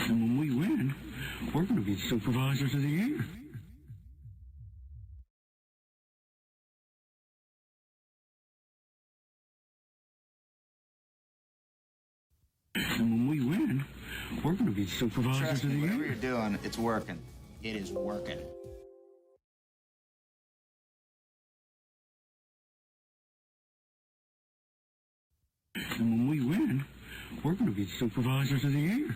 And when we win, we're going to be supervisors of the year. And when we win, we're going to be supervisors Trust of me, the whatever year. you're doing, it's working. It is working. And when we win, we're going to be supervisors of the year.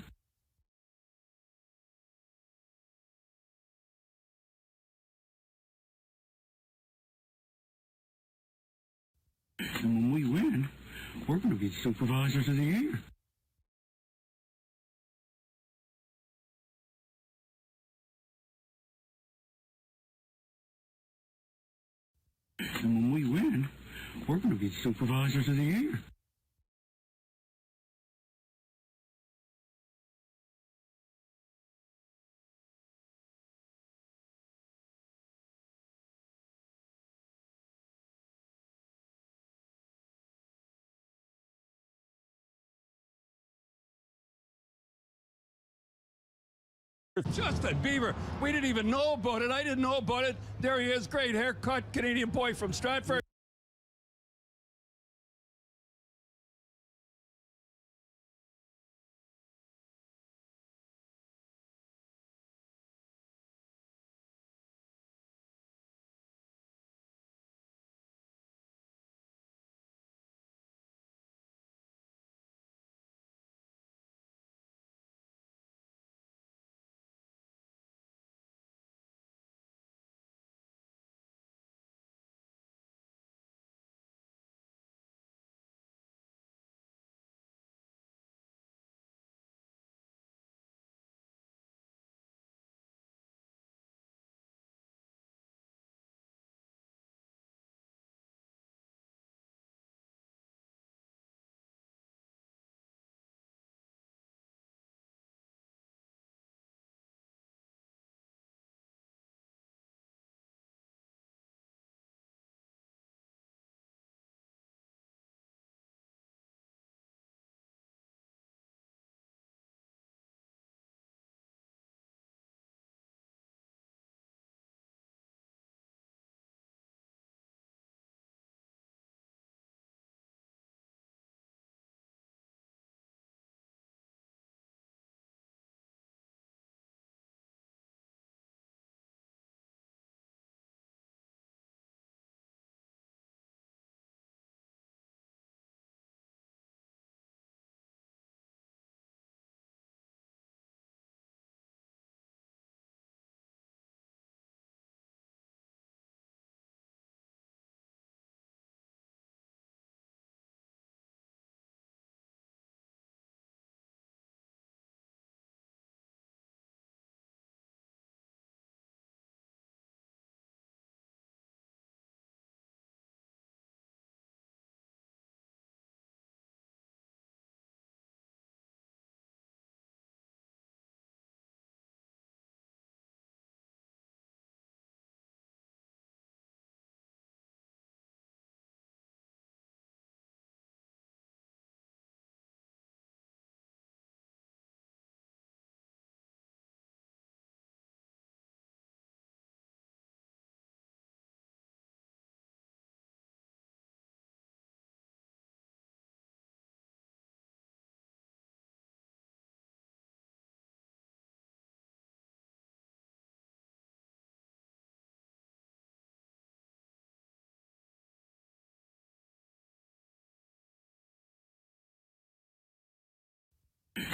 And when we win, we're going to be supervisors of the year. And when we win, we're going to be supervisors of the year. Justin Bieber, we didn't even know about it. I didn't know about it. There he is, great haircut, Canadian boy from Stratford.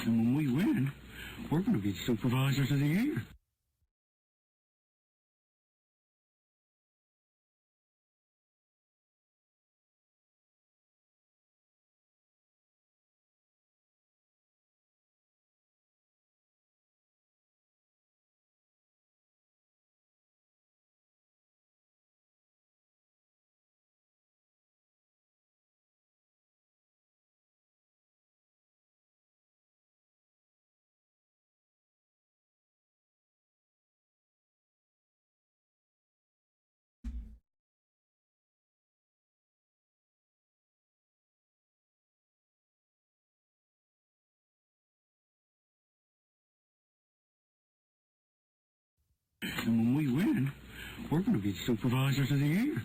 And when we win, we're going to be supervisors of the year. And when we win, we're going to be supervisors of the year.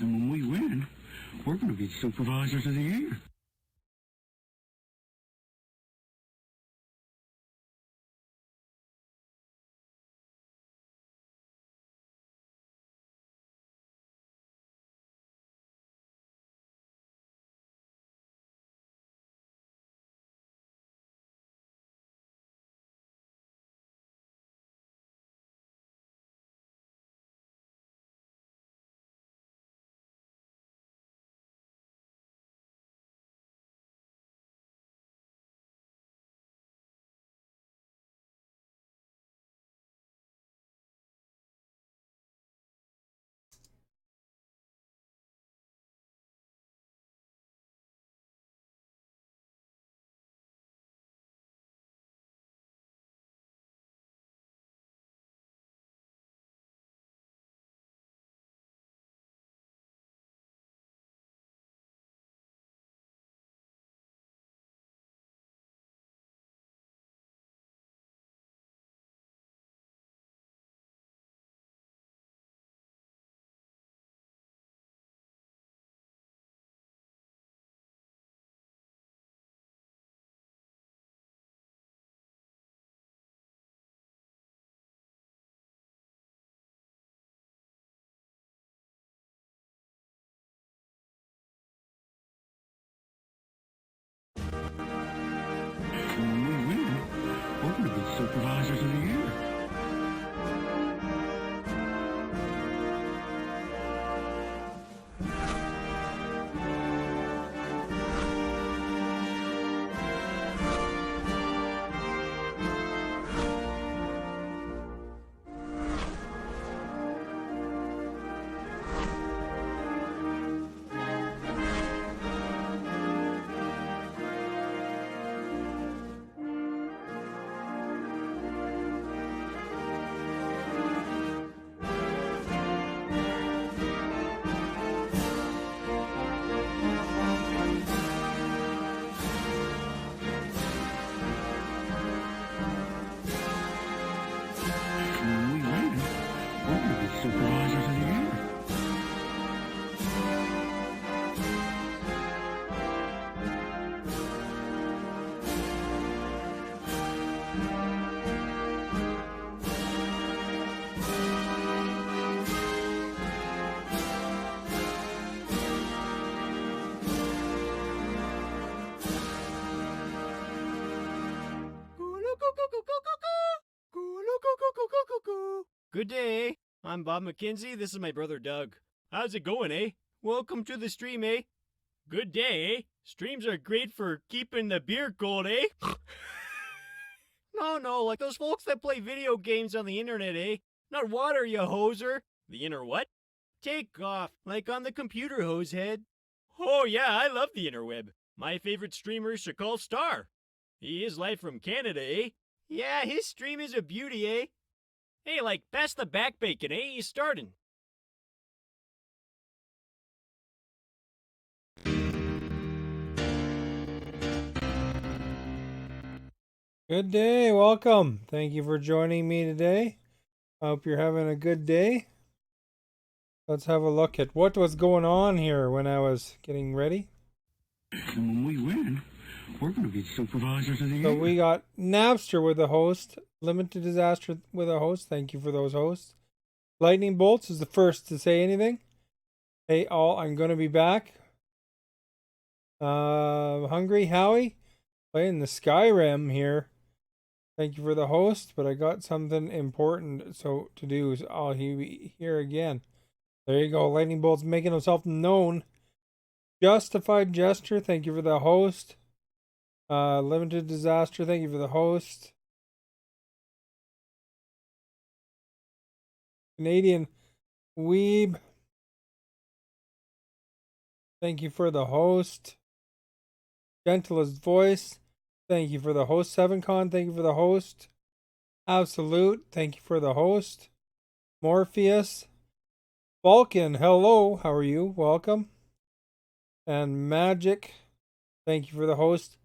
And when we win, we're going to be supervisors of the year. And when we win, we're going to be supervisors of the year. And when we win, we're going to be supervisors of the year. Good day. I'm Bob McKenzie. This is my brother Doug. How's it going, eh? Welcome to the stream, eh? Good day, eh? Streams are great for keeping the beer cold, eh? No, like those folks that play video games on the internet, eh? Not water, you hoser. The inner what? Take off, like on the computer, hosehead. Oh yeah, I love the interweb. My favorite streamer is Shakal Star. He is live from Canada, eh? Yeah, his stream is a beauty, eh? Hey, like, pass the back bacon, eh? He's starting. Good day, welcome. Thank you for joining me today. I hope you're having a good day. Let's have a look at what was going on here when I was getting ready. And when we win, we're going to be supervisors of the So year. we got Napster with a host, Limited Disaster with a host. Thank you for those hosts. Lightning Bolts is the first to say anything. Hey all, I'm going to be back. Hungry Howie playing the Skyrim here. Thank you for the host, but I got something important to do, so I'll be here again. There you go, Lightning Bolt's making himself known. Justified Gesture, thank you for the host. Limited Disaster, thank you for the host. Canadian Weeb, thank you for the host. Gentlest Voice, thank you for the host. 7Con, thank you for the host. Absolute, thank you for the host. Morpheus. Vulcan, hello, how are you? Welcome. And Magic, thank you for the host.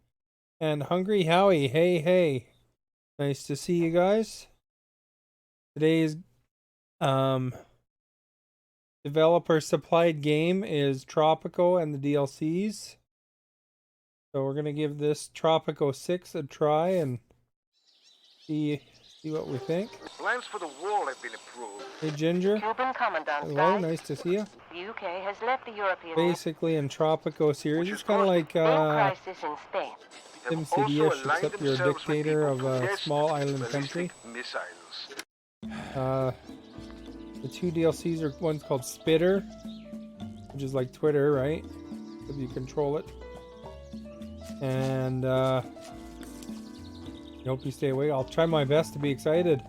And Hungry Howie, hey. Nice to see you guys. Today's developer supplied game is Tropico and the DLCs. So we're gonna give this Tropico 6 a try and see what we think. Plans for the wall have been approved. Hey Ginger. Cuban Commandant Hello, Guy. nice to see you. The UK has left the European Basically in Tropico series, it's kind of like crisis in Spain. They have SimCity-ish, also aligned except you're a themselves with dictator people of to a test small island country. ballistic Missiles. The two DLCs are, one's called Spitter, which is like Twitter, right? If you control it. And I hope you stay awake. I'll try my best to be excited.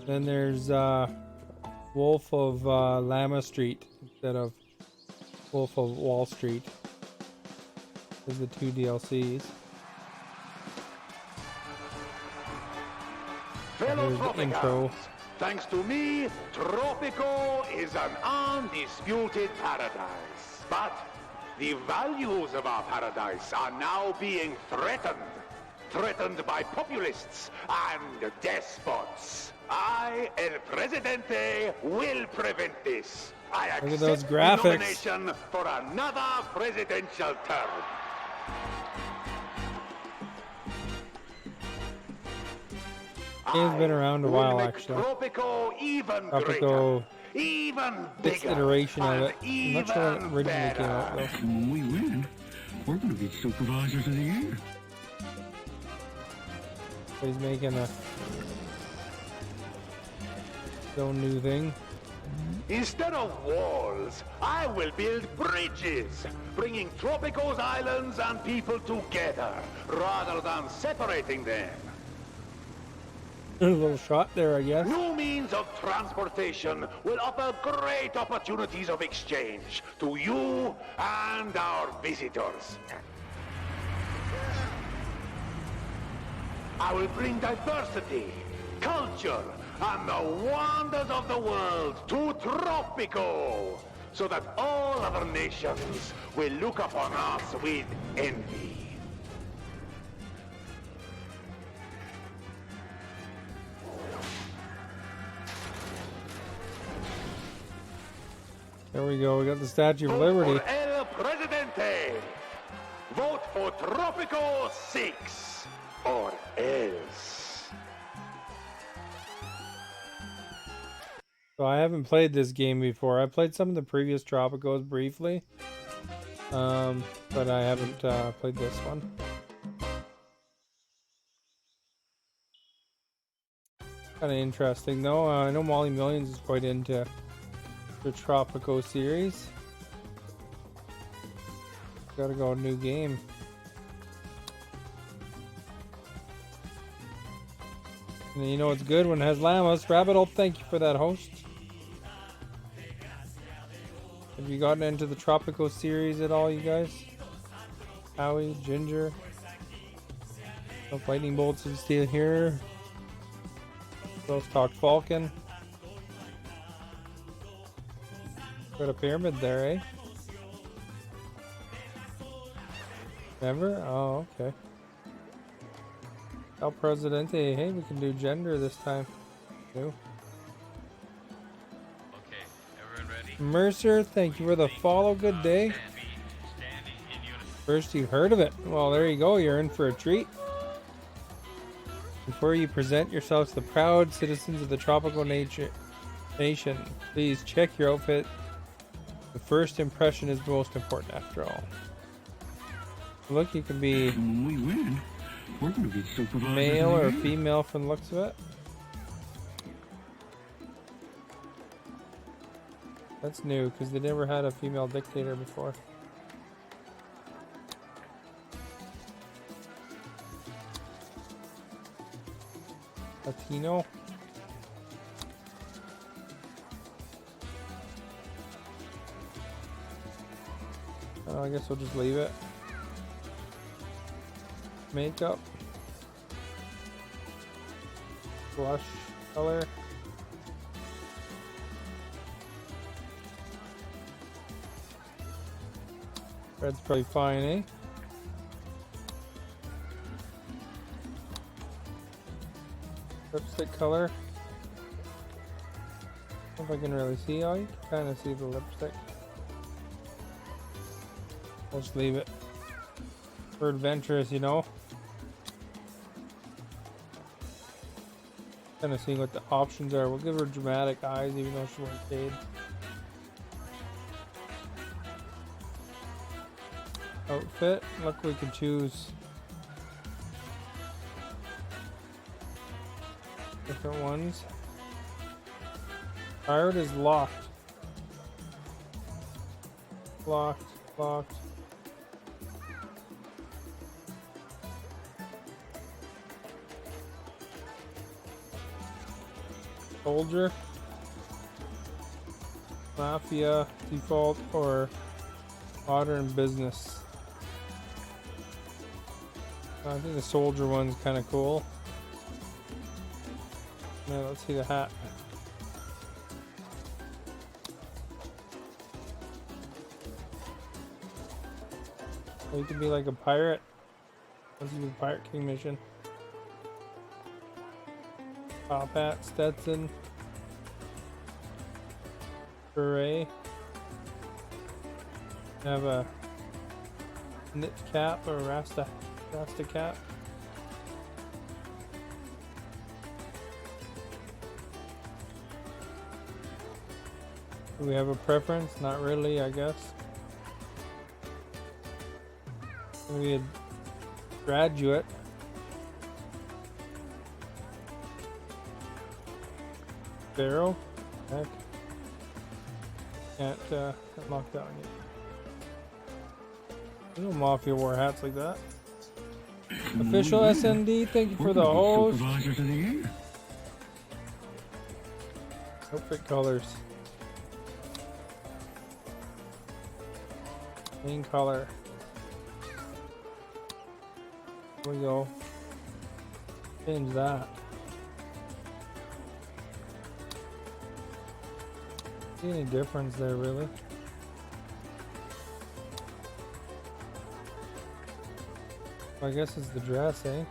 Then there's Wolf of Lama Street instead of Wolf of Wall Street. There's the two DLCs. Fellow There's the intro. Tropicans, thanks to me, Tropico is an undisputed paradise. But the values of our paradise are now being threatened. Threatened by populists and despots. I, El Presidente, will prevent this. I Look at accept those the graphics. nomination for another presidential term. Game's been around a I while, will make actually. Tropico even Tropico, greater, even this bigger, iteration of and it. I'm not sure when it even originally came out, better. though. And when we win, we're going to be supervisors of the year. He's making a his own new thing. Instead of walls, I will build bridges, bringing Tropico's islands and people together, rather than separating them. A little shot there, I guess. New means of transportation will offer great opportunities of exchange to you and our visitors. I will bring diversity, culture, and the wonders of the world to Tropico, so that all other nations will look upon us with envy. There we go. We got the Statue of Vote Liberty. for El Presidente. Vote for Tropico 6 or else. So I haven't played this game before. I played some of the previous Tropicos briefly, but I haven't played this one. Kind of interesting though. I know Molly Millions is quite into the Tropico series. Gotta go new game. And you know it's good when it has llamas. Rabbit Hole, thank you for that, host. Have you gotten into the Tropico series at all, you guys? Howie, Ginger. No lightning bolts is still here. Let's talk Falcon. Got a pyramid there, eh? Remember? Oh, okay. El Presidente. Hey, we can do gender this time. New. Okay, everyone ready? Mercer, thank you for the follow. Good day. First you heard of it. Well, there you go. You're in for a treat. Before you present yourselves to the proud citizens of the tropical nation, please check your outfit. The first impression is the most important after all. Look, you can be When we win, we're going to be supervisors male of the or year. female from the looks of it. That's new because they never had a female dictator before. Latino. I guess we'll just leave it. Makeup. Blush color. Red's probably fine, eh? Lipstick color. I don't know if I can really see. Oh, you can kind of see the lipstick. I'll just leave it. We're adventurous, you know. Kind of seeing what the options are. We'll give her dramatic eyes, even though she wears shades. Outfit. Look, we can choose different ones. Pirate is locked. Locked. Locked. Soldier. Mafia. Default or modern business. I think the soldier one's kind of cool. Now let's see the hat. You can be like a pirate. Let's do the Pirate King mission. Top hat, Stetson. Beret. Have a knit cap or Rasta cap. Do we have a preference? Not really, I guess. Maybe a graduate. Barrel. Heck. Can't lock that one yet. You know Mafia wore hats like that. Official SND, thank you for the host. Supervisors of the year. Outfit colors. Main color. There we go. Change that. See any difference there, really? I guess it's the dress, eh?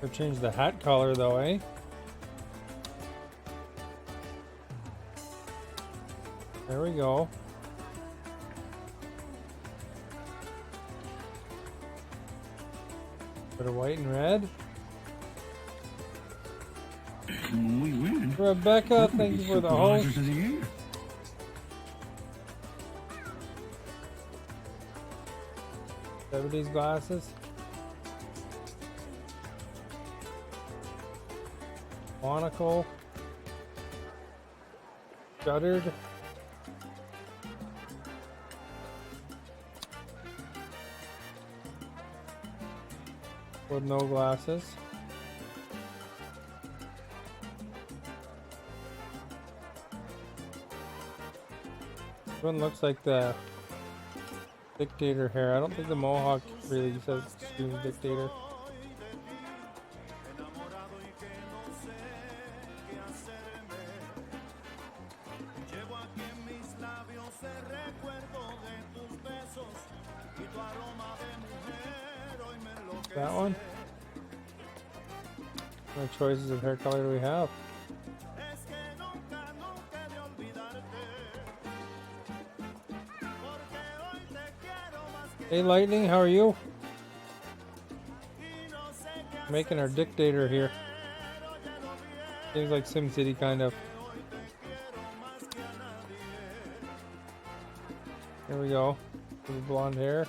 Or change the hat color though, eh? There we go. Put a white and red. When we win, Rebecca, we're gonna thank be you for the supervisors host. of the year. '70s glasses. Monocle. Shuttered. With no glasses. This one looks like the dictator hair. I don't think the mohawk really says screams dictator. That one. What choices of hair color do we have? Hey Lightning, how are you? Making our dictator here. Seems like SimCity kind of. Here we go. With blonde hair.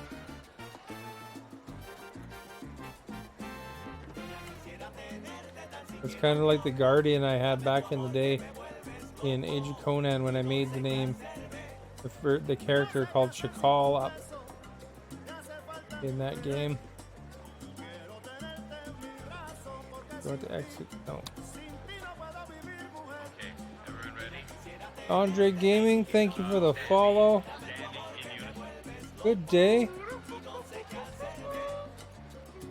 It's kind of like the Guardian I had back in the day in Age of Conan when I made the name, the character called Shakal up in that game. Go to exit. No. Okay, everyone ready? Andre Gaming, thank you for the follow. Good day.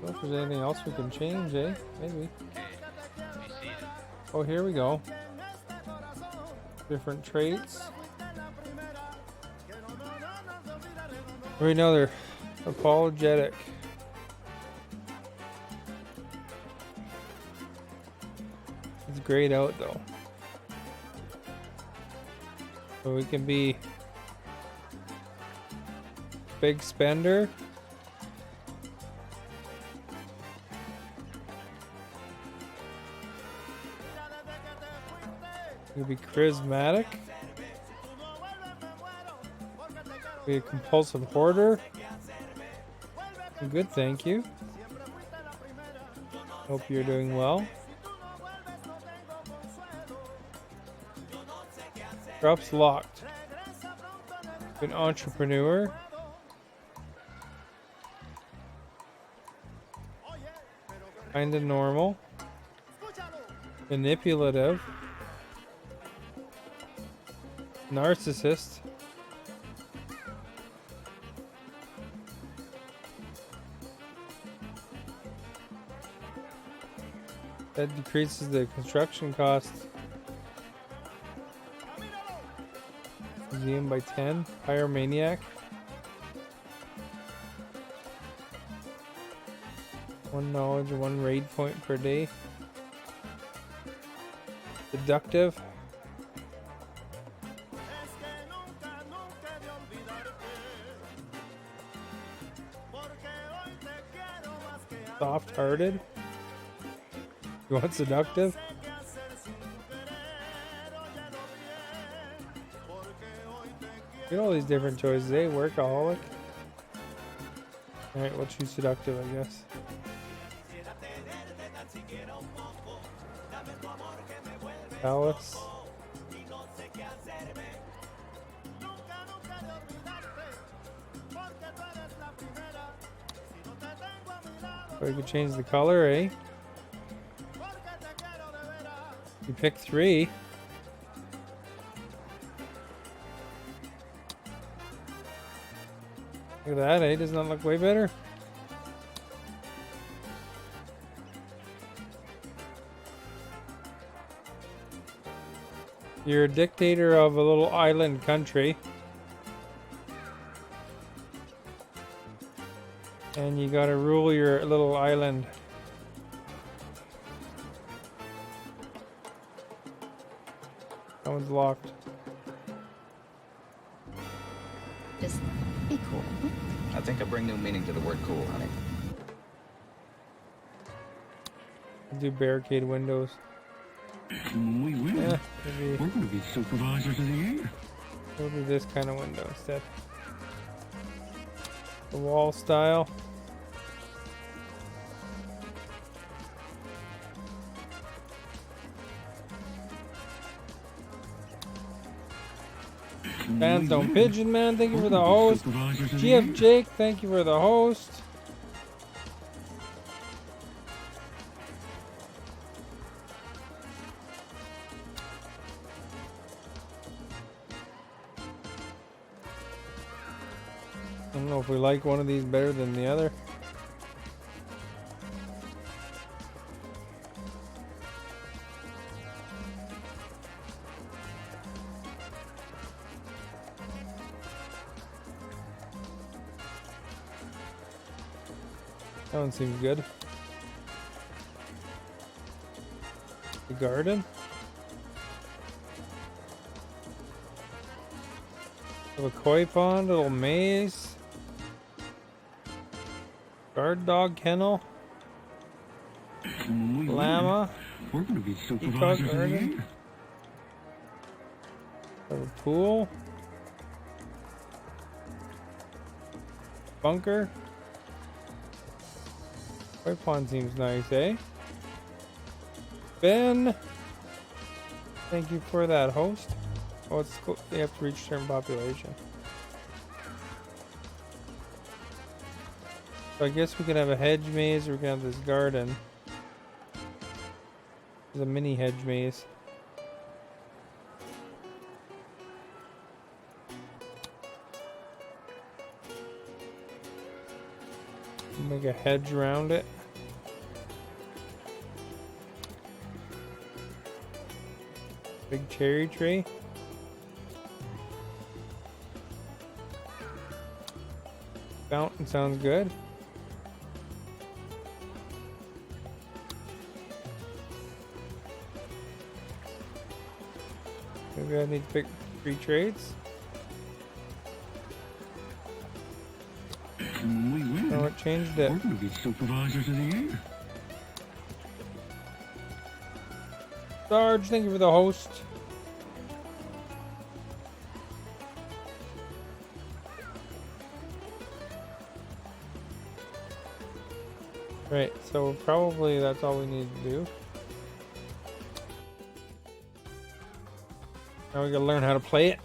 Well, if there's anything else we can change, eh? Maybe. Oh, here we go. Different traits. Right now they're apologetic. It's grayed out though. So we can be big spender. We'll be charismatic. Be a compulsive hoarder. Good, thank you. Hope you're doing well. Drops locked. An entrepreneur. Kinda normal. Manipulative. Narcissist. That decreases the construction costs. Museum by 10. Pyromaniac. 1 knowledge, 1 raid point per day. Deductive. Soft-hearted. You want seductive? Get all these different choices, eh? Workaholic. Alright, we'll choose seductive, I guess. Alice. So we could change the color, eh? You pick 3. Look at that, eh? Doesn't that look way better? You're a dictator of a little island country. And you gotta rule your little island. That one's locked. Just be cool. I think I bring new meaning to the word cool, honey. Do barricade windows. When we win, Yeah, we're going to be supervisors of the year. we'll do this kind of window instead. The wall style. Sandstone Pigeon Man, thank you for the host. GF Jake, thank you for the host. I don't know if we like one of these better than the other. That one seems good. The garden. Little koi pond, little maze. Guard dog kennel. Llama. We're gonna be supervisors of the year. Little pool. Bunker. Koi pond seems nice, eh? Ben. Thank you for that host. Oh, it's cool. They have to reach certain population. So I guess we can have a hedge maze, or we can have this garden. There's a mini hedge maze. Make a hedge around it. Big cherry tree. Fountain sounds good. Maybe I need to pick 3 trades. When we win, Oh, it changed it. we're gonna be supervisors of the year. Sarge, thank you for the host. Right, so probably that's all we need to do. Now we gotta learn how to play it.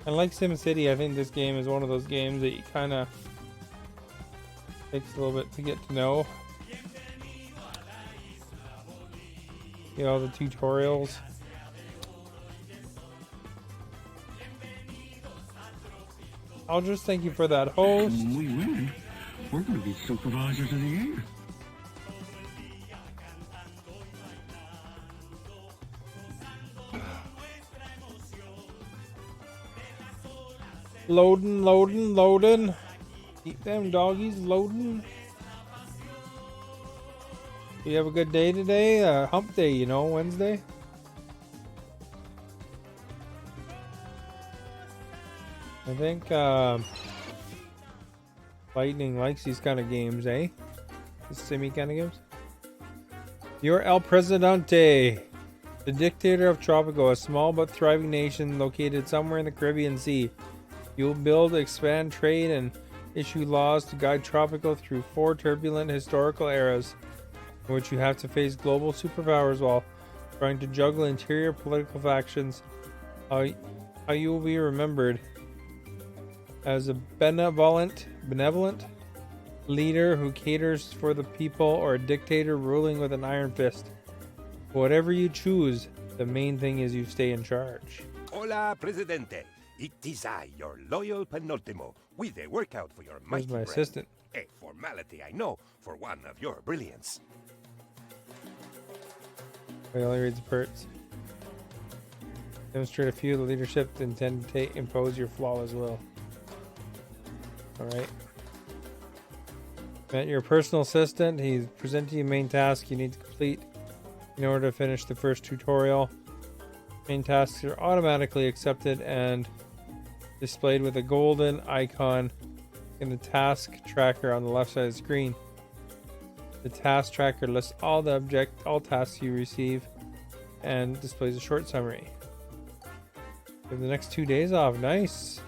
And like SimCity, I think this game is one of those games that you kind of takes a little bit to get to know. You know, the tutorials. I'll just thank you for that host. When we win, we're gonna be supervisors of the year. Loading, loading, loading. Keep them doggies loading. You have a good day today? Hump day, you know, Wednesday. I think Lightning likes these kind of games, eh? The simmy kind of games. You're El Presidente, the dictator of Tropico, a small but thriving nation located somewhere in the Caribbean Sea. You'll build, expand trade, and issue laws to guide Tropico through 4 turbulent historical eras in which you have to face global superpowers while trying to juggle interior political factions. How you will be remembered as a benevolent leader who caters for the people, or a dictator ruling with an iron fist. Whatever you choose, the main thing is you stay in charge. Hola, Presidente. It is I, your loyal penultimo, with a workout for your mighty Where's my brain. assistant? A formality, I know, for one of your brilliance. He only reads perts. Demonstrate a few of the leadership to intend to impose your flawless will. Alright. Met your personal assistant. He's presenting you main task you need to complete in order to finish the first tutorial. Main tasks are automatically accepted and displayed with a golden icon in the task tracker on the left side of the screen. The task tracker lists all tasks you receive and displays a short summary. You have the next 2 days off. Nice.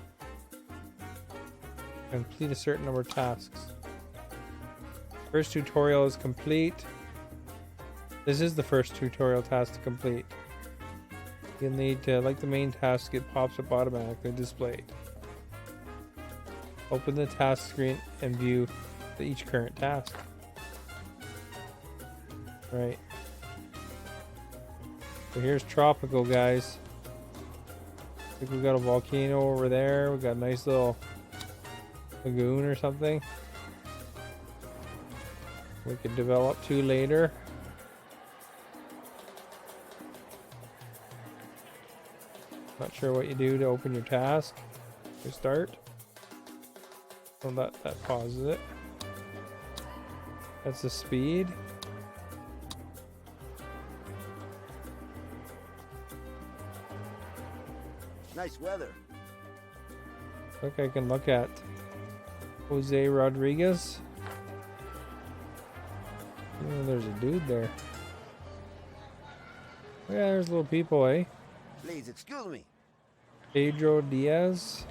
Complete a certain number of tasks. First tutorial is complete. This is the first tutorial task to complete. You'll need to, like the main task, it pops up automatically displayed. Open the task screen and view each current task. Right. So here's Tropico, guys. I think we got a volcano over there. We got a nice little lagoon or something. We could develop two later. Not sure what you do to open your task. You start. So that pauses it. That's the speed. Nice weather. Okay, I can look at Jose Rodriguez. Oh, there's a dude there. Oh, yeah, there's little people, eh? Please excuse me. Pedro Diaz.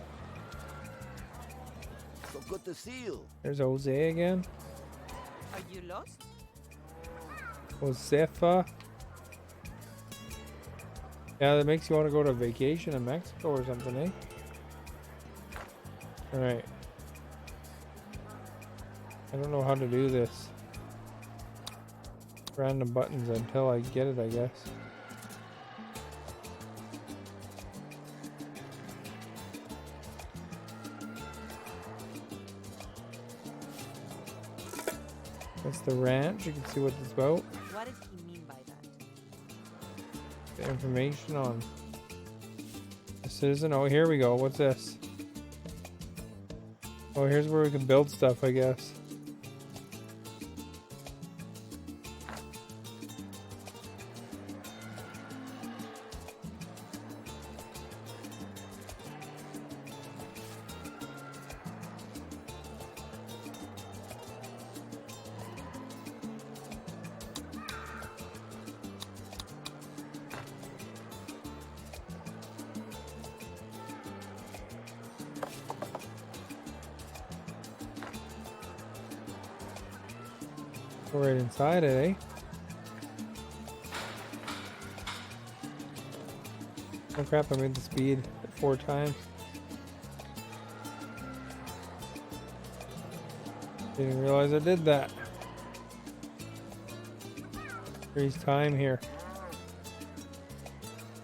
So good to see you. There's Jose again. Are you lost? Josefa. Yeah, that makes you want to go to vacation in Mexico or something, eh? Alright. I don't know how to do this. Random buttons until I get it, I guess. That's the ranch. You can see what it's about. What does he mean by that? The information on the citizen. Oh, here we go. What's this? Oh, here's where we can build stuff, I guess. Go right inside it, eh? Oh crap, I made the speed 4 times. Didn't realize I did that. Freeze time here.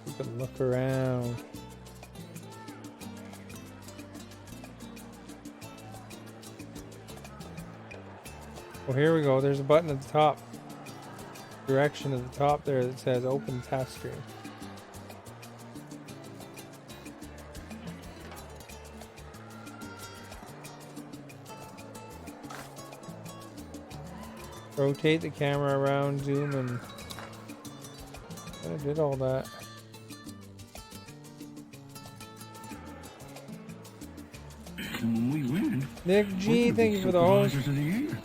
You can look around. Well, here we go. There's a button at the top. Direction at the top there that says open task screen. Rotate the camera around, zoom, and I did all that. When we win, Nick G, thank you for the host. supervisors of the year.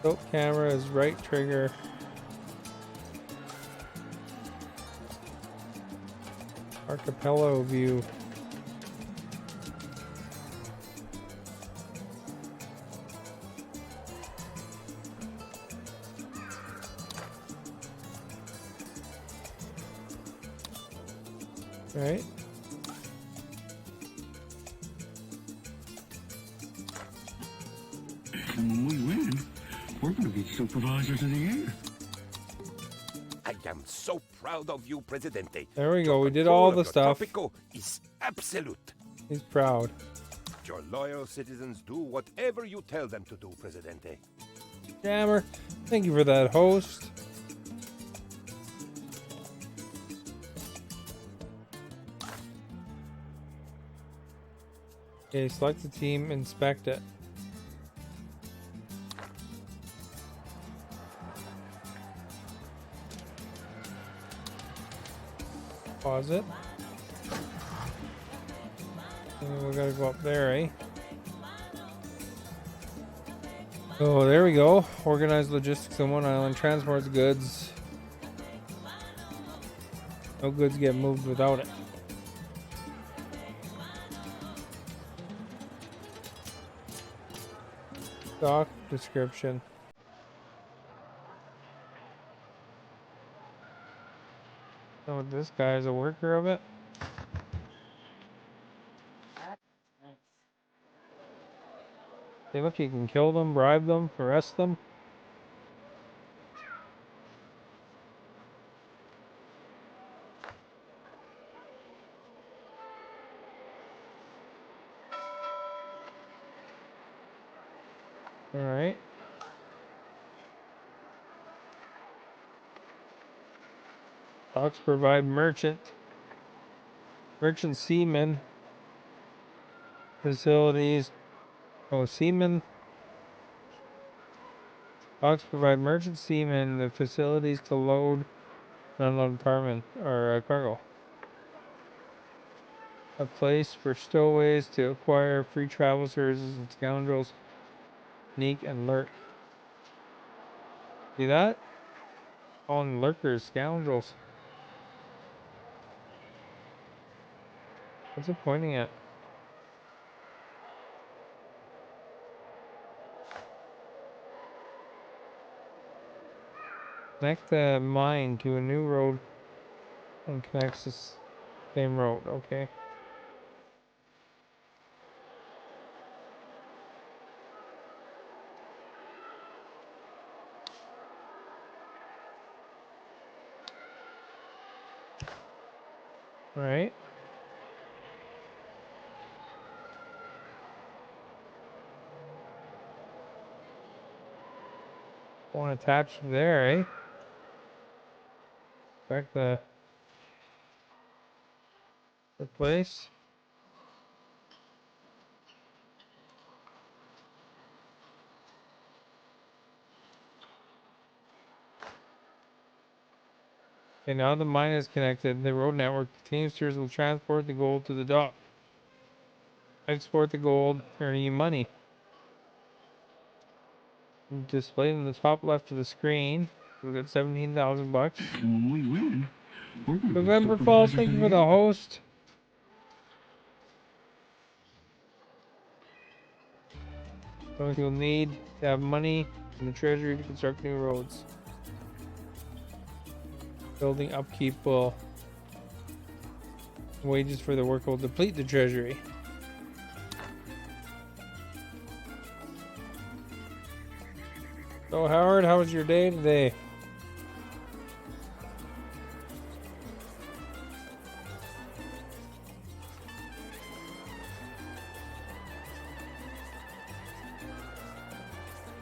Tilt camera is right trigger. Archipelago view. Right. And when we win, we're going to be supervisors of the year. I am so proud of you, Presidente. There we go. We did Control all of the your stuff. Tropico is absolute. He's proud. Your loyal citizens do whatever you tell them to do, Presidente. Jammer, thank you for that host. Okay, select the team, inspect it. Pause it. And we gotta go up there, eh? Oh, there we go. Organize logistics on one island. Transports goods. No goods get moved without it. Doc description. So this guy is a worker of it. Hey, look, you can kill them, bribe them, arrest them. Alright. Docks provide merchant seamen facilities. Oh, seamen. Docks provide merchant seamen the facilities to load and unload cargo. A place for stowaways to acquire free travel services and scoundrels sneak and lurk. See that? Calling lurkers scoundrels. What's it pointing at? Connect the mine to a new road and connects this same road. Okay. Right. Won't attach there, eh? Back the place. Okay, now the mine is connected. The road network. The teamsters will transport the gold to the dock. Export the gold, earning you money. Displayed in the top left of the screen. We got 17,000 bucks. And when we win, we're going to be November Falls, supervisors thank of you the for the year. host. So you'll need to have money in the treasury to construct new roads. Building upkeep will wages for the work will deplete the treasury. So Howard, how was your day today?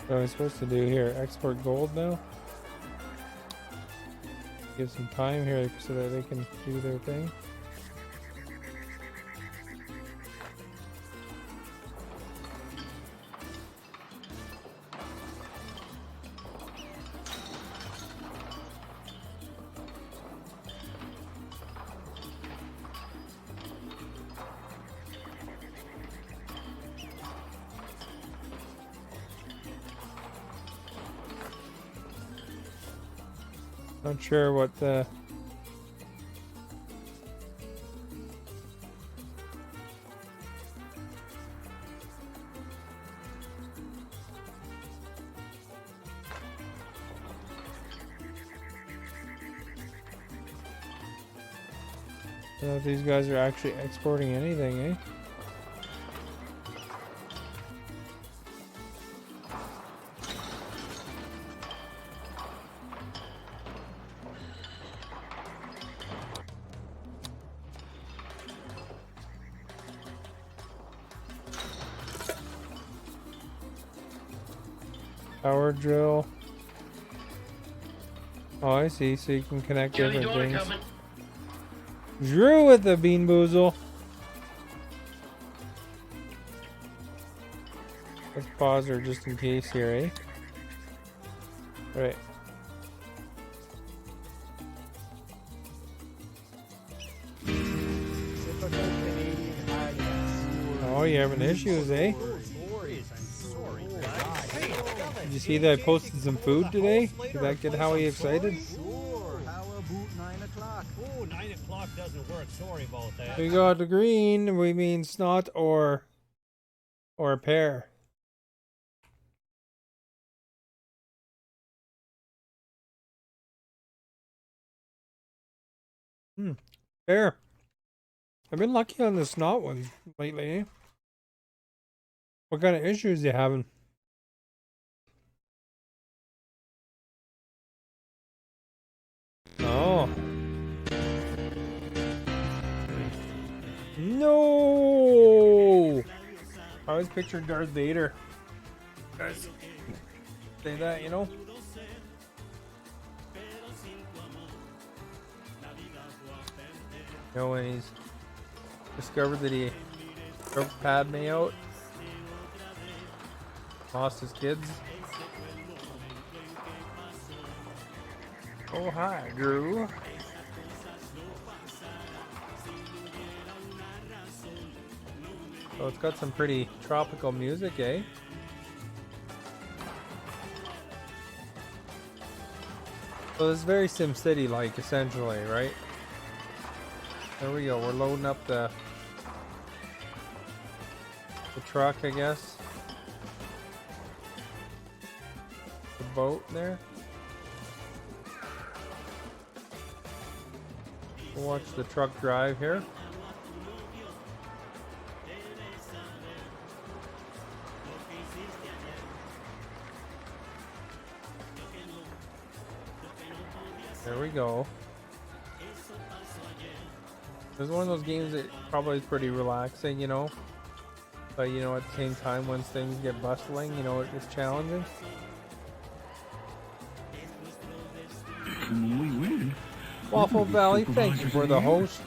What am I supposed to do here? Export gold now? Give some time here so that they can do their thing. Not sure what the I don't know if these guys are actually exporting anything, eh? Power drill. Oh, I see. So you can connect different things. Drew with the bean boozle. Let's pause her just in case here, eh? Right. Oh, you're having issues, eh? Did you see that I posted some food today? Did that get Howie excited? Sure. How about 9 o'clock? Oh, 9 o'clock doesn't work. Sorry about that. We got the green. We mean snot or a pear. Fair. I've been lucky on the snot one lately, eh? What kind of issues you having? Oh. No! I always pictured Darth Vader. Guys, say that, you know? You know, when he's discovered that he broke Padme out, lost his kids. Oh, hi, Drew. So it's got some pretty tropical music, eh? So it's very SimCity-like, essentially, right? There we go. We're loading up the truck, I guess. The boat there. We'll watch the truck drive here. There we go. It's one of those games that probably is pretty relaxing, you know. But, you know, at the same time, once things get bustling, you know, it's challenging. When we win. Waffle Valley, thank you for the host.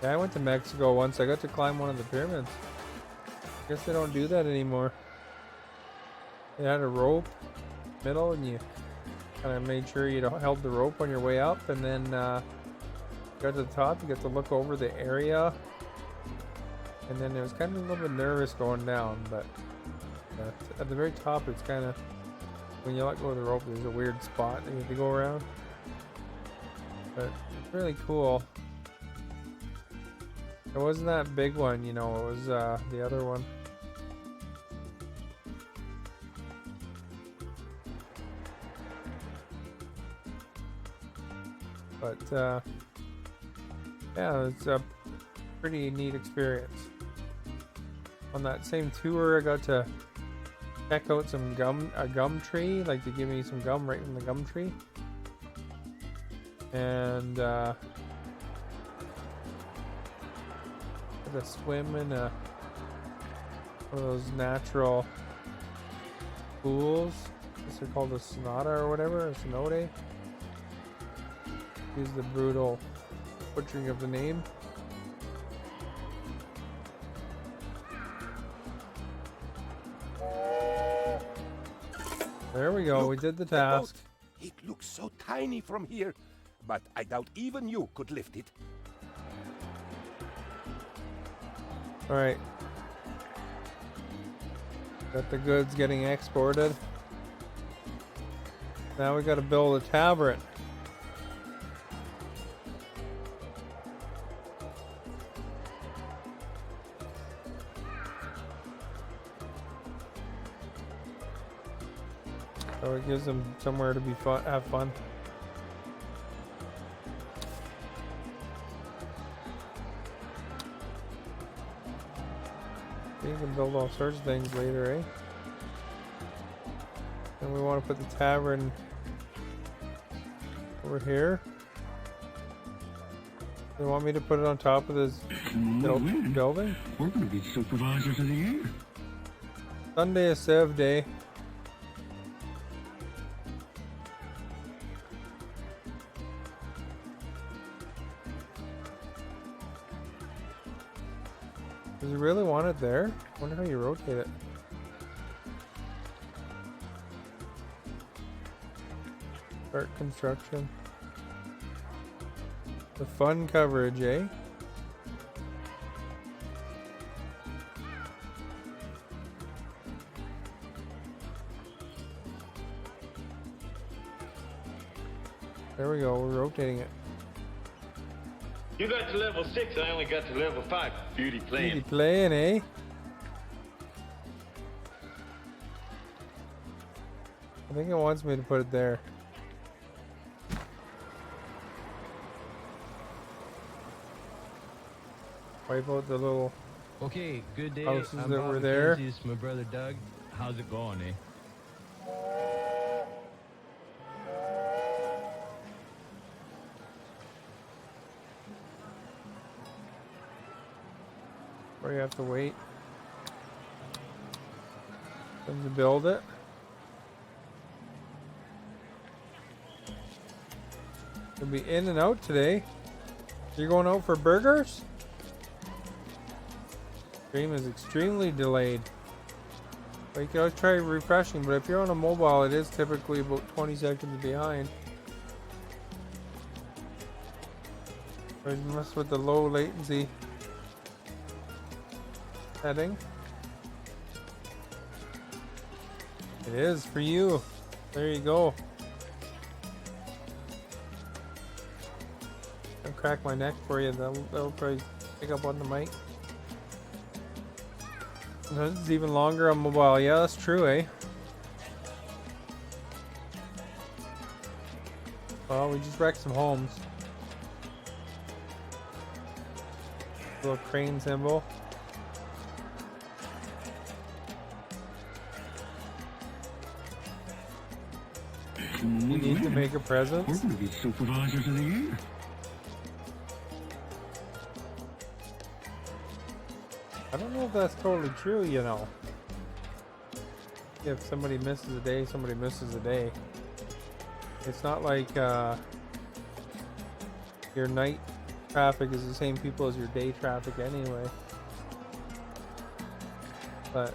Yeah, I went to Mexico once. I got to climb one of the pyramids. Guess they don't do that anymore. It had a rope middle, and you kind of made sure you held the rope on your way up, and then got to the top. You get to look over the area, and then it was kind of a little bit nervous going down, but at the very top, it's kind of, when you let go of the rope, there's a weird spot that you have to go around. But it's really cool. It wasn't that big one, you know. It was the other one. But yeah, it's a pretty neat experience. On that same tour, I got to check out some a gum tree. Like, to give me some gum right from the gum tree, and had to swim in one of those natural pools. I guess they're called a sonata or whatever, a cenote. Use the brutal butchering of the name. There we go. Look, we did the task. It looks so tiny from here, but I doubt even you could lift it. All right. Got the goods getting exported. Now we got to build a tavern. So it gives them somewhere to be fun, have fun. You can build all sorts of things later, eh? And we want to put the tavern over here. They want me to put it on top of this building? We're going to be supervisors of the year. Sunday is Sev Day. Does you really want it there? I wonder how you rotate it. Start construction. The fun coverage, eh? There we go, we're rotating it. You got to level 6, I only got to level 5. Beauty playing. Beauty playing, eh? I think it wants me to put it there. Wipe out the little Okay, good day. houses I'm that Bob were there. McKenzie. This is my brother Doug. How's it going, eh? Or you have to wait them to build it. You'll be in and out today. You're going out for burgers? Stream is extremely delayed. Well, you can always try refreshing, but if you're on a mobile, it is typically about 20 seconds behind. Or you mess with the low latency setting. It is for you. There you go. I'll crack my neck for you. That'll probably pick up on the mic. This is even longer on mobile. Yeah, that's true, eh? Well, we just wrecked some homes. Little crane symbol. You need to make a presence. We're going to be supervisors of the year. I don't know if that's totally true, you know. If somebody misses a day, somebody misses a day. It's not like your night traffic is the same people as your day traffic anyway. But,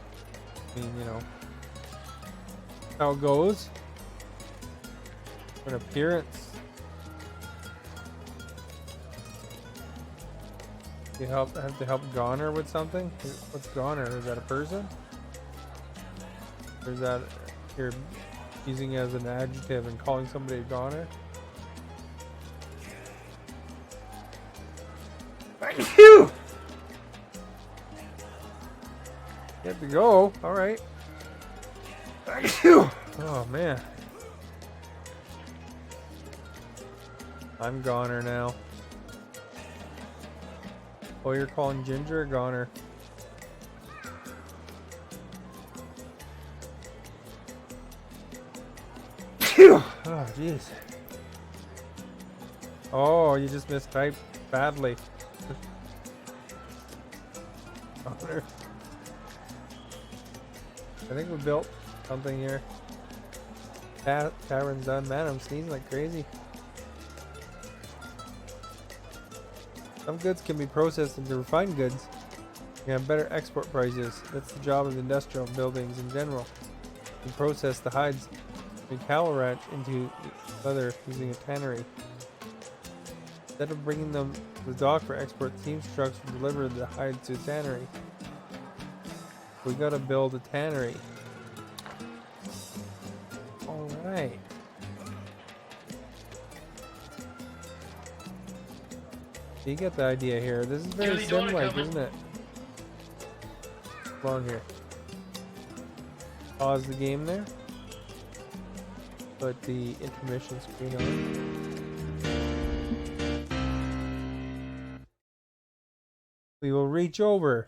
I mean, you know, how it goes. An appearance. You have to help Goner with something? What's Goner? Is that a person? Or is that you're using it as an adjective and calling somebody a Goner? Thank you! Get to go. Alright. Thank you! Oh man. I'm Goner now. Oh, you're calling Ginger a Goner. Phew! Oh, jeez. Oh, you just mistyped badly. Goner. I think we built something here. Tavern's done. Man, I'm sneezing like crazy. Some goods can be processed into refined goods. You have better export prices. That's the job of industrial buildings in general. You process the hides from cattle ranch into leather using a tannery. Instead of bringing them to the dock for export, teams trucks will deliver the hides to a tannery. We gotta build a tannery. Alright. You get the idea here. This is very sim-like, isn't it? Come on here. Pause the game there. Put the intermission screen on. We will reach over.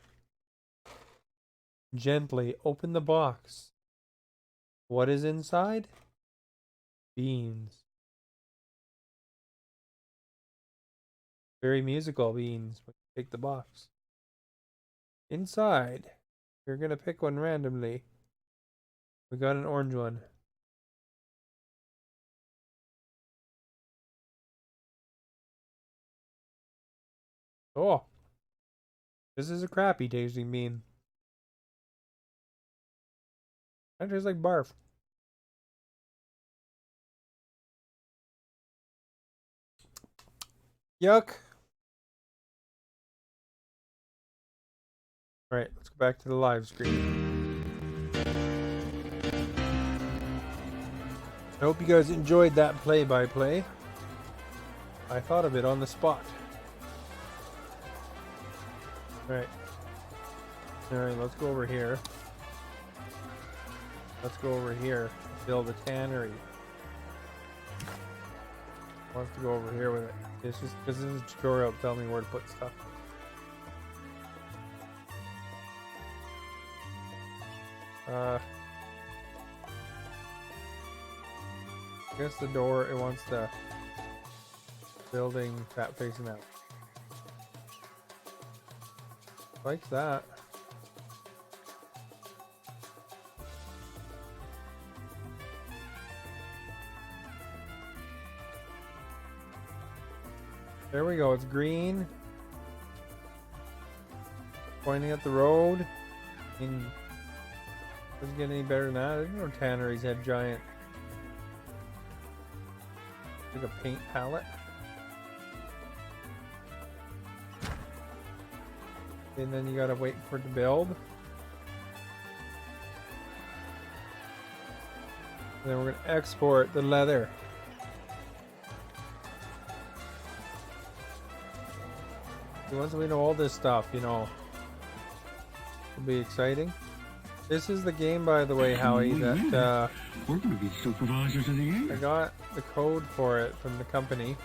Gently open the box. What is inside? Beans. Very musical beans when you take the box. Inside, you're gonna pick one randomly. We got an orange one. Oh, this is a crappy tasting bean. That tastes like barf. Yuck. Alright, let's go back to the live screen. I hope you guys enjoyed that play-by-play. I thought of it on the spot. Alright. Alright, let's go over here. Let's go over here. build a tannery. Wants to go over here with it. It's just because this is a tutorial to tell me where to put stuff. I guess the door, it wants the building that facing out. Like that. There we go, it's green. Pointing at the road. I mean, doesn't get any better than that. I didn't know tanneries had giant, like a paint palette. And then you gotta wait for it to build. And then we're gonna export the leather. Once we know all this stuff, you know, it'll be exciting. This is the game, by the way, Howie, that we're gonna be supervisors of the year. I got the code for it from the company.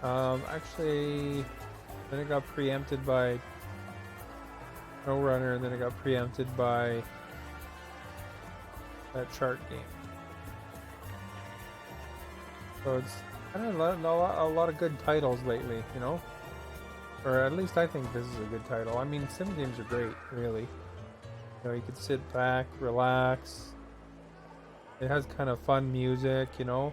Actually, then it got preempted by No Runner, and then it got preempted by that chart game. So it's kind of a lot of good titles lately, you know? Or at least I think this is a good title. I mean, sim games are great, really. You know, you can sit back, relax. It has kind of fun music, you know?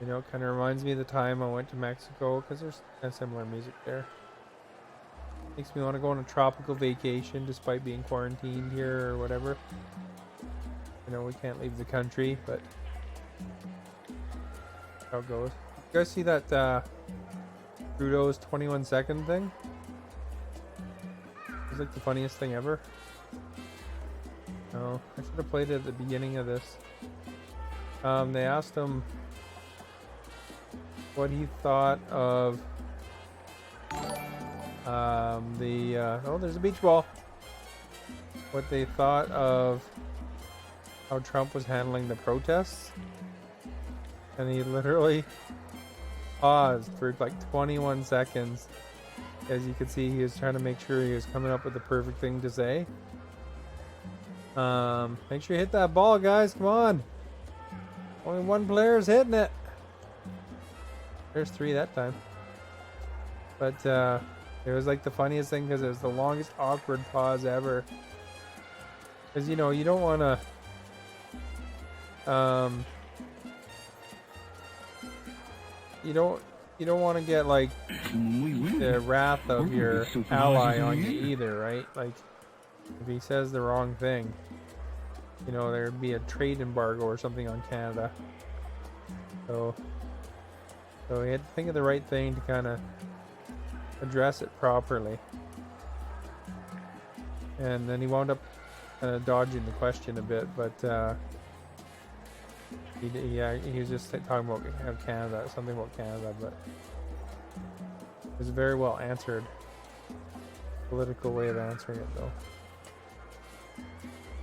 You know, it kind of reminds me of the time I went to Mexico, because there's kind of similar music there. Makes me want to go on a tropical vacation despite being quarantined here or whatever. You know, we can't leave the country, but how it goes. You guys see that Trudeau's 21-second thing? It's like the funniest thing ever. No, I should have played it at the beginning of this. They asked him what he thought of oh, there's a beach ball. What they thought of how Trump was handling the protests. And he literally paused for like 21 seconds. As you can see, he was trying to make sure he was coming up with the perfect thing to say. Make sure you hit that ball, guys. Come on. Only one player is hitting it. There's 3 that time. But it was like the funniest thing because it was the longest awkward pause ever. Because, you know, you don't want to you don't want to get like the wrath of your ally on you either, right? Like if he says the wrong thing, you know, there'd be a trade embargo or something on Canada. So he had to think of the right thing to kind of address it properly. And then he wound up kind of dodging the question a bit, but he was just talking about Canada, something about Canada, but it was a very well answered. Political way of answering it, though.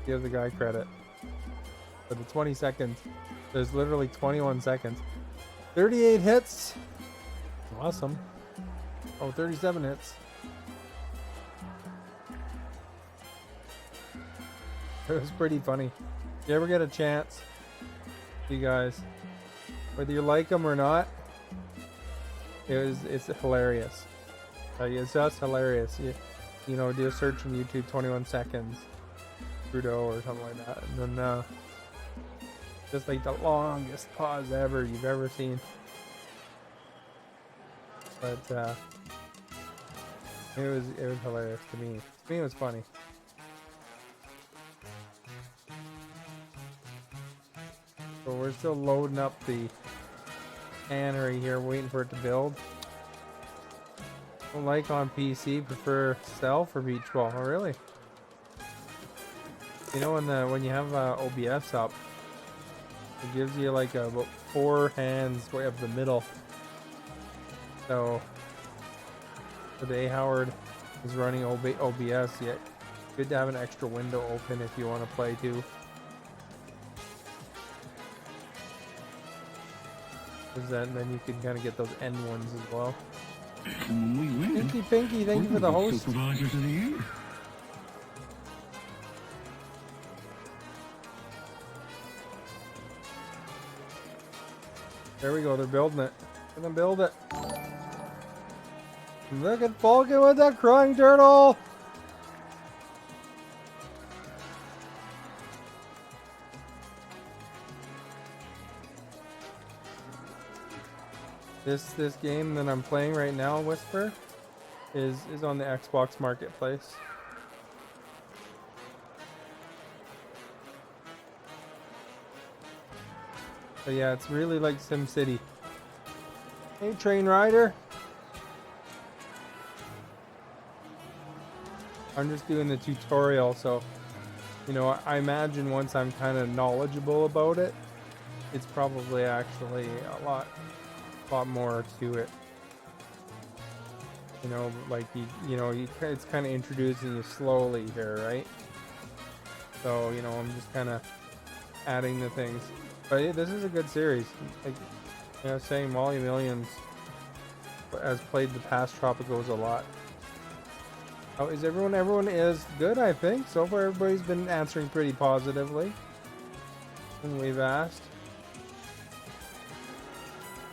Give the guy credit. For the 20 seconds, there's literally 21 seconds. 38 hits. Awesome. Oh, 37 hits. It was pretty funny. If you ever get a chance, you guys, whether you like them or not, it's hilarious. Like, it's just hilarious. You know, do a search on YouTube, 21 seconds, Trudeau or something like that, and then just like the longest pause ever you've ever seen. But it was hilarious to me. To me, it was funny. So we're still loading up the cannery here, waiting for it to build. Don't like on PC, prefer stealth or beach ball. Oh, really? You know, when you have OBS up, it gives you like about 4 hands way up the middle. So today Howard is running OBS. Yet good to have an extra window open if you want to play too. Because then you can kind of get those end ones as well. And when we win, Pinky, thank you for the host. Supervisors of the year. There we go, they're building it. Gonna build it. Look at Falcon with that crying turtle! This game that I'm playing right now, Whisper, is on the Xbox Marketplace. So yeah, it's really like SimCity. Hey, Train Rider. I'm just doing the tutorial, so you know, I imagine once I'm kind of knowledgeable about it, it's probably actually a lot more to it. You know, like it's kind of introducing you slowly here, right? So you know, I'm just kind of adding the things. But yeah, this is a good series. Like, you know, saying Molly Millions has played the past Tropicos a lot. Oh, is everyone? Everyone is good, I think. So far, everybody's been answering pretty positively when we've asked.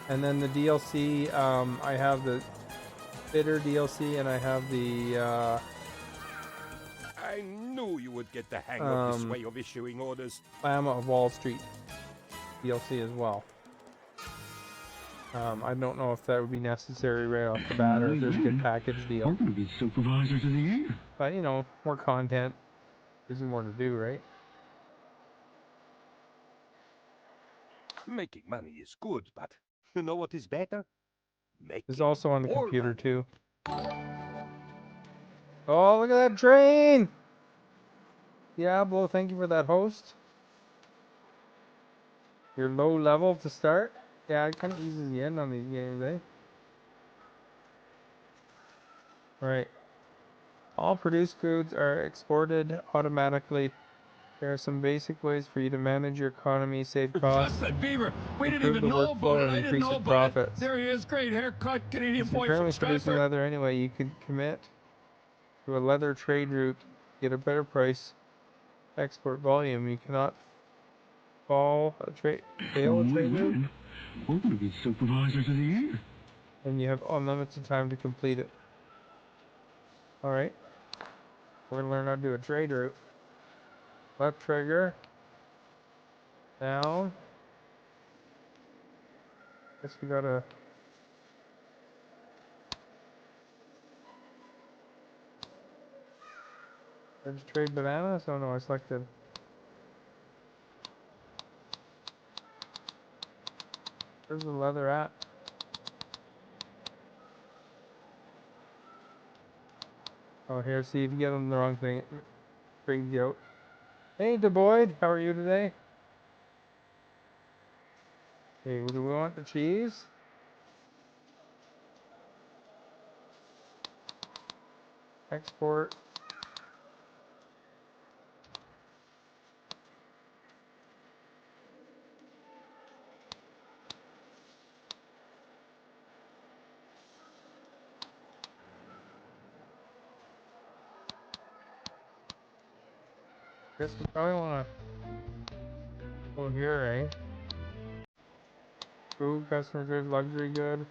And then the DLC, I have the Bitter DLC, and I have the. I knew you would get the hang of this way of issuing orders. Lamb of Wall Street DLC as well. I don't know if that would be necessary right off the bat, or if there's a good package deal. We're going to be supervisors of the year. But you know, more content. There's more to do, right? Making money is good, but you know what is better? It's also on the computer too. Oh, look at that train! Diablo, thank you for that host. You're low level to start. Yeah, it kind of eases the end on these games, eh? Right. All produced foods are exported automatically. There are some basic ways for you to manage your economy, save costs, Just a beaver. We didn't improve even the know about workflow, it. and I didn't increase know your about it. profits. There he is, great haircut, Canadian If you're boy from currently producing Stratford. leather anyway, you can commit to a leather trade route, get a better price, export volume. You cannot fail a trade route, We're going to be supervisors of the year. and you have unlimited time to complete it. Alright. We're going to learn how to do a trade route. Left trigger. Down. Guess we gotta... There's trade bananas? Oh no, I selected... Where's the leather at? Oh, here, see if you get on the wrong thing. It brings you out. Hey, DeBoyd, how are you today? Hey, do we want the cheese? Export. Guess we probably wanna go here, eh? Food, customer goods, luxury good.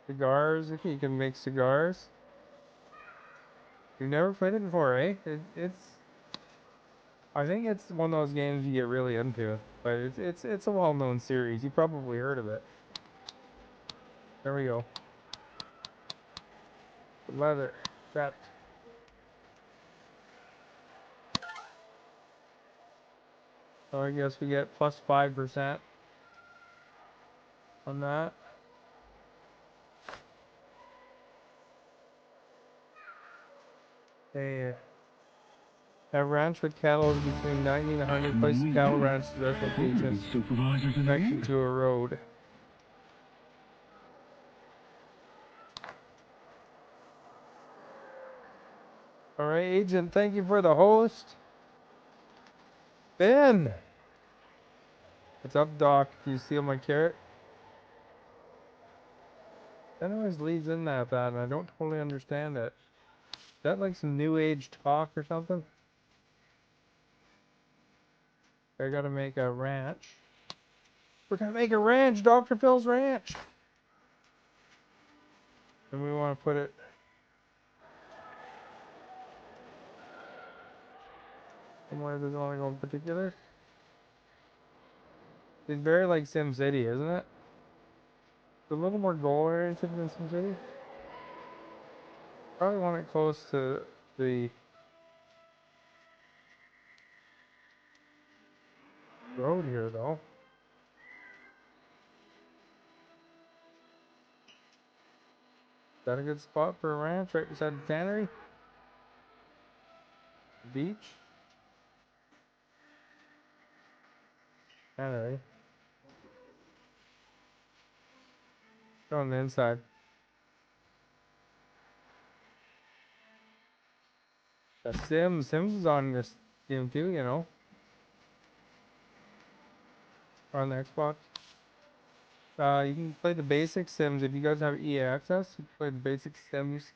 Cigars, if you can make cigars. You've never played it before, eh? I think it's one of those games you get really into, but it's a well-known series. You probably heard of it. There we go. Leather. That. So I guess we get plus 5% on that. Hey, a ranch with cattle is between 90 and 100 places cattle ranch to their locations connected to a road. Alright, Agent, thank you for the host. Ben! What's up, Doc? Can you steal my carrot? That always leads in that bad, and I don't totally understand it. Is that like some new age talk or something? I gotta make a ranch. We're gonna make a ranch, Dr. Phil's ranch. And we want to put it. Somewhere doesn't want to go in particular. It's very like SimCity, isn't it? It's a little more goal oriented than SimCity. Probably want it close to the road here, though. Is that a good spot for a ranch right beside the tannery? Beach? Tannery. Go on the inside. That's Sims. Sims is on this game too, you know. On the Xbox. You can play the basic Sims if you guys have EA access. You can play the basic Sims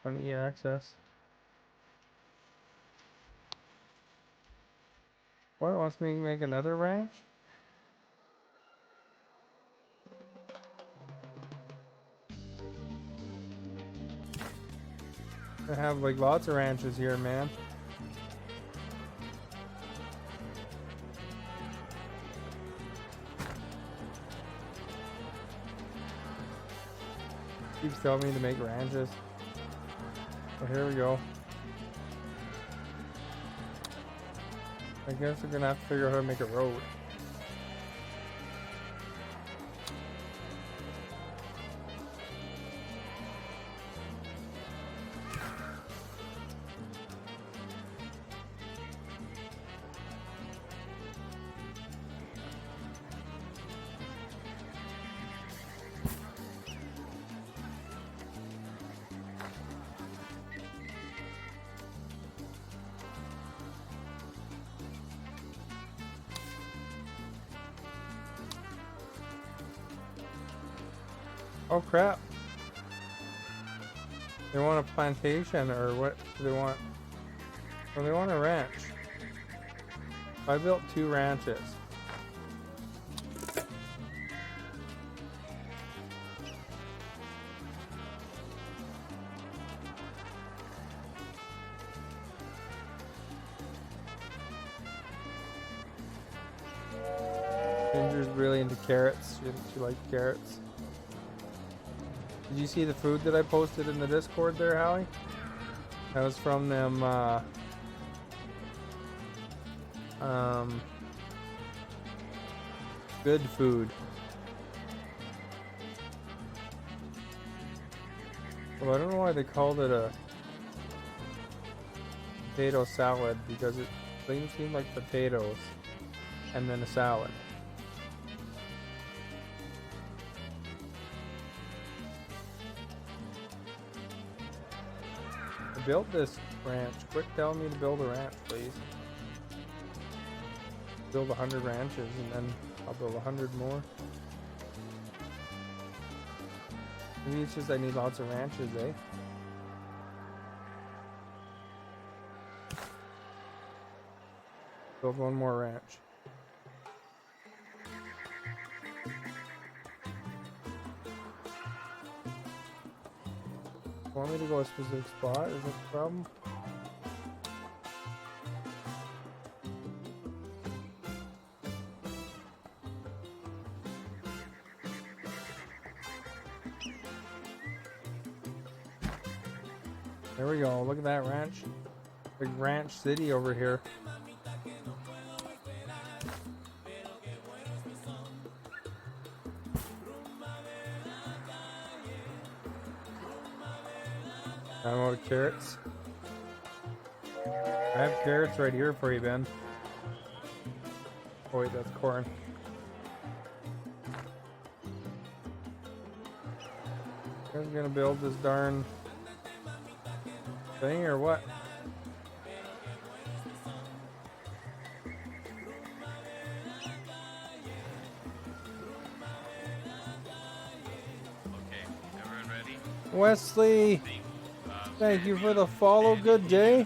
on EA access. What wants me to make another ranch? I have like lots of ranches here, man. Keeps telling me to make ranches. Oh, here we go. I guess we're gonna have to figure out how to make a road. Oh crap. They want a plantation, or what do they want? Or they want a ranch. I built 2 ranches. Ginger's really into carrots. She likes carrots. Did you see the food that I posted in the Discord there, Hallie? That was from them, good food. Well, I don't know why they called it a potato salad, because it seemed like potatoes and then a salad. Build this ranch. Quit telling me to build a ranch, please. Build 100 ranches and then I'll build 100 more. Maybe it's just I need lots of ranches, eh? Build one more ranch. Want me to go a specific spot? Is that the problem? There we go. Look at that ranch. Big ranch city over here. I'm out of carrots. I have carrots right here for you, Ben. Oh wait, that's corn. You guys gonna build this darn thing or what? Wesley, thank you for the follow. Good day.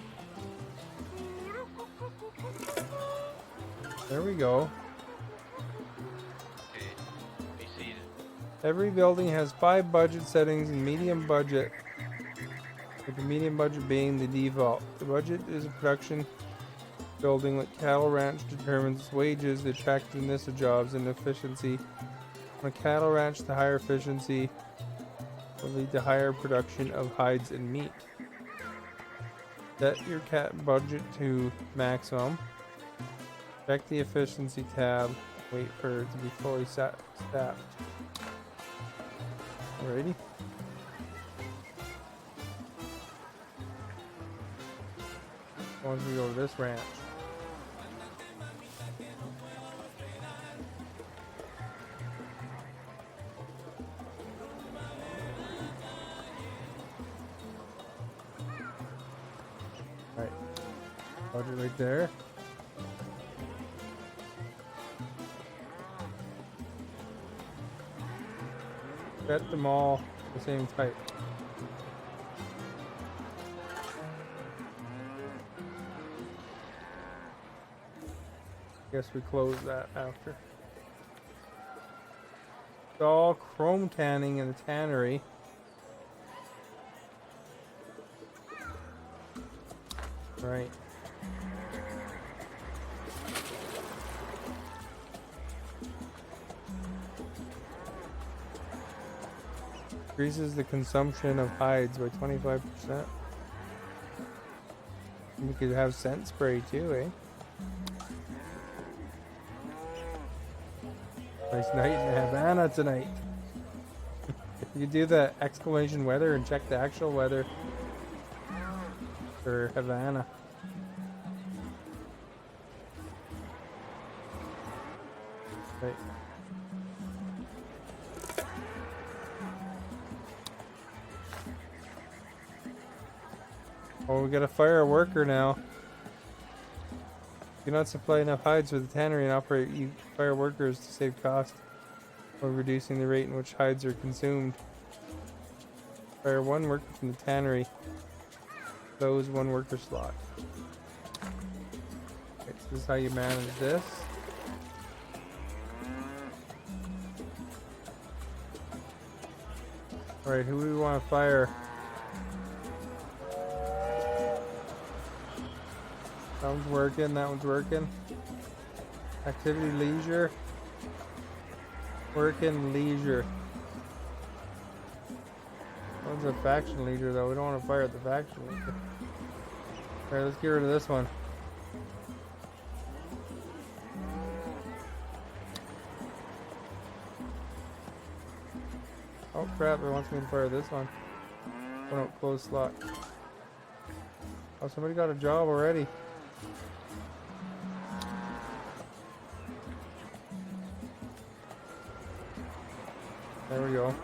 There we go. Every building has 5 budget settings and medium budget, with the medium budget being the default. The budget is a production building like cattle ranch determines wages, the attractiveness of jobs, and efficiency. On a cattle ranch, the higher efficiency will lead to higher production of hides and meat. Set your cat budget to maximum. Check the efficiency tab. Wait for it to be fully staffed. Alrighty. Once we go to this ranch. Alright. Budget right there. Set them all the same type. Guess we close that after. Install chrome tanning in the tannery. Right. Increases the consumption of hides by 25%. We could have scent spray too, eh? Nice night in Havana tonight. You do the exclamation weather and check the actual weather for Havana. Right. Oh, we gotta fire a worker now. Do not supply enough hides for the tannery and operate. You fire workers to save cost while reducing the rate in which hides are consumed. Fire 1 worker from the tannery. Close 1 worker slot. Okay, so this is how you manage this. Alright, who do we want to fire? That one's working, that one's working. Activity leisure. Working leisure. That one's a faction leader though, we don't want to fire at the faction leader. Alright, let's get rid of this one. Oh crap, it wants me to fire this one. Oh no, close slot. Oh, somebody got a job already. There we go.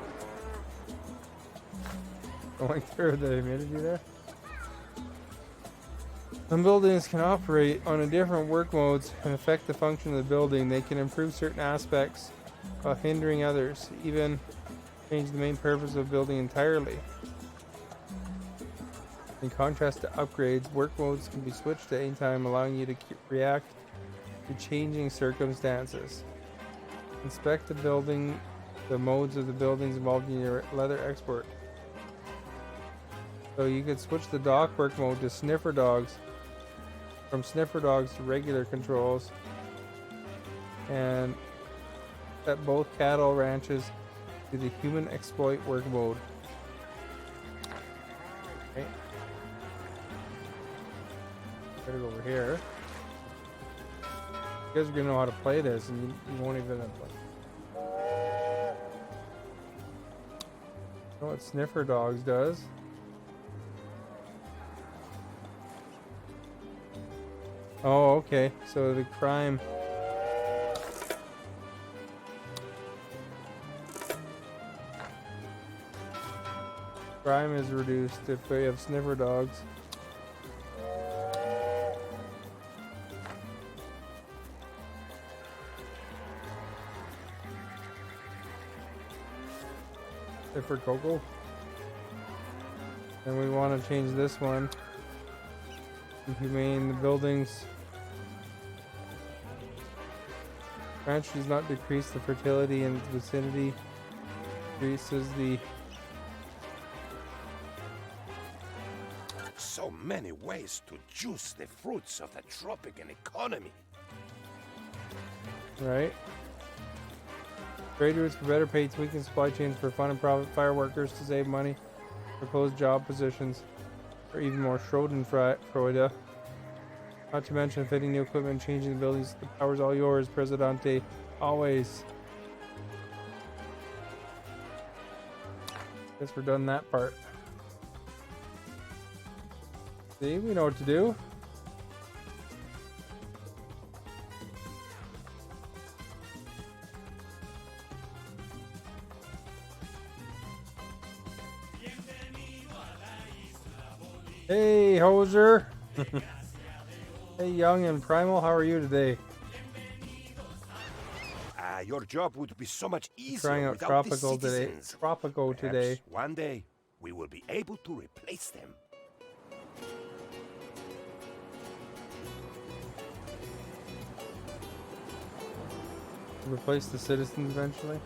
Going through the humidity there. Some buildings can operate on different work modes and affect the function of the building. They can improve certain aspects while hindering others, even change the main purpose of a building entirely. In contrast to upgrades, work modes can be switched at any time, allowing you to react to changing circumstances. Inspect the building, the modes of the buildings involved in your leather export. So you could switch the dock work mode to sniffer dogs, from sniffer dogs to regular controls, and set both cattle ranches to the human exploit work mode. Okay. Better go over here. You guys are gonna know how to play this, and you won't even have to. Know what sniffer dogs does? Oh, okay. So the crime. Crime is reduced if we have sniffer dogs. For Coco. And we want to change this one. Humane the buildings. Ranch does not decrease the fertility in the vicinity. Decreases the. So many ways to juice the fruits of the Tropican economy. Right. Trade routes for better pay, tweaking supply chains for fun and profit, fire workers to save money, propose job positions, or even more Schadenfreude. Not to mention fitting new equipment, changing the buildings. The power's all yours, Presidente. Always. Guess we're done that part. See, we know what to do. Hey, Hoser. Hey, Young and Primal, how are you today? Your job would be so much easier Trying out without the Tropico today. citizens. Tropico today. Perhaps one day, we will be able to replace them. Replace the citizens eventually.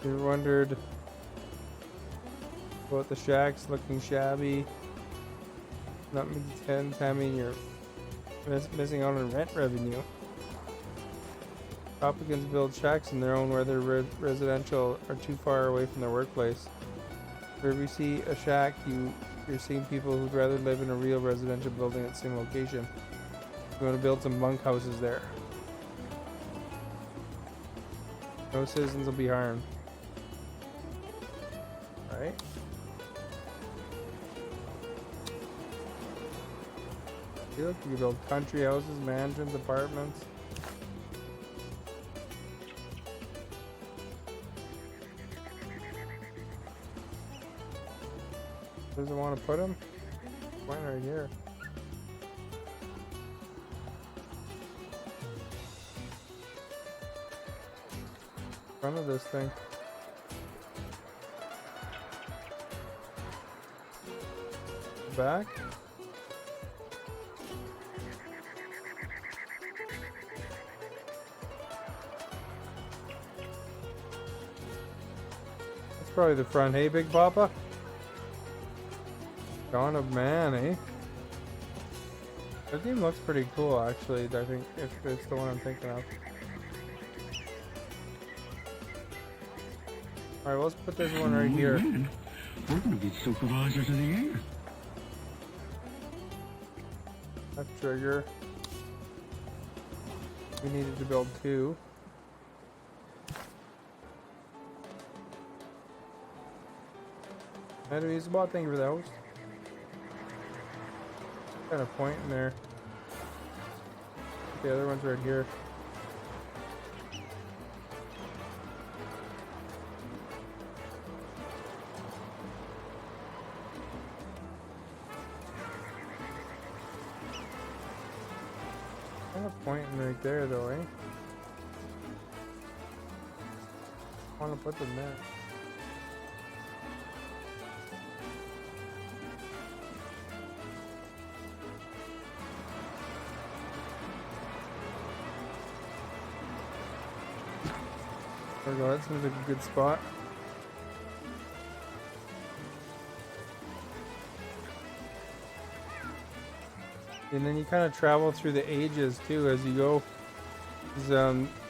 You wondered about the shacks looking shabby. Not making sense. I mean, you're missing out on rent revenue. Tropicans build shacks in their own where their residential are too far away from their workplace. Wherever you see a shack, you're seeing people who'd rather live in a real residential building at the same location. You want to build some bunkhouses there. No citizens will be harmed. Alright. You can build country houses, mansions, apartments. Where does it want to put them? Mine right here. Front of this thing. Back. That's probably the front. Hey, Big Papa. Dawn of Man, eh? That game looks pretty cool, actually. I think if it's the one I'm thinking of. Alright, let's put this one right here. Man, we're gonna be supervisors of the air. That trigger. We needed to build 2. Enemies bot, thank you for those. Kind of point in there. The other one's right here. Kind of pointing right there though, eh? I want to put them there. There we go, that seems like a good spot. And then you kind of travel through the ages too as you go.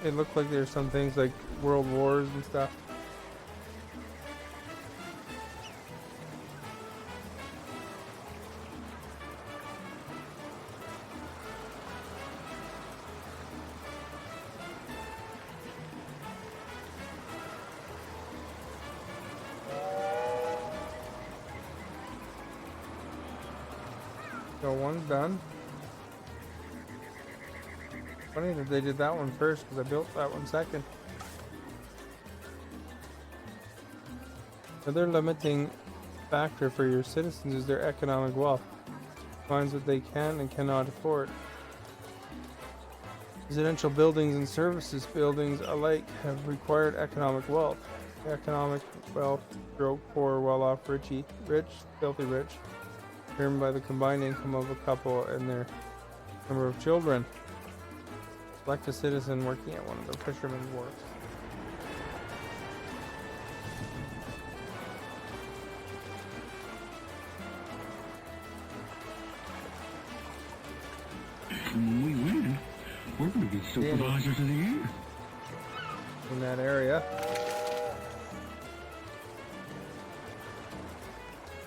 It looked like there's some things like World Wars and stuff. So one's done. Funny that they did that one first because I built that one second. Another limiting factor for your citizens is their economic wealth. Finds what they can and cannot afford. Residential buildings and services buildings alike have required economic wealth. Economic wealth, broke, poor, well-off, rich, filthy rich, determined by the combined income of a couple and their number of children. Select a citizen working at one of the fishermen's wharves. And when we win, we're going to be supervisors of the year. In that area.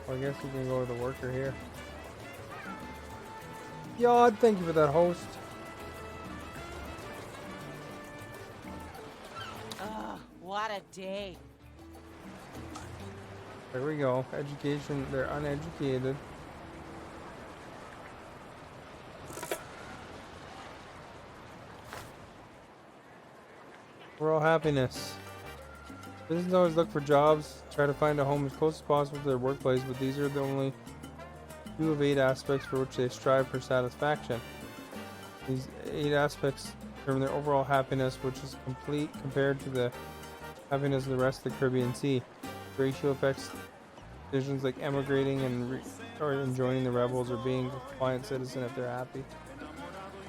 Well, I guess you can go to the worker here. Yod, thank you for that host. Ugh, what a day. There we go. Education, they're uneducated. Rural happiness. Citizens always look for jobs, try to find a home as close as possible to their workplace, but these are the only 2 of 8 aspects for which they strive for satisfaction. These 8 aspects determine their overall happiness, which is complete compared to the happiness of the rest of the Caribbean Sea. The ratio affects decisions like emigrating and or joining the rebels or being a compliant citizen if they're happy.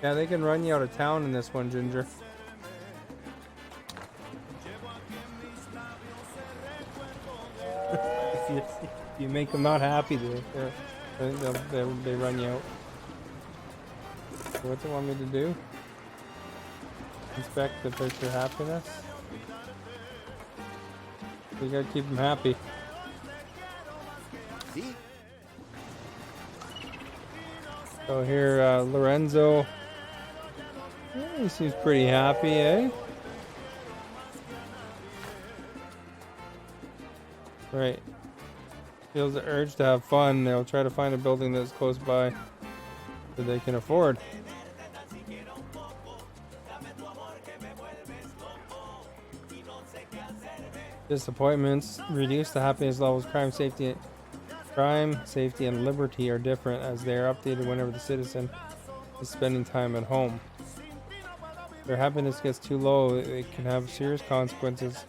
Yeah, they can run you out of town in this one, Ginger. If you make them not happy, they run you out. So what do they want me to do? Inspect the picture happiness. You gotta keep them happy. See? So here, Lorenzo. Yeah, he seems pretty happy, eh? Right. Feels the urge to have fun. They'll try to find a building that's close by that they can afford. Disappointments reduce the happiness levels. Crime, safety, and liberty are different as they are updated whenever the citizen is spending time at home. If their happiness gets too low, it can have serious consequences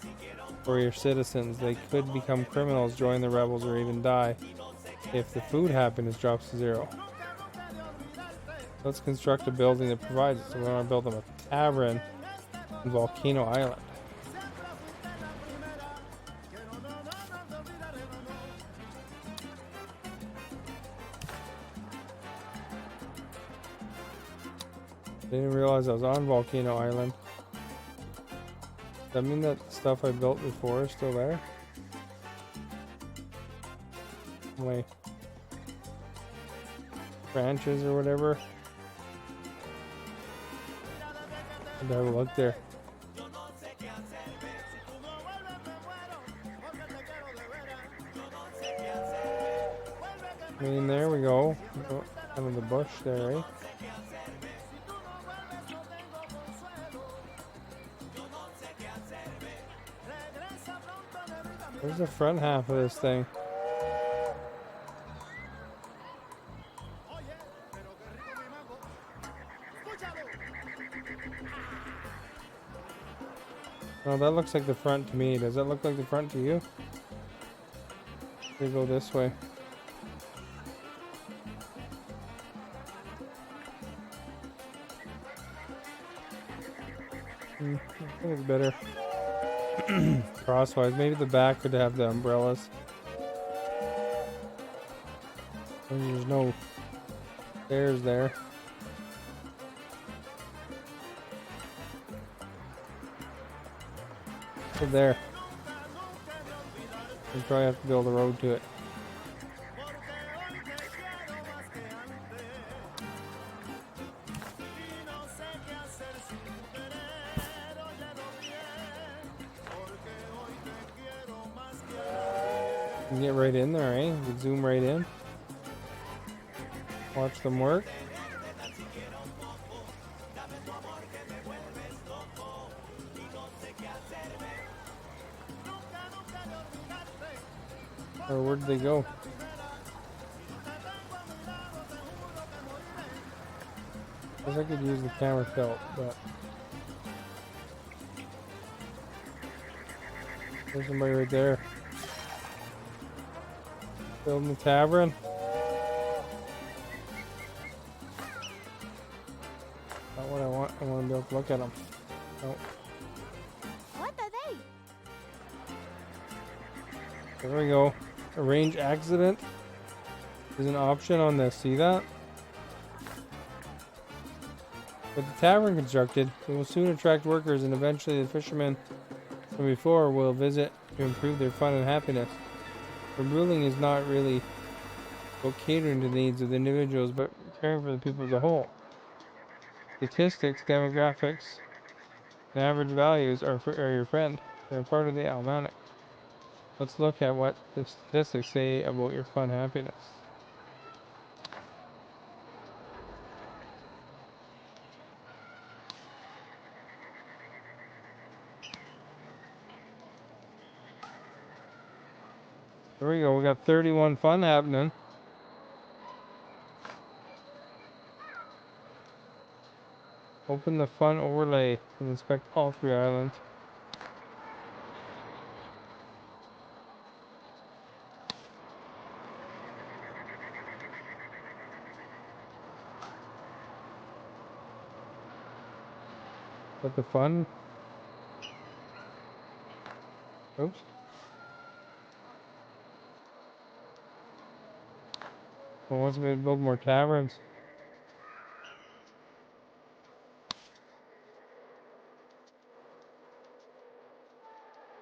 for your citizens. They could become criminals, join the rebels, or even die if the food happiness drops to 0. Let's construct a building that provides it. So we want to build them a tavern in Volcano Island. Didn't realize I was on Volcano Island. Does that mean that stuff I built before is still there? My branches or whatever. I'd have a look there. I mean, there we go. Out of the bush there, eh? Where's the front half of this thing? Oh, that looks like the front to me. Does that look like the front to you? We go this way. I think it's better. Crosswise. Maybe the back could have the umbrellas. And there's no stairs there. Right there. We probably have to build a road to it. You can get right in there, eh? You can zoom right in. Watch them work. Or where did they go? guess I could use the camera tilt, but there's somebody right there. Building the tavern. Not what I want. I want to be able to look at them. Nope. What are they? There we go. Arrange accident is an option on this. See that? With the tavern constructed, it will soon attract workers, and eventually the fishermen from before will visit to improve their fun and happiness. The ruling is not really about catering to the needs of the individuals, but caring for the people as a whole. Statistics, demographics, and average values are your friend. They're part of the almanac. Let's look at what the statistics say about your fun happiness. There we go, we got 31 fun happening. Open the fun overlay and inspect all 3 islands. But the fun? Oops. Well, wants me to build more taverns.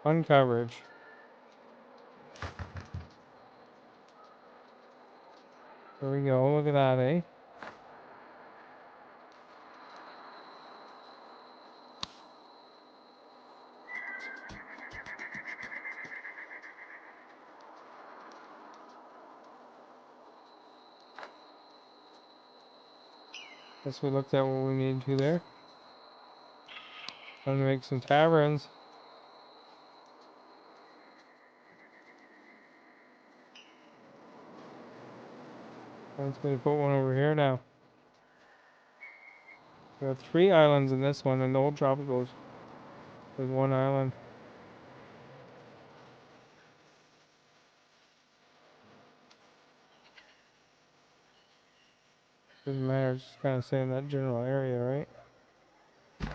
Fun coverage. There we go, look at that, eh? Guess we looked at what we needed to there. Time to make some taverns. Wants me to put one over here now. We have 3 islands in this one, and the old Tropico is 1 island. Doesn't matter, it's just kind of stay in that general area, right?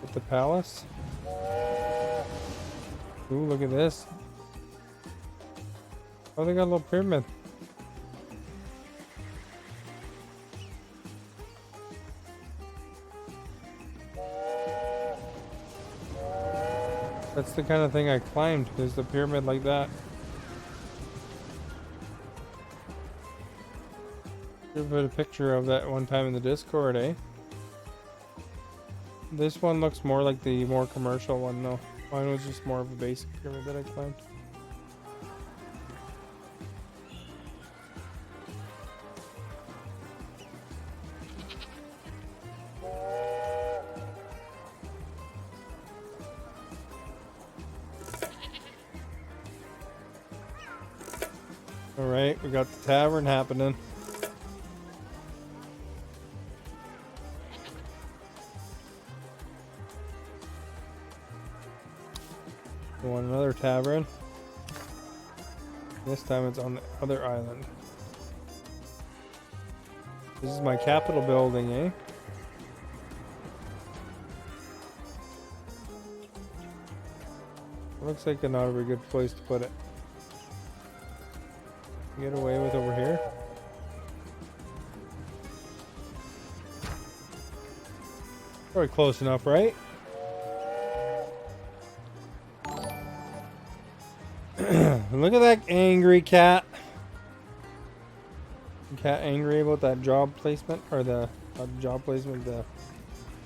With the palace. Ooh, look at this. Oh, they got a little pyramid. That's the kind of thing I climbed, is the pyramid like that. Should put a picture of that one time in the Discord, eh? This one looks more like the more commercial one though. Mine was just more of a basic pyramid that I climbed. Alright, we got the tavern happening. We want another tavern. This time it's on the other island. This is my capital building, eh? Looks like not a very good place to put it. Get away with over here. Probably close enough, right? Look at that angry cat. Cat angry about that job placement, or the job placement, the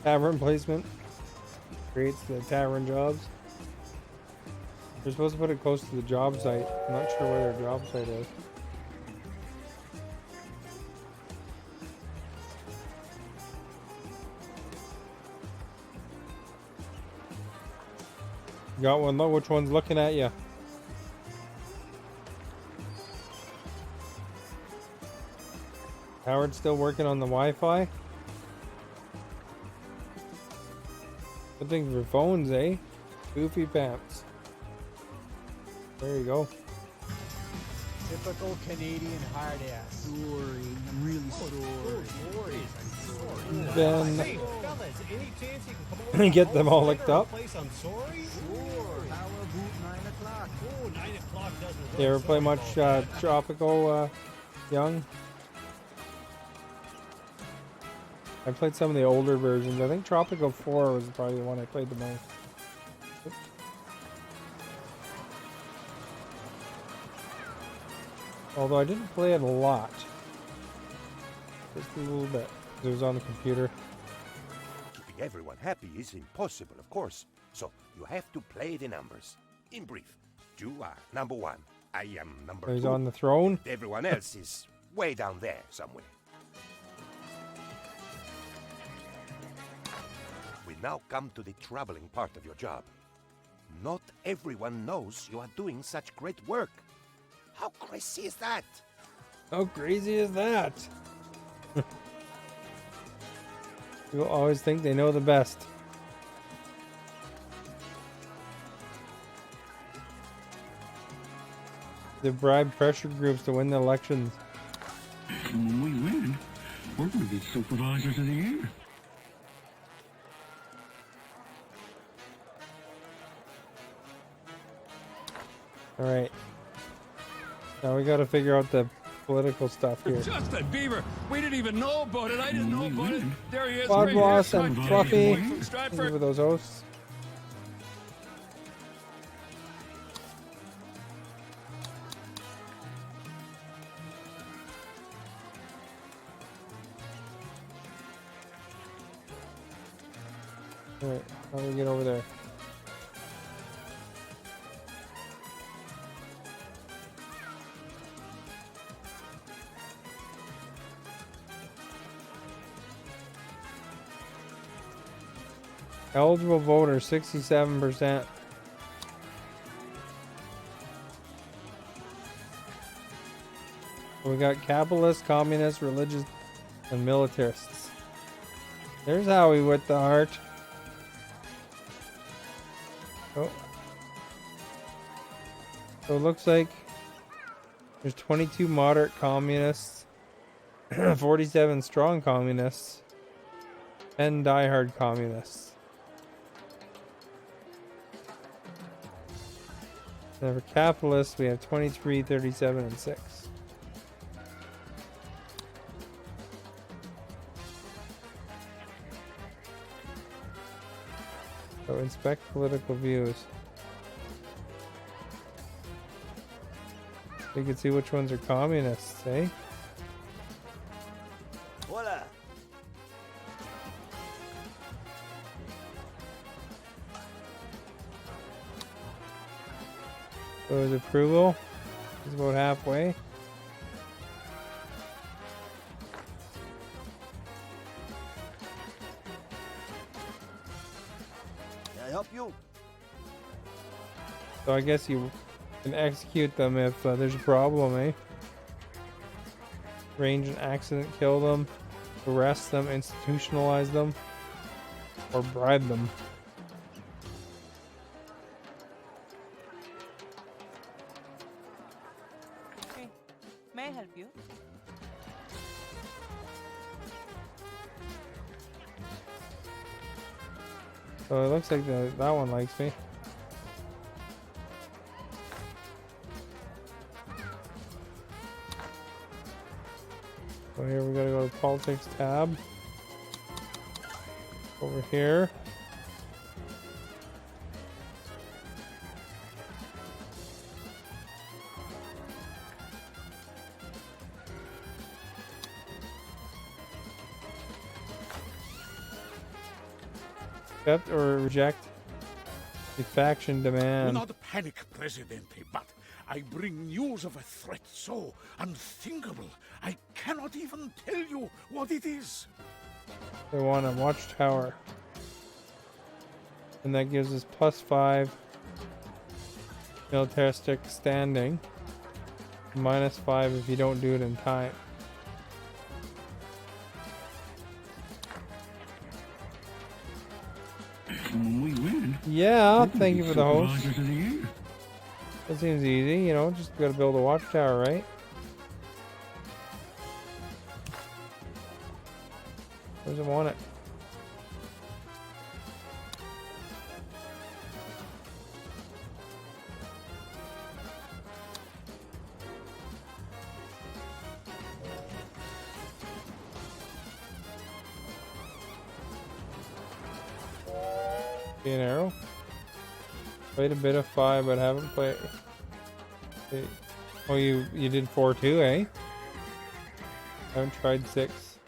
tavern placement. Creates the tavern jobs. They're supposed to put it close to the job site. I'm not sure where their job site is. Got one. Look, which one's looking at you? Howard's still working on the Wi-Fi. Good thing for phones, eh? Goofy pants. There you go. Typical Canadian hard ass. Sorry, I'm really sorry. Then Hey, fellas, any chance you can come over get them all licked up. place I'm sorry? Sure. How about 9 o'clock? Oh, 9 o'clock doesn't work. You ever play much Tropico, Young? I played some of the older versions. I think Tropico 4 was probably the one I played the most. Although I didn't play it a lot. Just a little bit. It was on the computer. Keeping everyone happy is impossible, of course. So you have to play the numbers. In brief, you are number 1. I am number 2. He's on the throne. Everyone else is way down there somewhere. We now come to the troubling part of your job. Not everyone knows you are doing such great work. How crazy is that? How crazy is that? People always think they know the best. They bribe pressure groups to win the elections. And when we win, we're going to be supervisors of the year. Alright. Now we gotta figure out the political stuff here. Justin Bieber, we didn't even know about it. I didn't know about it. There he is. Bob great Ross haircut, and Canadian Fluffy. boy from Thank you Stratford. for those hosts. Alright, how do we get over there? Eligible voters, 67%. We got capitalists, communists, religious, and militarists. There's Howie with the heart. Oh. So it looks like there's 22 moderate communists, 47 strong communists, 10 diehard communists. And for capitalists, we have 23, 37, and 6. So inspect political views. You can see which ones are communists, eh? Hola. So his approval is about halfway. Can I help you? So I guess you can execute them if there's a problem, eh? Arrange an accident, kill them, arrest them, institutionalize them, or bribe them. Okay. May I help you? So it looks like that one likes me. So here we gotta go to politics tab. Over here. Accept or reject the faction Do demand. not panic, Presidente, but I bring news of a threat so unthinkable, I cannot even tell you what it is. They want a watchtower. And that gives us +5 militaristic standing. -5 if you don't do it in time. Yeah, We're gonna thank be you for the host. supervisors of the air. That seems easy, you know, just gotta build a watchtower, right? Doesn't want it. Be an arrow. Played a bit of 5, but haven't played. Oh, you did 4 too, eh? Haven't tried 6.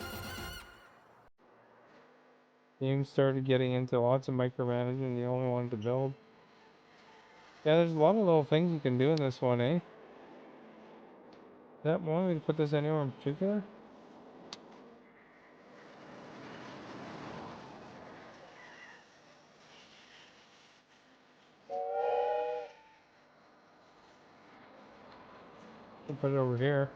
Game started getting into lots of micromanaging. You only wanted to build. Yeah, there's a lot of little things you can do in this one, eh? That want me to put this anywhere in particular? I'll put it over here.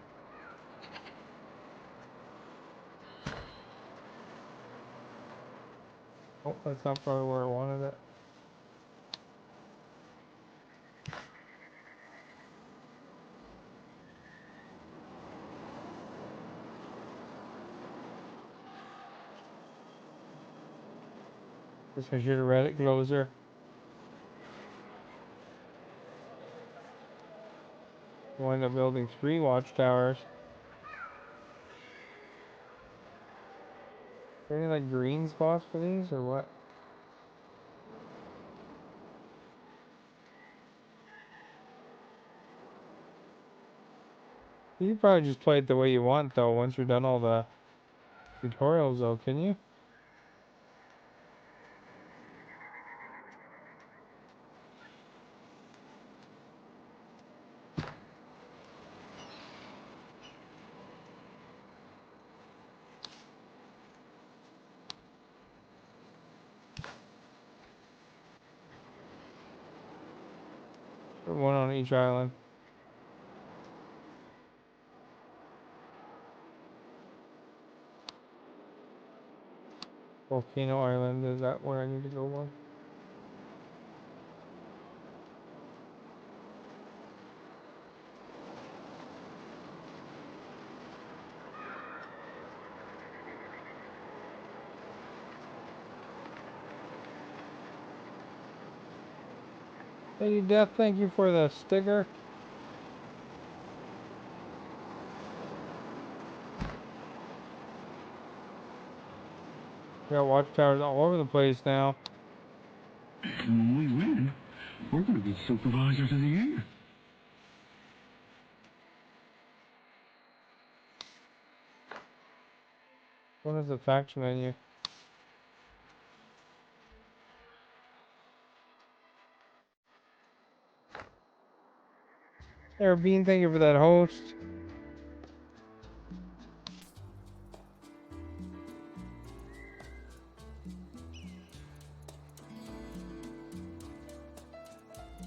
Oh, that's not probably where I wanted it. Guess I should have read it closer. Wind up building 3 watchtowers. Are there any like green spots for these or what? You can probably just play it the way you want though once you're done all the tutorials though, can you? Put one on each island. Volcano Island, is that where I need to go on? Lady Death, thank you for the sticker. Got watchtowers all over the place now. And when we win, we're gonna be supervisors of the air. What is the faction menu? There, Bean, thank you for that host.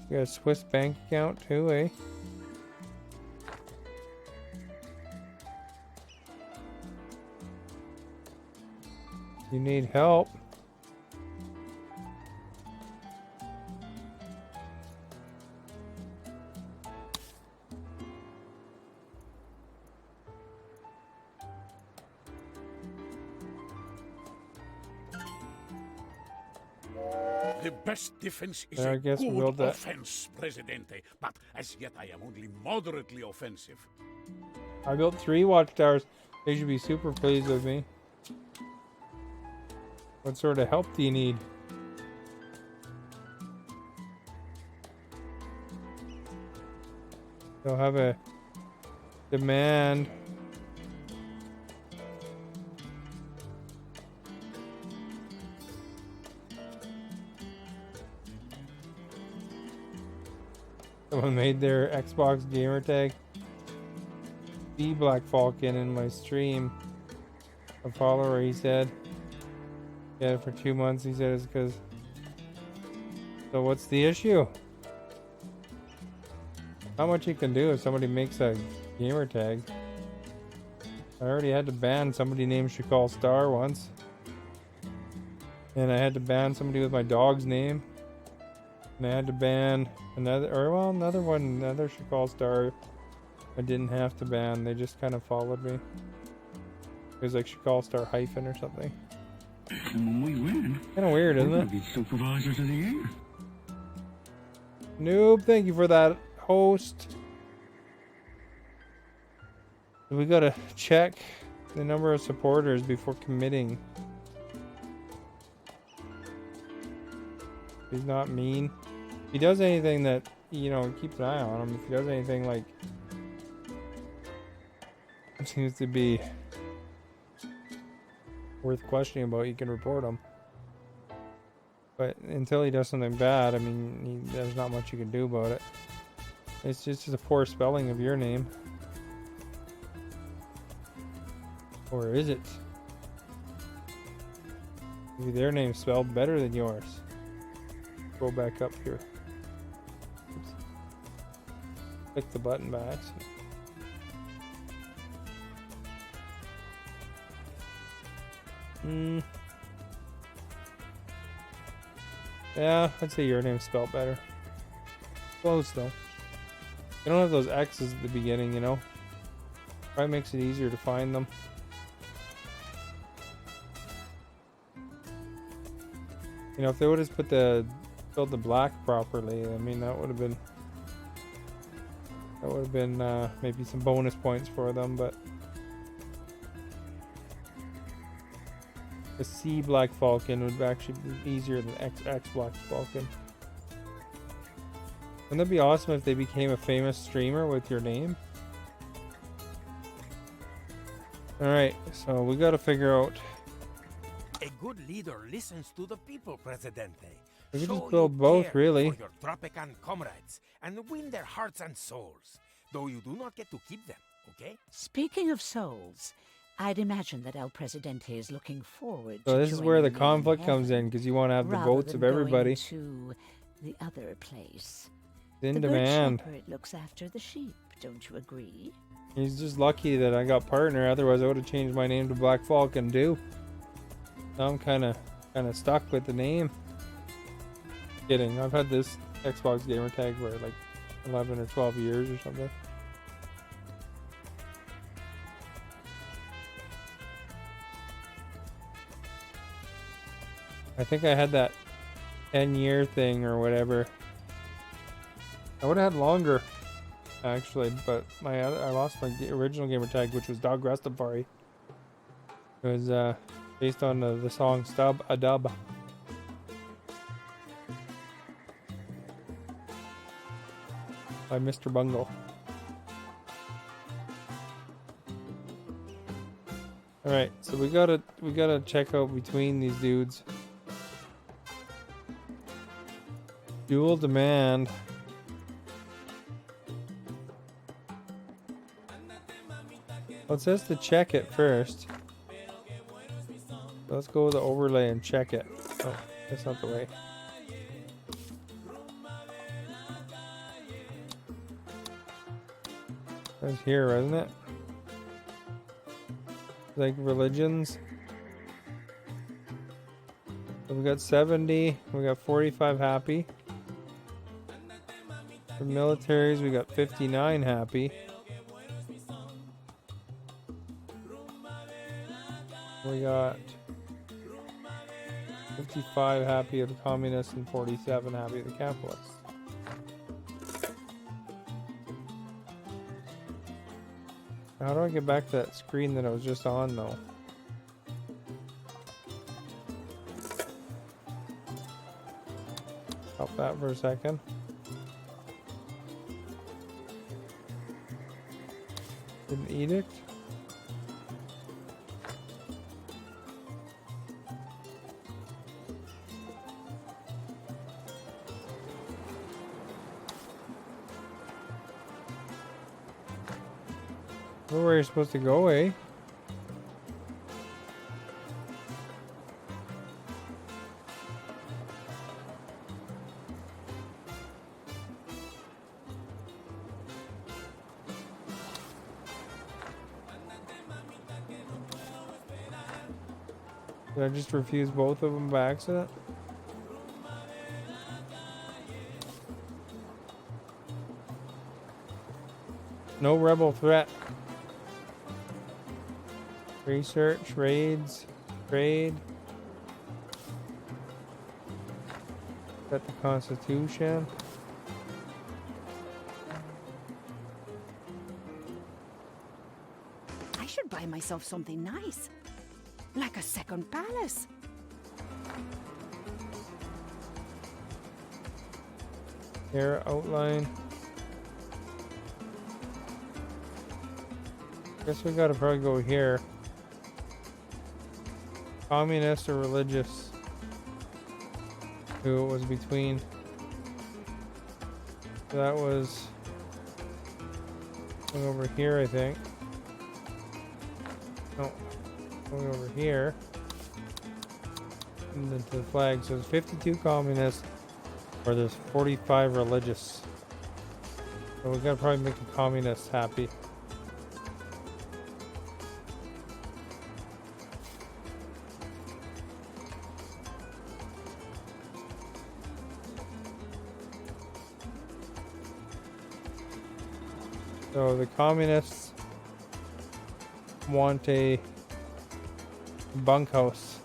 You got a Swiss bank account too, eh? You need help. The best defense is I a guess we good built that. offense, Presidente. But as yet I am only moderately offensive. I built 3 watchtowers. They should be super pleased with me. What sort of help do you need? They'll have a demand. Someone made their Xbox gamer tag B Black Falcon in my stream. A follower, he said. He had it for 2 months. He said it's because. So what's the issue? Not much you can do if somebody makes a gamer tag. I already had to ban somebody named Shakal Star once. And I had to ban somebody with my dog's name. And I had to ban another one, another Shakal star. I didn't have to ban. They just kind of followed me. It was like Shakal star hyphen or something. And when we win, Kind of weird, isn't we're it? gonna be supervisors of the year. Noob, thank you for that, host. We gotta check the number of supporters before committing. He's not mean. If he does anything that, you know, keep an eye on him. If he does anything like seems to be worth questioning about, you can report him. But until he does something bad, I mean, there's not much you can do about it. It's just a poor spelling of your name. Or is it? Maybe their name's spelled better than yours. Go back up here. Oops. Click the button by accident. Yeah, I'd say your name's spelled better. Close though. You don't have those X's at the beginning, you know? Probably makes it easier to find them. You know, if they would have filled the black properly, I mean, that would have been maybe some bonus points for them, but a C Black Falcon would actually be easier than XX Black Falcon. Wouldn't that be awesome if they became a famous streamer with your name? Alright, so we gotta figure out. A good leader listens to the people, Presidente. We could Show just build you both, care really. For your Tropican comrades and win their hearts and souls, though you do not get to keep them, okay? Speaking of souls, I'd imagine that El Presidente is looking forward So to this is where the joining you in conflict comes heaven, in, because you want to have the rather votes than of everybody. going to the other place. In the demand. Good shepherd looks after the sheep, don't you agree? He's just lucky that I got partner, otherwise I would have changed my name to Black Falcon too. Now I'm kind of stuck with the name. Kidding, I've had this Xbox gamer tag for like 11 or 12 years or something. I think I had that 10-year thing or whatever. I would have had longer, actually, but I lost my original gamer tag, which was Dog Rastafari. It was based on the song Stub a Dub. By Mr. Bungle. Alright, so we gotta check out between these dudes. Dual demand. Well, it says to check it first. Let's go with the overlay and check it. Oh, that's not the way. It's here, isn't it? Like religions. So we got 70. We got 45 happy. For militaries, we got 59 happy. We got 55 happy of the communists and 47 happy of the capitalists. How do I get back to that screen that I was just on, though? Stop that for a second. An edict. Where you're supposed to go, eh? Did I just refuse both of them by accident? No rebel threat. Research, raids, trade. Set the Constitution. I should buy myself something nice. Like a second palace. Here, outline. Guess we gotta probably go here. Communist or religious? Who it was between. That was going over here, I think. No, going over here. And then to the flag. So there's 52 communists, or there's 45 religious. So we gotta probably make the communists happy. So the communists want a bunkhouse.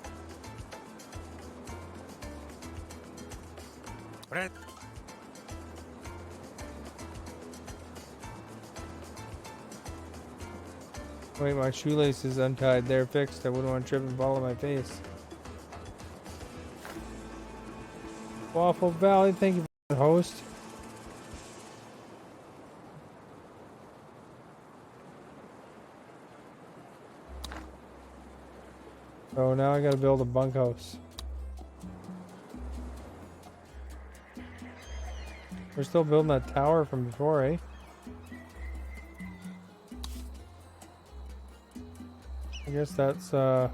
Wait, my shoelace is untied. They're fixed. I wouldn't want to trip and fall on my face. Waffle Valley, thank you for the host. So now I gotta build a bunkhouse. We're still building that tower from before, eh? I guess that's way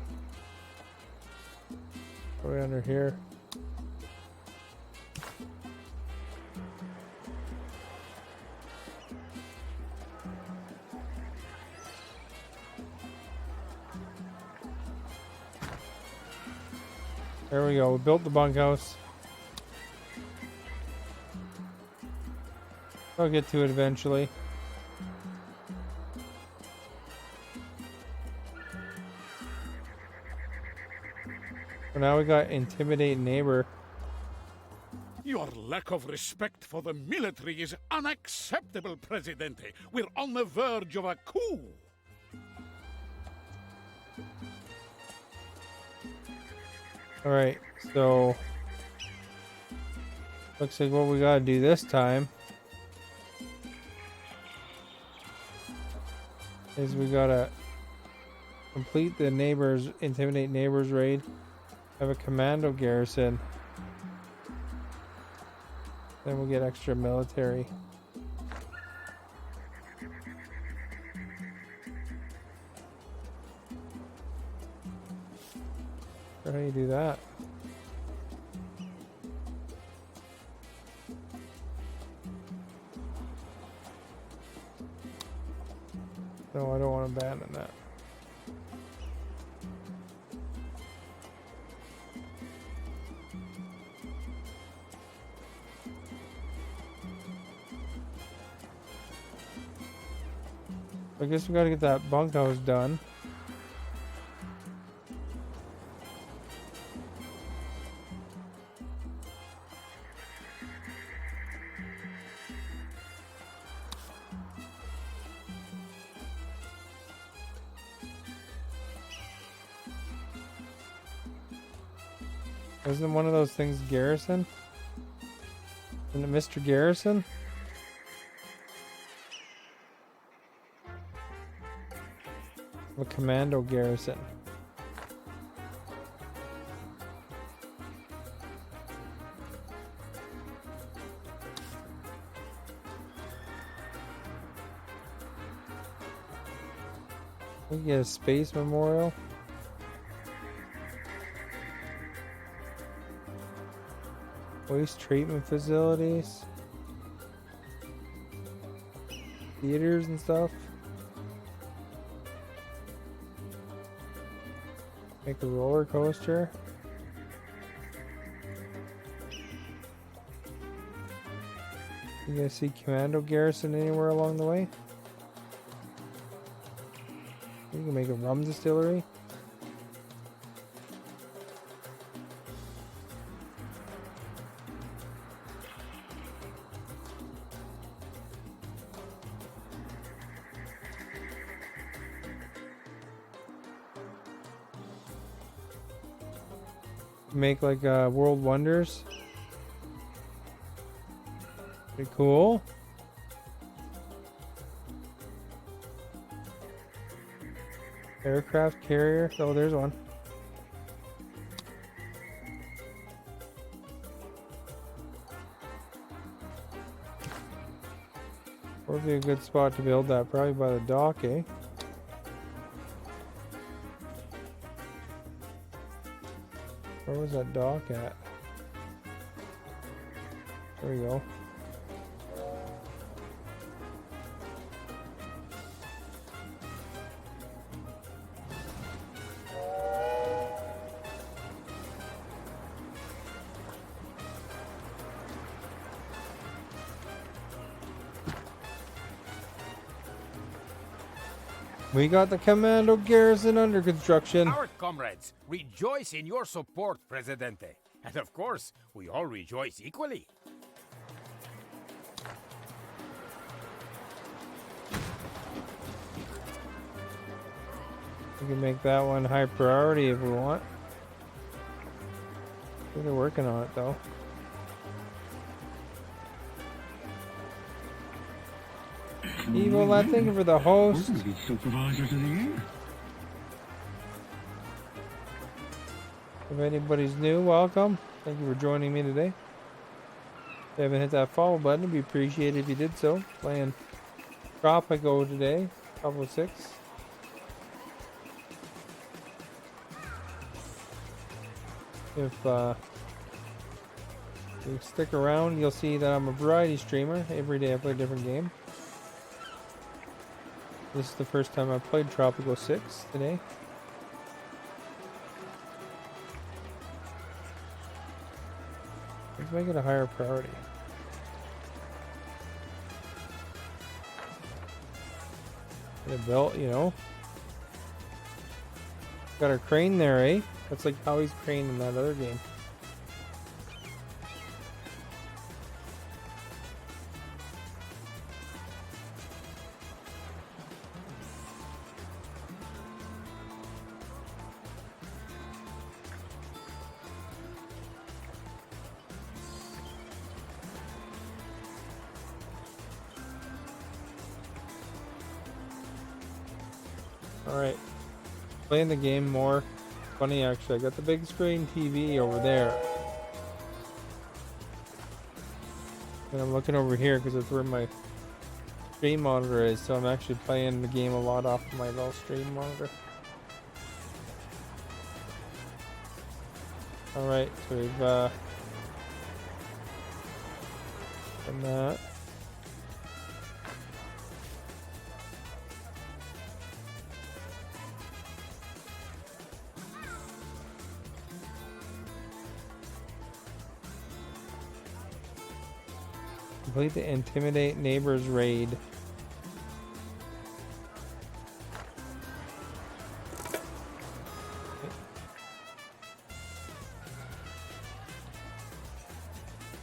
under here. There we go. We built the bunkhouse. I'll get to it eventually. So now we got intimidate neighbor. Your lack of respect for the military is unacceptable, Presidente. We're on the verge of a coup. Alright, so looks like what we gotta do this time is we gotta complete the intimidate neighbors raid, have a commando garrison, then we'll get extra military. How do you do that? No, I don't want to abandon that. I guess we gotta get that bunkhouse done. Isn't one of those things Garrison? Isn't it Mr. Garrison? A commando garrison. We can get a space memorial. Waste treatment facilities. Theaters and stuff. Make a roller coaster. You guys see commando garrison anywhere along the way? We can make a rum distillery. Make like world wonders. Pretty cool. Aircraft carrier. Oh, there's one. Where would be a good spot to build that? Probably by the dock, eh? Where was that dock at? There we go. We got the commando garrison under construction. Our comrades rejoice in your support, Presidente. And of course, we all rejoice equally. We can make that one high priority if we want. They're working on it though. Evil lad, thank you for the host. We're gonna be supervisors of the year. If anybody's new, welcome. Thank you for joining me today. If you haven't hit that follow button, it'd be appreciated if you did so. Playing Tropico today, couple of 6. If you stick around, you'll see that I'm a variety streamer. Every day I play a different game. This is the first time I played Tropico 6 today. Let's make it a higher priority. Get a belt, you know. Got our crane there, eh? That's like Howie's crane in that other game. Alright, playing the game more. Funny actually, I got the big screen TV over there. And I'm looking over here because that's where my stream monitor is, so I'm actually playing the game a lot off of my little stream monitor. Alright, so we've done that. Complete the intimidate neighbors raid.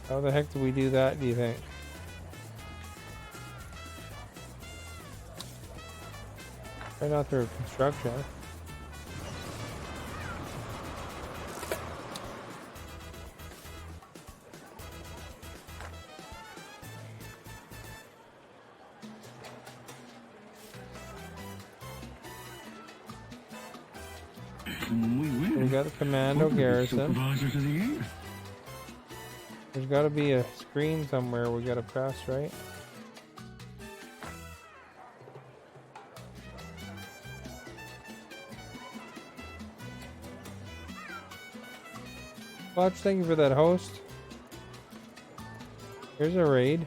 How the heck do we do that, do you think? Right not through construction. We got the commando garrison. Supervisors of the year. There's got to be a screen somewhere we got to press, right? Watch, thank you for that host. Here's a raid.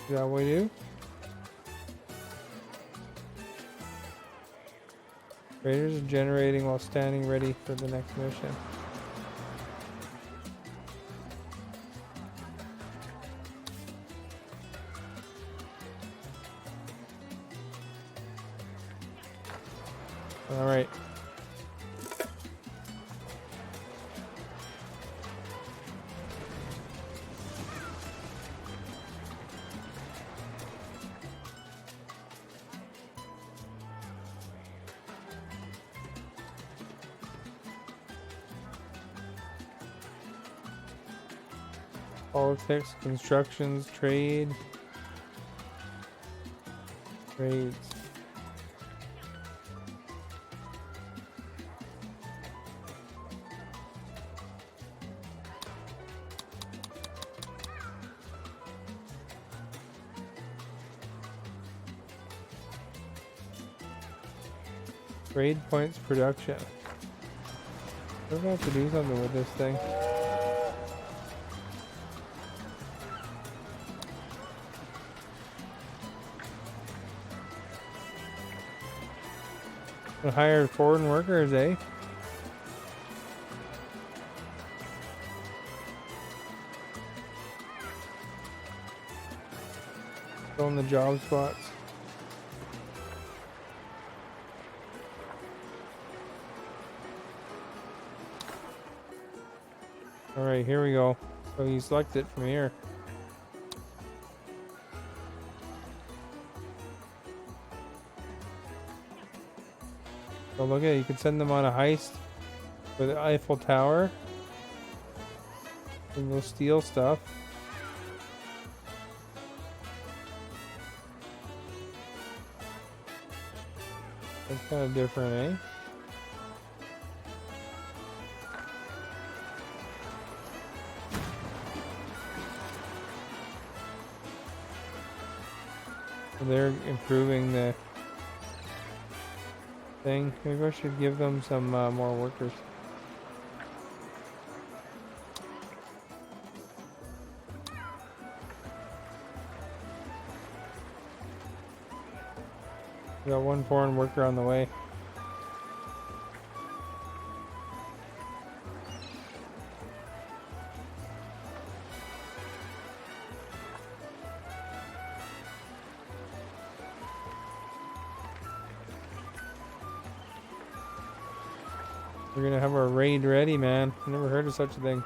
Is that what we do? Raiders are generating while standing ready for the next mission. All right. Politics, constructions, trades. Trade points production. We're gonna have to do something with this thing. We hired foreign workers, eh? Fill in the job spots. Alright, here we go. So you select it from here. So look at it, you can send them on a heist for the Eiffel Tower. And go steal stuff. That's kind of different, eh? They're improving the thing. Maybe I should give them some more workers. We got one foreign worker on the way. We're gonna have our raid ready, man. I never heard of such a thing.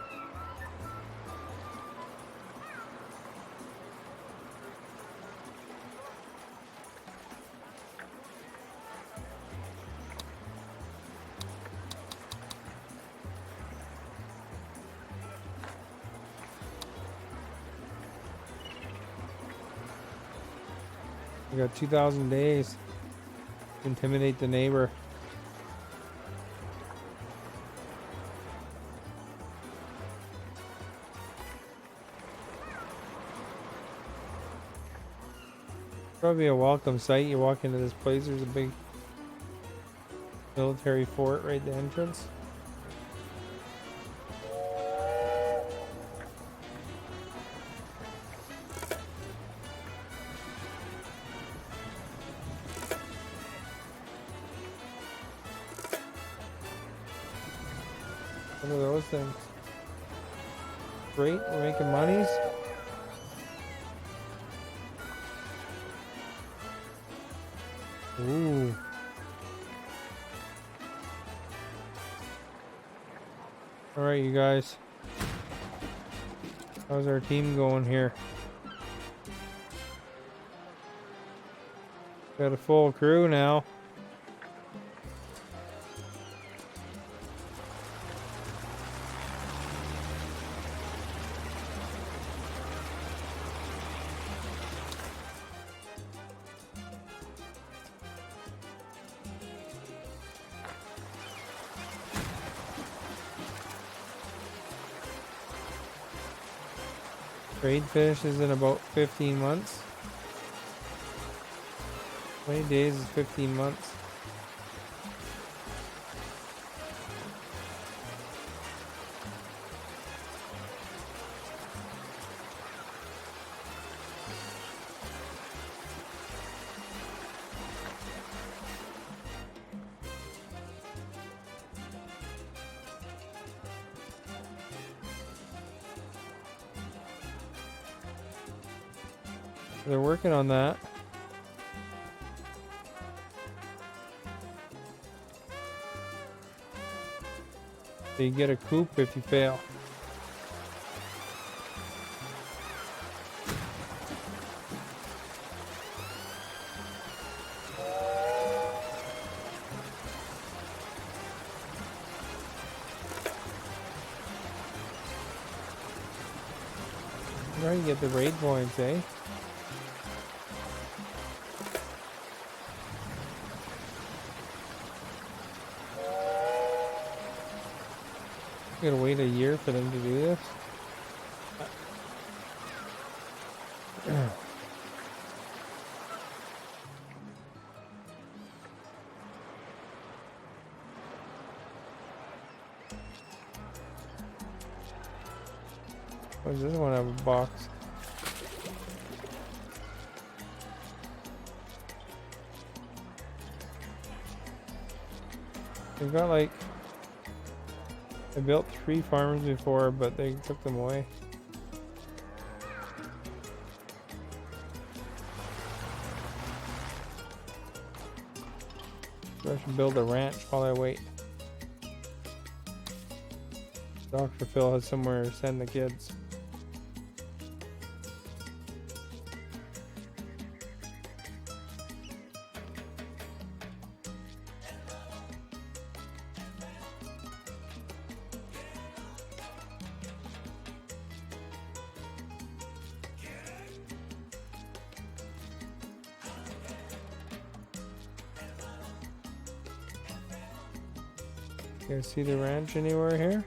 We got 2,000 days to intimidate the neighbor. Probably a welcome sight. You walk into this place, there's a big military fort right at the entrance. What are those things? Great, we're making monies. Ooh. Alright, you guys. How's our team going here? Got a full crew now. Trade finishes in about 15 months. 20 days is 15 months. They're working on that. So you get a coup if you fail. Trying to get the raid points, eh? You gotta wait a year for them to do this. What does this one have a box? They've got like, I built 3 farms before, but they took them away. So I should build a ranch while I wait. Dr. Phil has somewhere to send the kids. You guys see the ranch anywhere here?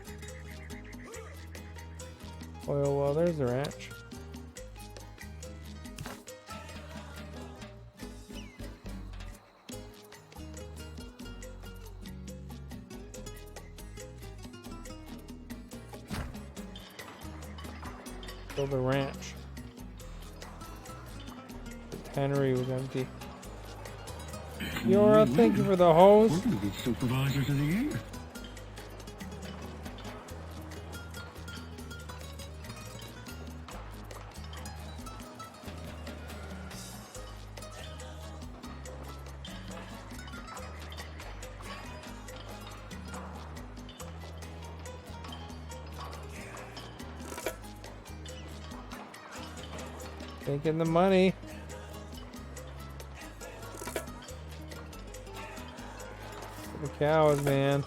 Oil well, there's the ranch. Build a ranch. The tannery was empty. Yora, thank you for the host. We're gonna be supervisors of the year. Taking the money. The cows, man.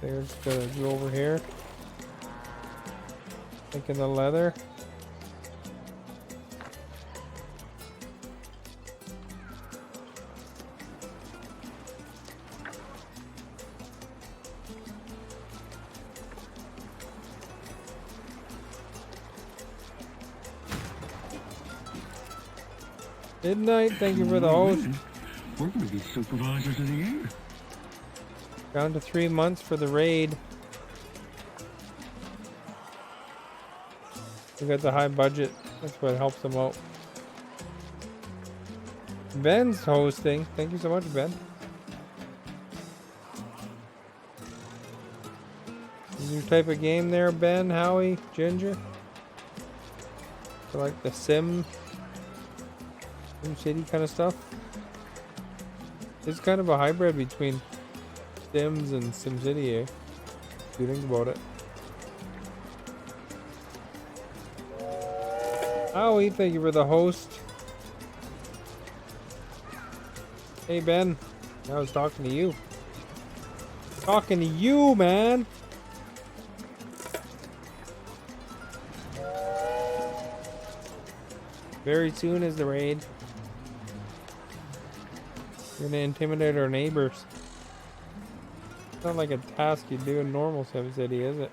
They're just gonna go over here. Taking the leather. Midnight, thank you for the host. We're going to be supervisors of the year. Down to 3 months for the raid. We got the high budget. That's what helps them out. Ben's hosting. Thank you so much, Ben. Is your type of game there, Ben, Howie, Ginger? So like the Sim City kind of stuff. It's kind of a hybrid between Sims and SimCity, eh? If you think about it. Howie, thank you for the host. Hey Ben, I was talking to you. Talking to you, man. Very soon is the raid. We're gonna intimidate our neighbors. It's not like a task you do in normal SimCity, is it?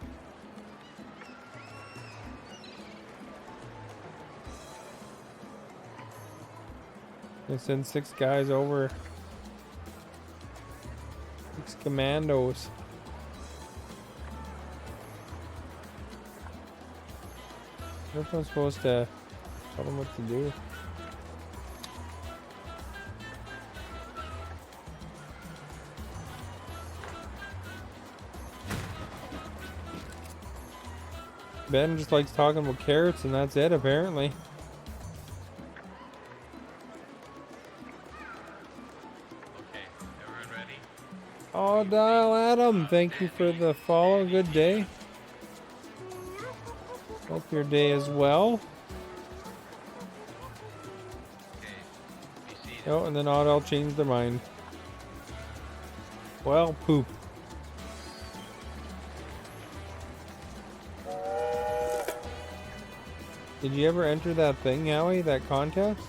They send 6 guys over. 6 commandos. Everyone's supposed to tell them what to do. Ben just likes talking about carrots and that's it apparently. Oh, Dial Adam, thank you for the follow. Good day. Hope your day is well. Oh, and then Oddell changed their mind. Well, poop. Did you ever enter that thing, Howie? That contest?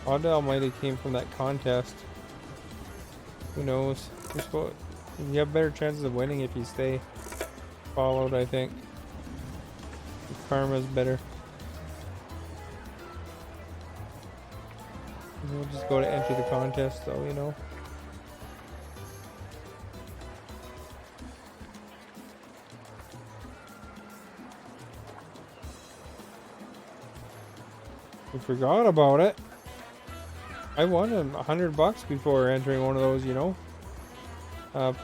Oddell might have came from that contest. Who knows? You have better chances of winning if you stay followed, I think. Karma's better. We'll just go to enter the contest though, you know. I forgot about it. I won $100 before entering one of those, you know.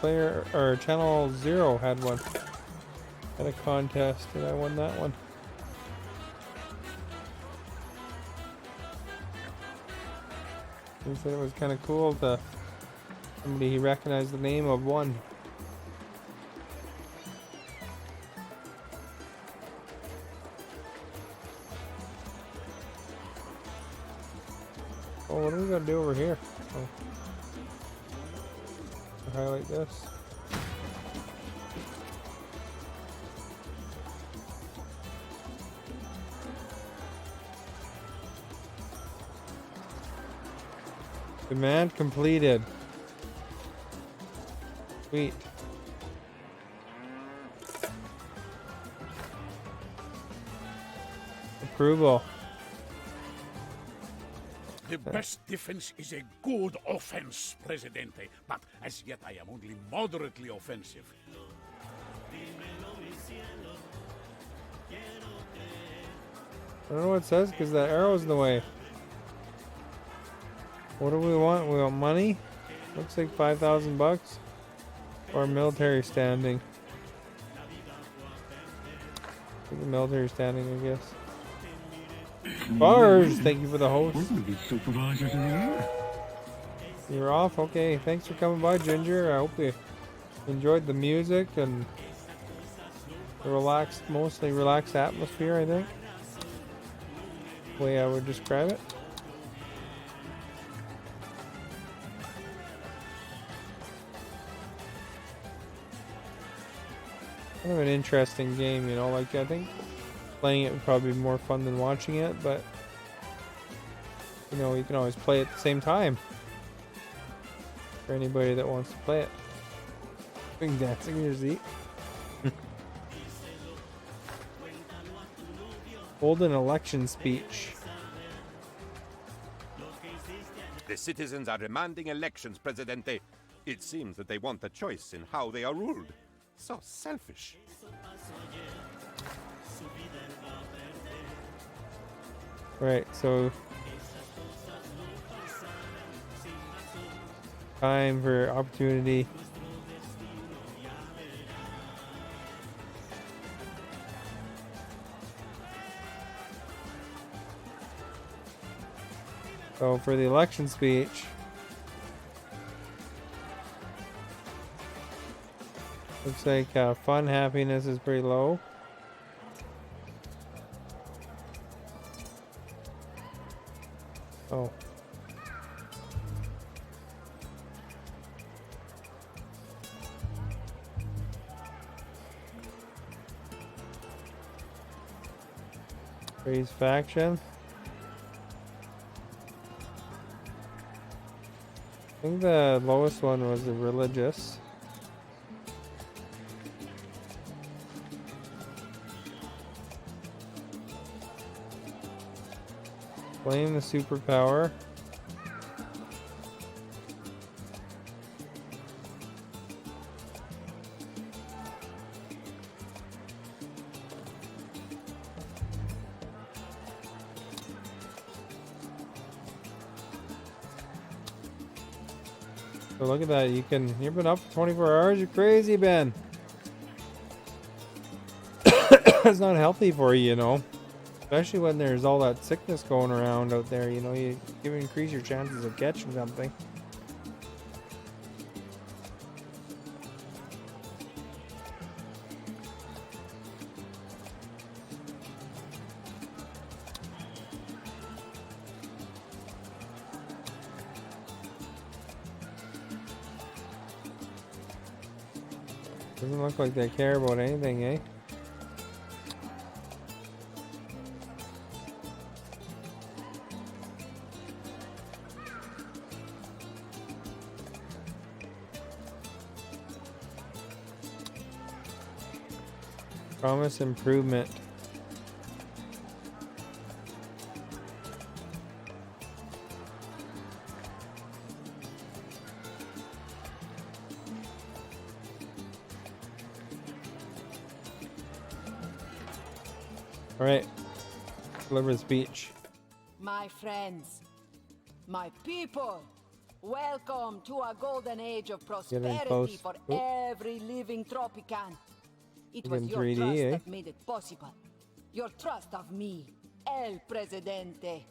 Player or Channel 0 had one at a contest, and I won that one. He said it was kind of cool to somebody he recognized the name of one. Oh, what do we gotta do over here? Oh. Highlight this. Demand completed. Sweet. Approval. The best defense is a good offense, Presidente. But as yet I am only moderately offensive. I don't know what it says because that arrow's in the way. What do we want? We want money? Looks like $5,000 or military standing. I think the military standing, I guess. Bars, thank you for the host. We're going to be supervisors of the year. You're off? Okay, thanks for coming by, Ginger. I hope you enjoyed the music and the relaxed, mostly relaxed atmosphere, I think. The way I would describe it. Kind of an interesting game, you know, like I think playing it would probably be more fun than watching it, but you know, you can always play it at the same time for anybody that wants to play it. Doing dancing in your seat. Hold an election speech. The citizens are demanding elections, Presidente. It seems that they want a choice in how they are ruled. So selfish. Right, so time for opportunity. So for the election speech, looks like fun happiness is pretty low. Oh. Raise faction. I think the lowest one was the religious. Blame the superpower. So look at that, you've been up for 24 hours, you're crazy, Ben. It's not healthy for you, you know. Especially when there's all that sickness going around out there, you know. You increase your chances of catching something. Doesn't look like they care about anything, eh? Promise improvement. All right, deliver the speech. My friends, my people, welcome to a golden age of prosperity for every living Tropican. It was your 3D, trust eh? that made it possible. Your trust of me, El Presidente.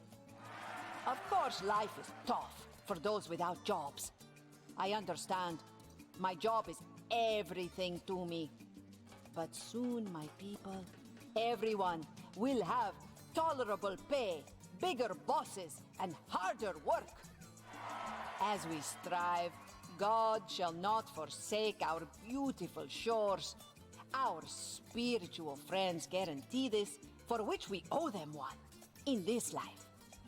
Of course, life is tough for those without jobs. I understand. My job is everything to me. But soon, my people, everyone will have tolerable pay, bigger bosses, and harder work. As we strive, God shall not forsake our beautiful shores. Our spiritual friends guarantee this, for which we owe them one, in this life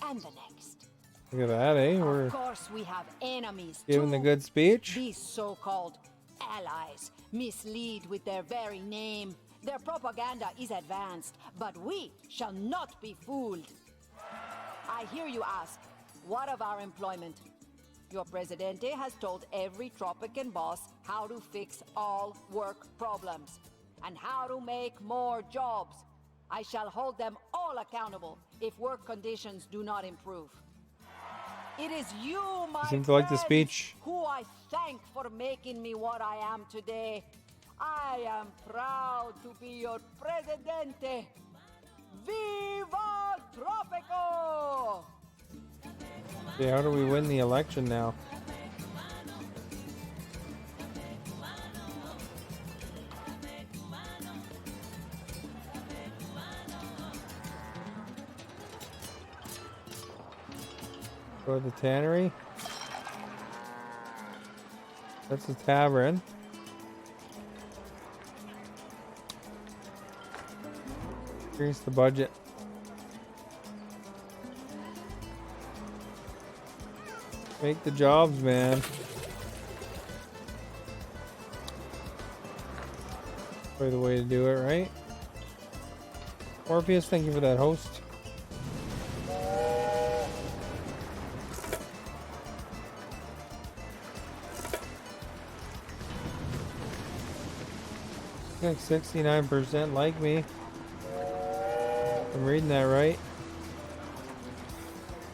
and the next. Look at that, eh? We're of course, we have enemies giving too. the good speech. These so-called allies mislead with their very name. Their propaganda is advanced, but we shall not be fooled. I hear you ask, what of our employment? Your Presidente has told every Tropican boss how to fix all work problems and how to make more jobs. I shall hold them all accountable if work conditions do not improve. It is you, my Seems to like the friends, speech. who I thank for making me what I am today. I am proud to be your Presidente. Viva Tropico! Okay, how do we win the election now? Go to the tannery. That's the tavern. Increase the budget. Make the jobs, man. Probably the way to do it, right? Orpheus, thank you for that host. Like 69% like me. I'm reading that right.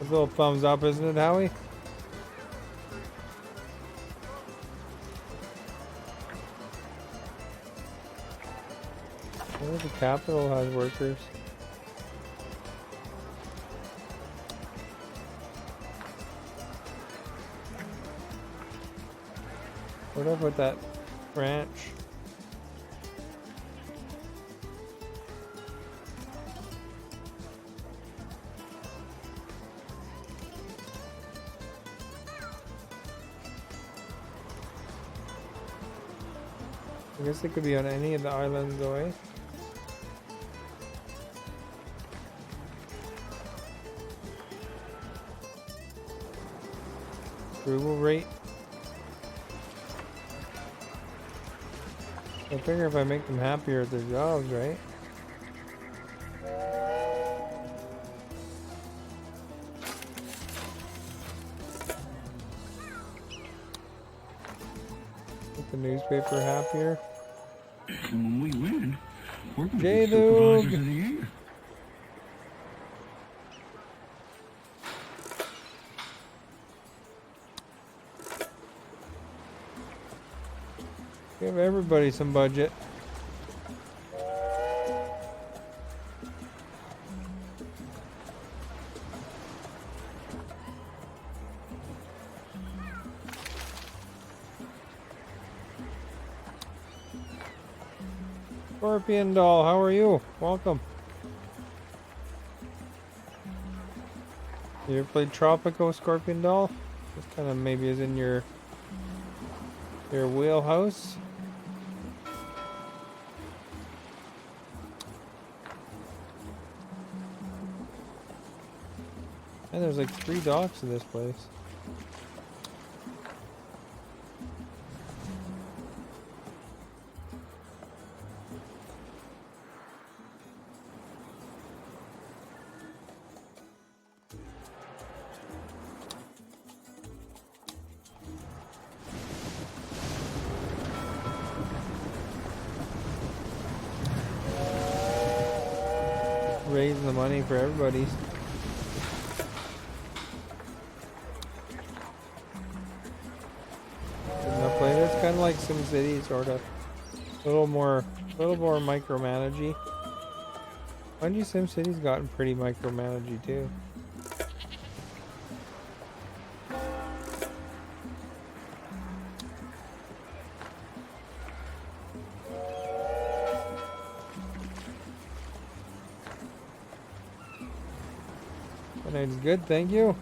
A little thumbs up, isn't it, Howie? Where the capital has workers. What up with that ranch? I guess it could be on any of the islands though, eh? Approval rate. I figure if I make them happier at their jobs, right? Make the newspaper happier. And when we win, we're going to be J-Dog. supervisors of the year. Give everybody some budget. Scorpion Doll, how are you? Welcome. You ever played Tropico, Scorpion Doll? This kind of maybe is in your wheelhouse. And there's like 3 docks in this place. Raising the money for everybody. Play this kind of like SimCity, sort of. A little more micromanagey. Mind you, SimCity's gotten pretty micromanagey too. It's good, thank you.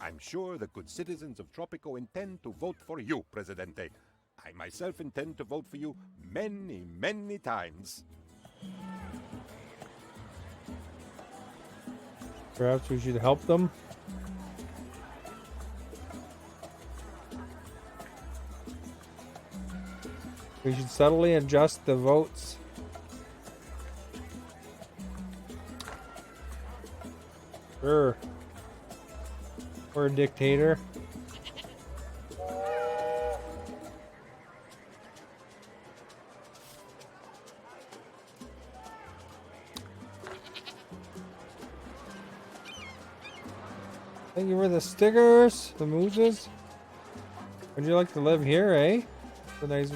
I'm sure the good citizens of Tropico intend to vote for you, Presidente. I myself intend to vote for you many, many times. Perhaps we should help them. We should subtly adjust the votes. Sure. We're a dictator. Thank you for the stickers, the mooses. Would you like to live here, eh? The nice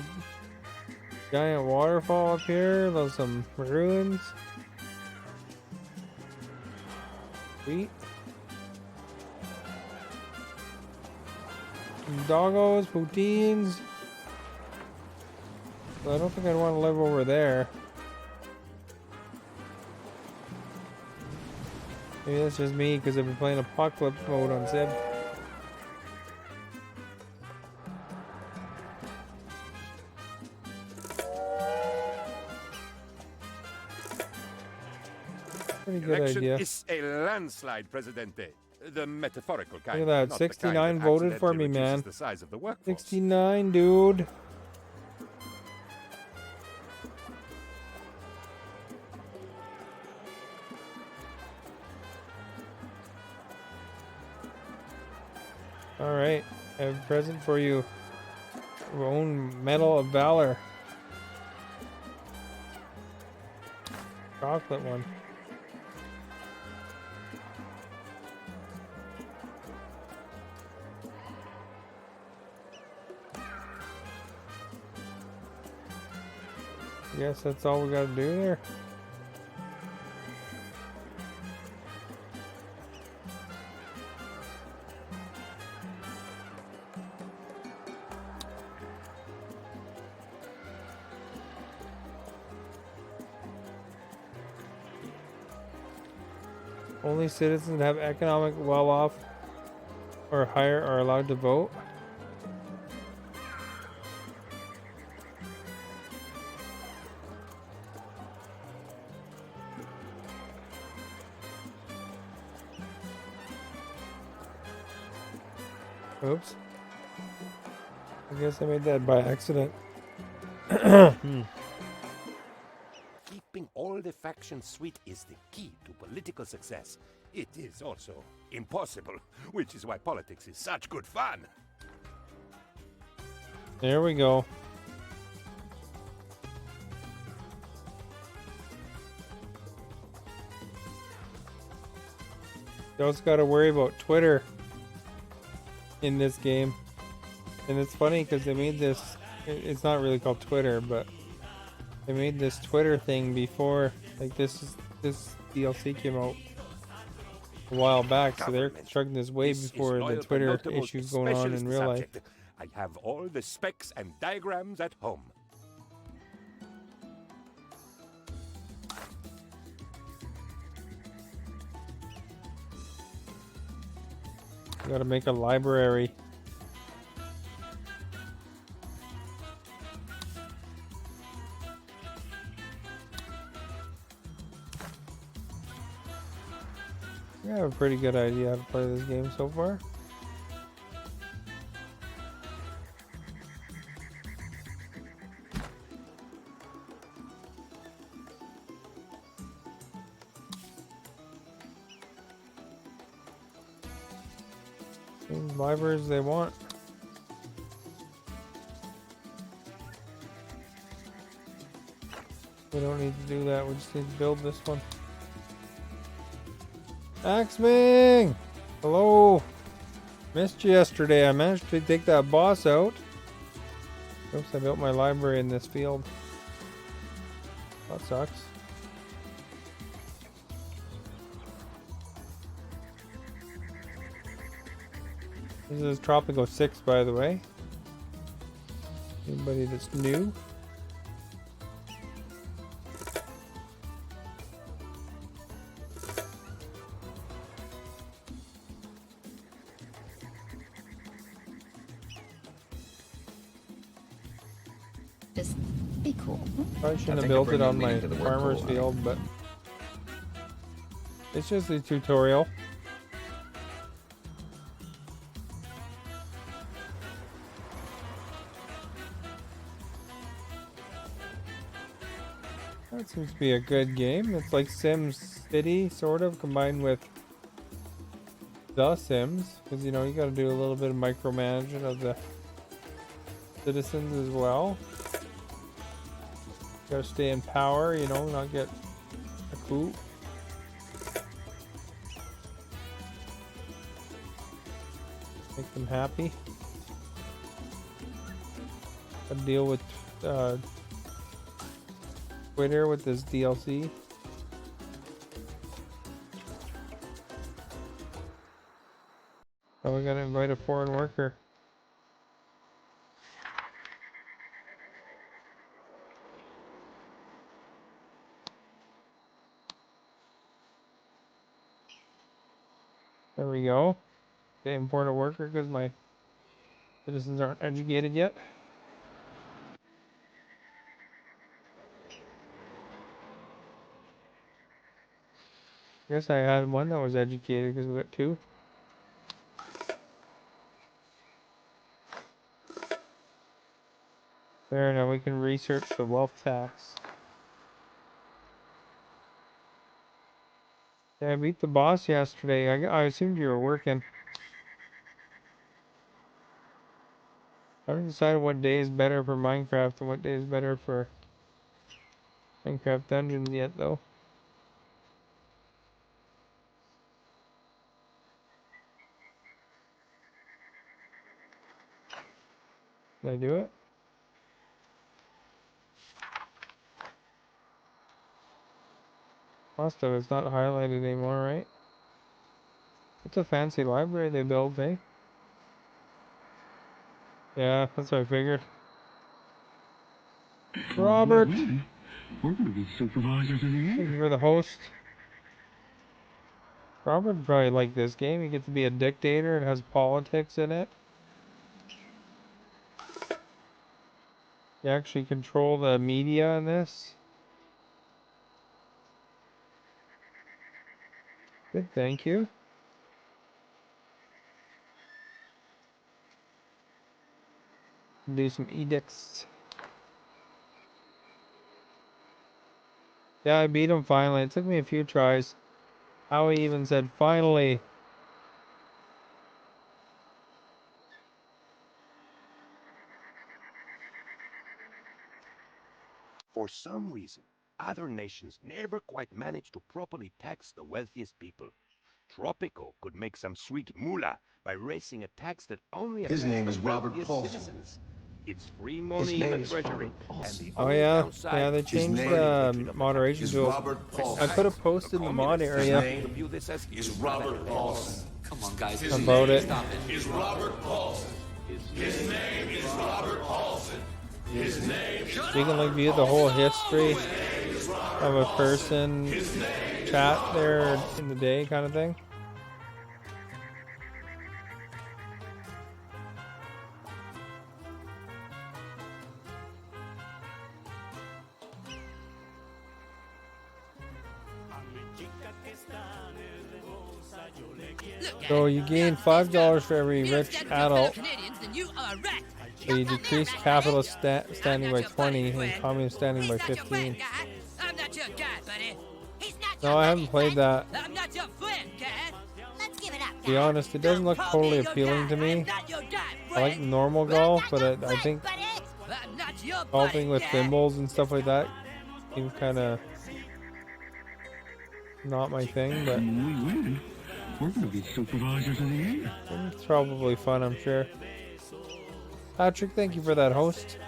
giant waterfall up here. There's some ruins. Sweet. Some doggos, poutines. Well, I don't think I'd want to live over there. Maybe that's just me because I've been playing apocalypse mode on Zib. Pretty good Election idea. is a landslide, Presidente. The metaphorical kind. Look at that, not the kind 69 that voted for accidentally me, man. reduces the size of the workforce. 69, dude. Alright, I have a present for you. Your own Medal of Valor. Chocolate one. I guess that's all we gotta do there. Only citizens that have economic well-off or higher are allowed to vote. Oops. I guess I made that by accident. Keeping all the factions sweet is the key to political success. It is also impossible, which is why politics is such good fun. There we go. You also got to worry about Twitter in this game. And it's funny because they made this, it's not really called Twitter, but they made this Twitter thing before, like this DLC came out a while back, so they're chugging this way before the Twitter issues going on in real life. I have all the specs and diagrams at home. Gotta make a library. I have a pretty good idea how to play this game so far. Same libraries they want. We don't need to do that, we just need to build this one. Axming! Hello! Missed you yesterday. I managed to take that boss out. Oops, I built my library in this field. That sucks. This is Tropico 6, by the way. Anybody that's new? Just be cool. Probably shouldn't have built it on my farmer's field, but it's just a tutorial. That seems to be a good game. It's like Sims City, sort of, combined with The Sims. Because, you know, you gotta do a little bit of micromanagement of the citizens as well. Gotta stay in power, you know, not get a coup. Make them happy. Gotta deal with Twitter with this DLC. Oh, we gotta invite a foreign worker. There we go. Okay, import a worker because my citizens aren't educated yet. Guess I had one that was educated because we got two. There, now we can research the wealth tax. Yeah, I beat the boss yesterday. I assumed you were working. I haven't decided what day is better for Minecraft and what day is better for Minecraft Dungeons yet, though. Did I do it? Must have. It's not highlighted anymore, right? It's a fancy library they built, eh? Yeah, that's what I figured. Robert! We're gonna be supervisors of the air. Thank you for the host. Robert would probably like this game. You get to be a dictator. It has politics in it. You actually control the media in this. Good, thank you. Do some edicts. Yeah, I beat him finally. It took me a few tries. Howie even said, finally. For some reason, other nations never quite manage to properly tax the wealthiest people. Tropico could make some sweet moolah by raising a tax that only affects His name is the Robert wealthiest Paulson. citizens. It's free money in the treasury, and the Oh only yeah, downside yeah, they is changed the the moderation tools. I could have posted the mod area Is Robert Paulson. Come on, guys. about it. Is Robert Paulson. His name is Robert Paulson. His name. You can like view the whole history of a person, chat there in the day kind of thing. So you gain $5 for every rich adult. So you decrease capitalist standing by 20 and communist standing by 15. I'm not your guy, buddy. He's not No, I haven't played that. I'm not your friend, Cat. Let's give it up. To be honest, it doesn't look totally appealing to me. I like normal golf, but I think golfing with thimbles and stuff like that seems kind of not my thing, but when we win, we're going to be supervisors of the year. it's probably fun, I'm sure. Patrick, thank you for that host.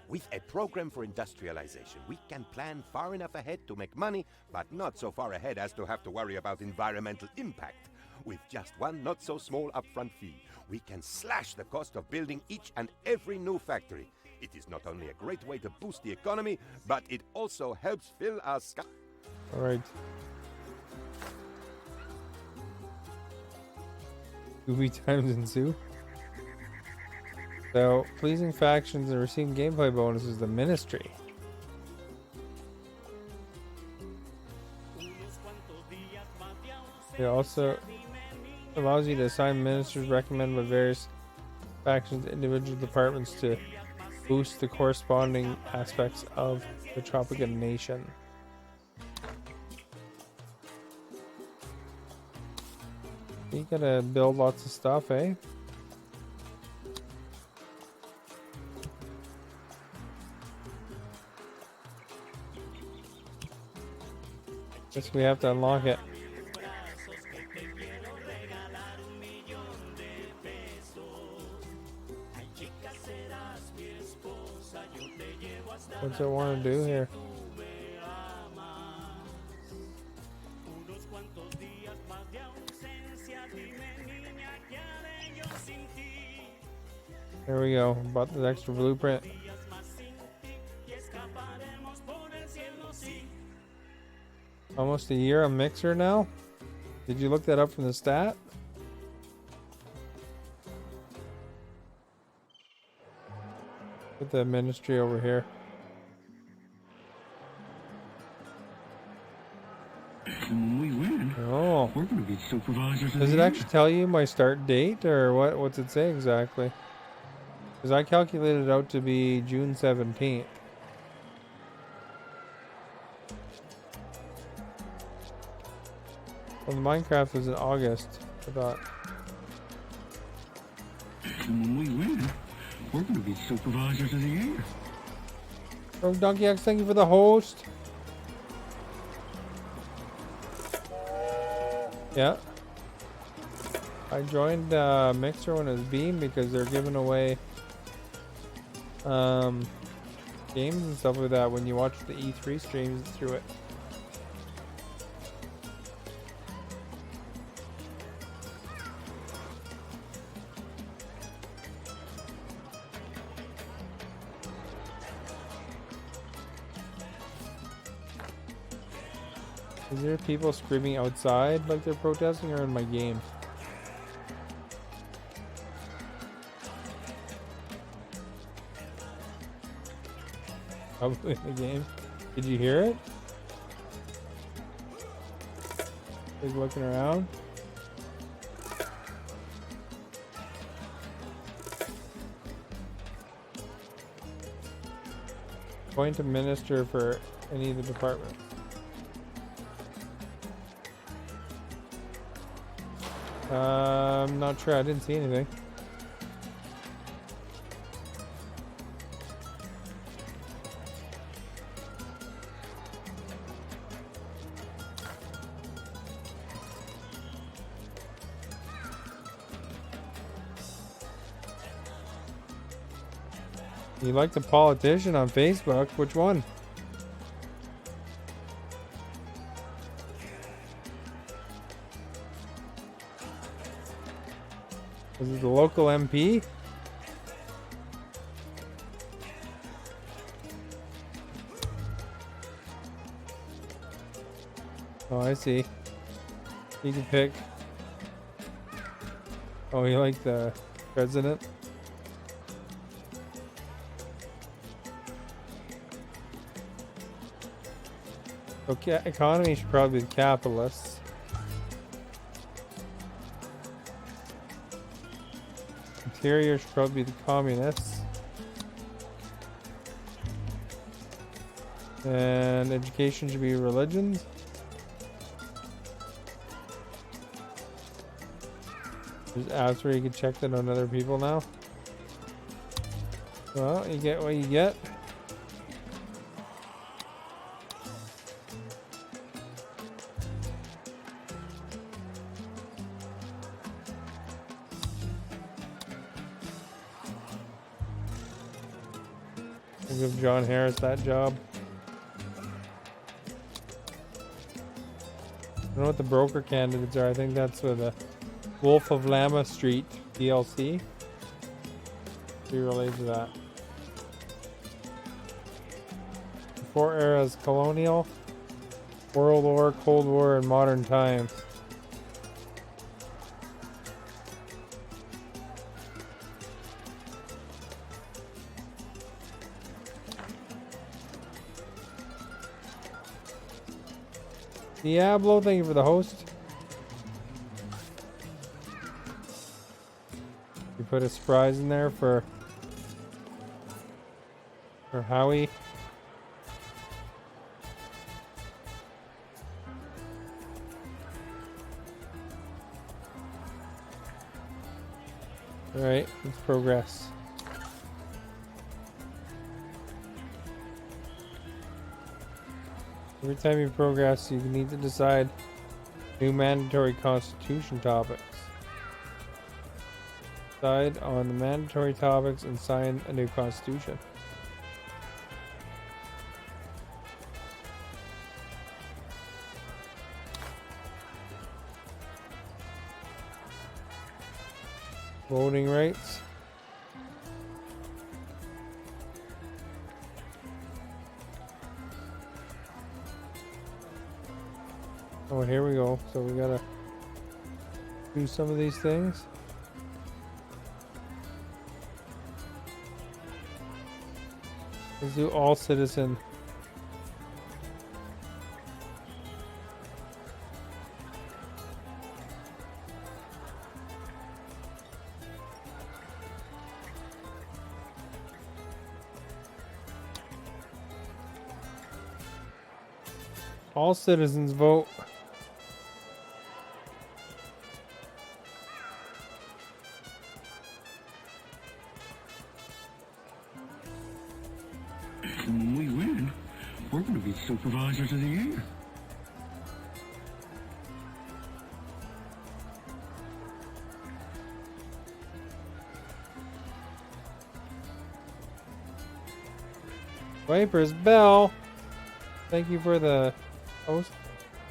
With a program for industrialization, we can plan far enough ahead to make money, but not so far ahead as to have to worry about environmental impact. With just one not-so-small upfront fee, we can slash the cost of building each and every new factory. It is not only a great way to boost the economy, but it also helps fill our sky. All right. Movie times ensue. So, pleasing factions and receiving gameplay bonuses, the Ministry. It also allows you to assign ministers recommended by various factions, individual departments to boost the corresponding aspects of the Tropico nation. You gotta build lots of stuff, eh? Guess we have to unlock it. What's it want to do here? There we go. Bought the extra blueprint. Almost a year on Mixer now? Did you look that up from the stat? Put the Ministry over here. When we win, oh, we're going to be supervisors of Does the it year. actually tell you my start date, or what? What's it say exactly? Because I calculated it out to be June 17th. Well, the Minecraft was in August, I thought. When we win, we're going to be supervisors of the year. Oh, Donkey X, thank you for the host. Yeah. I joined Mixer when it was Beam because they're giving away games and stuff like that when you watch the E3 streams through it. Is there people screaming outside like they're protesting, or in my game? Probably in the game. Did you hear it? He's looking around. Appoint a minister for any of the departments. I'm not sure. I didn't see anything. You like the politician on Facebook? Which one? Is it the local MP? Oh, I see. You can pick. Oh, you like the president? Okay, economy should probably be the capitalists. Interior should probably be the communists. And education should be religions. There's apps where you can check that on other people now. Well, you get what you get. We'll give John Harris that job. I don't know what the broker candidates are. I think that's with the Wolf of Lama Street DLC. Be related to that. Four eras: colonial, World War, Cold War, and modern times. Diablo, thank you for the host. You put a surprise in there for Howie. Alright, let's progress. Every time you progress, you need to decide new mandatory constitution topics. Decide on the mandatory topics and sign a new constitution. Voting rights. Oh, here we go. So we gotta do some of these things. Let's do all citizen. All citizens vote. When we win, we're going to be supervisors of the year. Viper's Bell. Thank you for the host.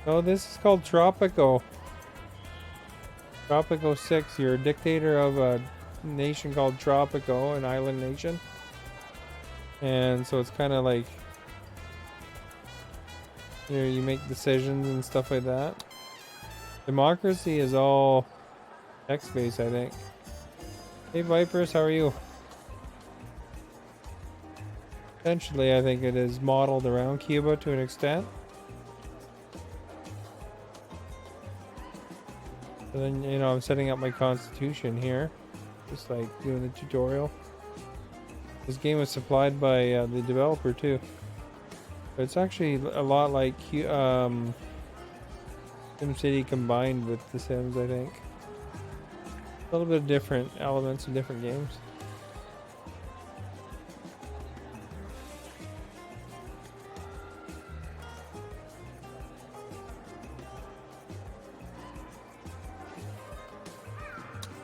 No, this is called Tropico. Tropico 6. You're a dictator of a nation called Tropico, an island nation. And so it's kind of like, you know, you make decisions and stuff like that. Democracy is all text-based, I think. Hey Vipers, how are you? Essentially, I think it is modeled around Cuba to an extent. And then, you know, I'm setting up my constitution here. Just like doing the tutorial. This game was supplied by the developer too. But it's actually a lot like SimCity combined with The Sims, I think. A little bit of different elements in different games.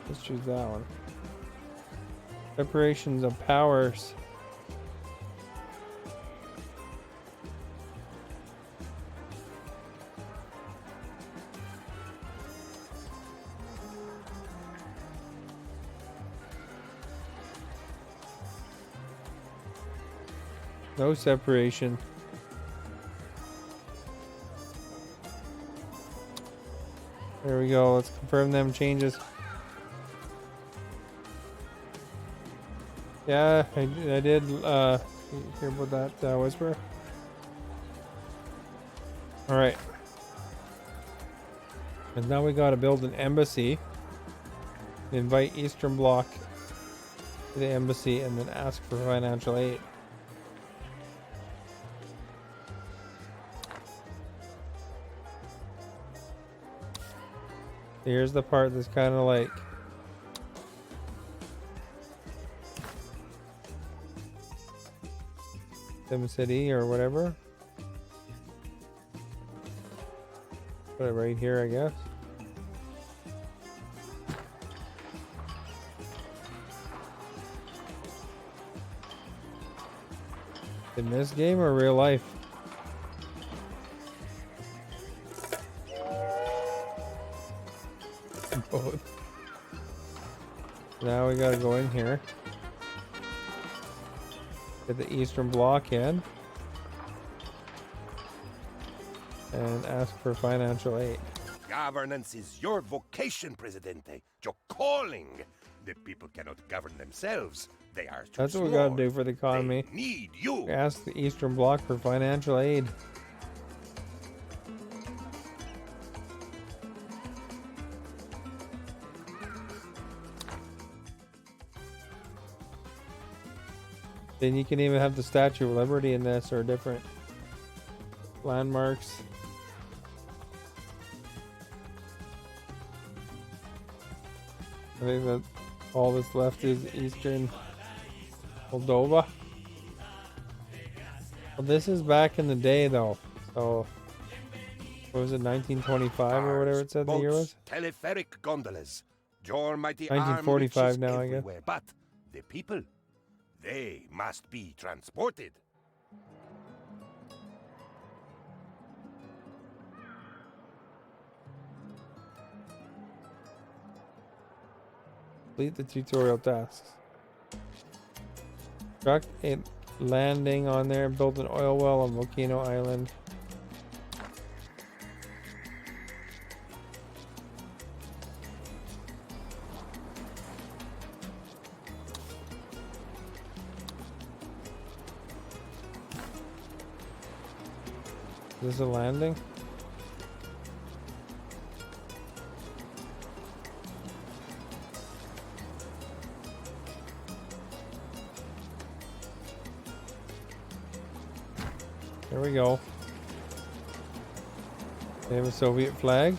Let's choose that one. Separations of powers. No separation. There we go. Let's confirm them changes. Yeah, I did hear about that whisper. Alright. And now we gotta build an embassy. Invite Eastern Bloc to the embassy and then ask for financial aid. Here's the part that's kind of like Sim City or whatever. Put it right here, I guess. In this game or real life? Both. Now we gotta go in here. Get the Eastern Bloc in. And ask for financial aid. Governance is your vocation, Presidente. Your calling. The people cannot govern themselves. They are too That's what we small. gotta do for the economy. They need you. Ask the Eastern Bloc for financial aid. Then you can even have the Statue of Liberty in this or different landmarks. I think that all that's left is Eastern Moldova. Well, this is back in the day though, so what was it, 1925 or whatever it said the year was? Telepheric gondolas. Your mighty 1945 army now, I guess. everywhere. But the people, they must be transported. Complete the tutorial tasks. Construct a landing on there and build an oil well on Volcano Island. Is this a landing? There we go. They have a Soviet flag.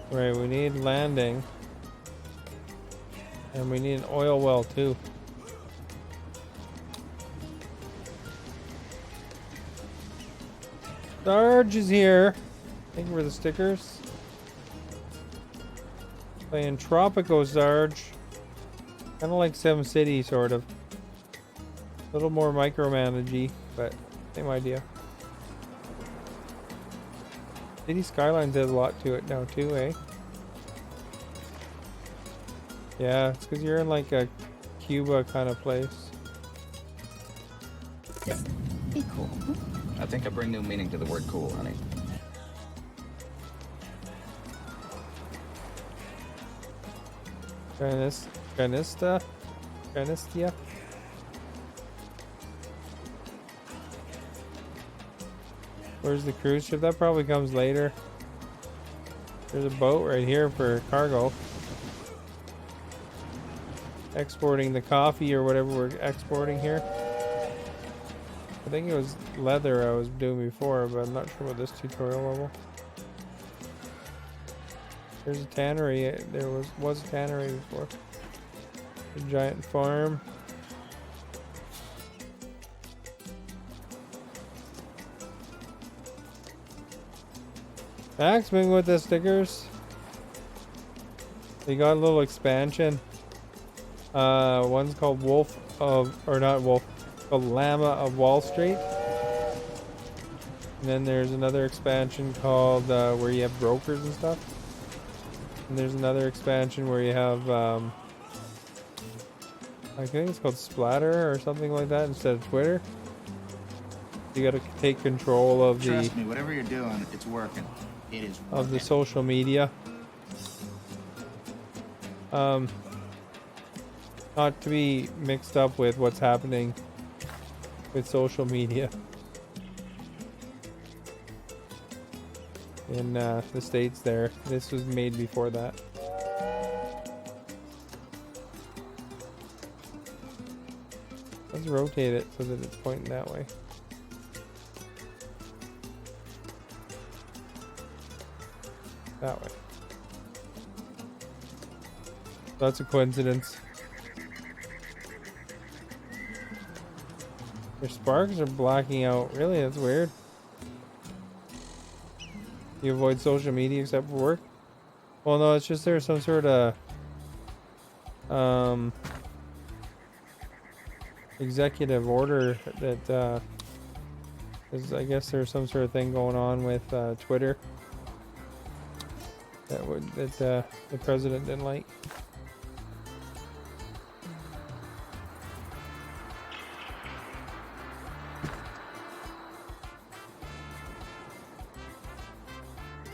Right, we need landing. And we need an oil well too. Sarge is here. Thank you for the stickers. Playing Tropico, Sarge. Kind of like Sim City, sort of. A little more micromanagey, but same idea. City Skylines has a lot to it now too, eh? Yeah, it's because you're in like a Cuba kind of place. Be cool. I think I bring new meaning to the word cool, honey. Granista? Where's the cruise ship? That probably comes later. There's a boat right here for cargo. Exporting the coffee or whatever we're exporting here. I think it was leather I was doing before, but I'm not sure about this tutorial level. There's a tannery. There was a tannery before. A giant farm. Axman with the stickers. They got a little expansion. One's called Wolf of, or not Wolf, called Llama of Wall Street. And then there's another expansion called where you have brokers and stuff. And there's another expansion where you have I think it's called Splatter or something like that instead of Twitter. You got to take control of Trust me, whatever you're doing, it's working. It is working. Of the social media. Not to be mixed up with what's happening with social media in the States there. This was made before that. Let's rotate it so that it's pointing that way. That way. That's a coincidence. Your sparks are blacking out. Really? That's weird. You avoid social media except for work? Well, no, it's just there's some sort of executive order that I guess there's some sort of thing going on with Twitter that the president didn't like.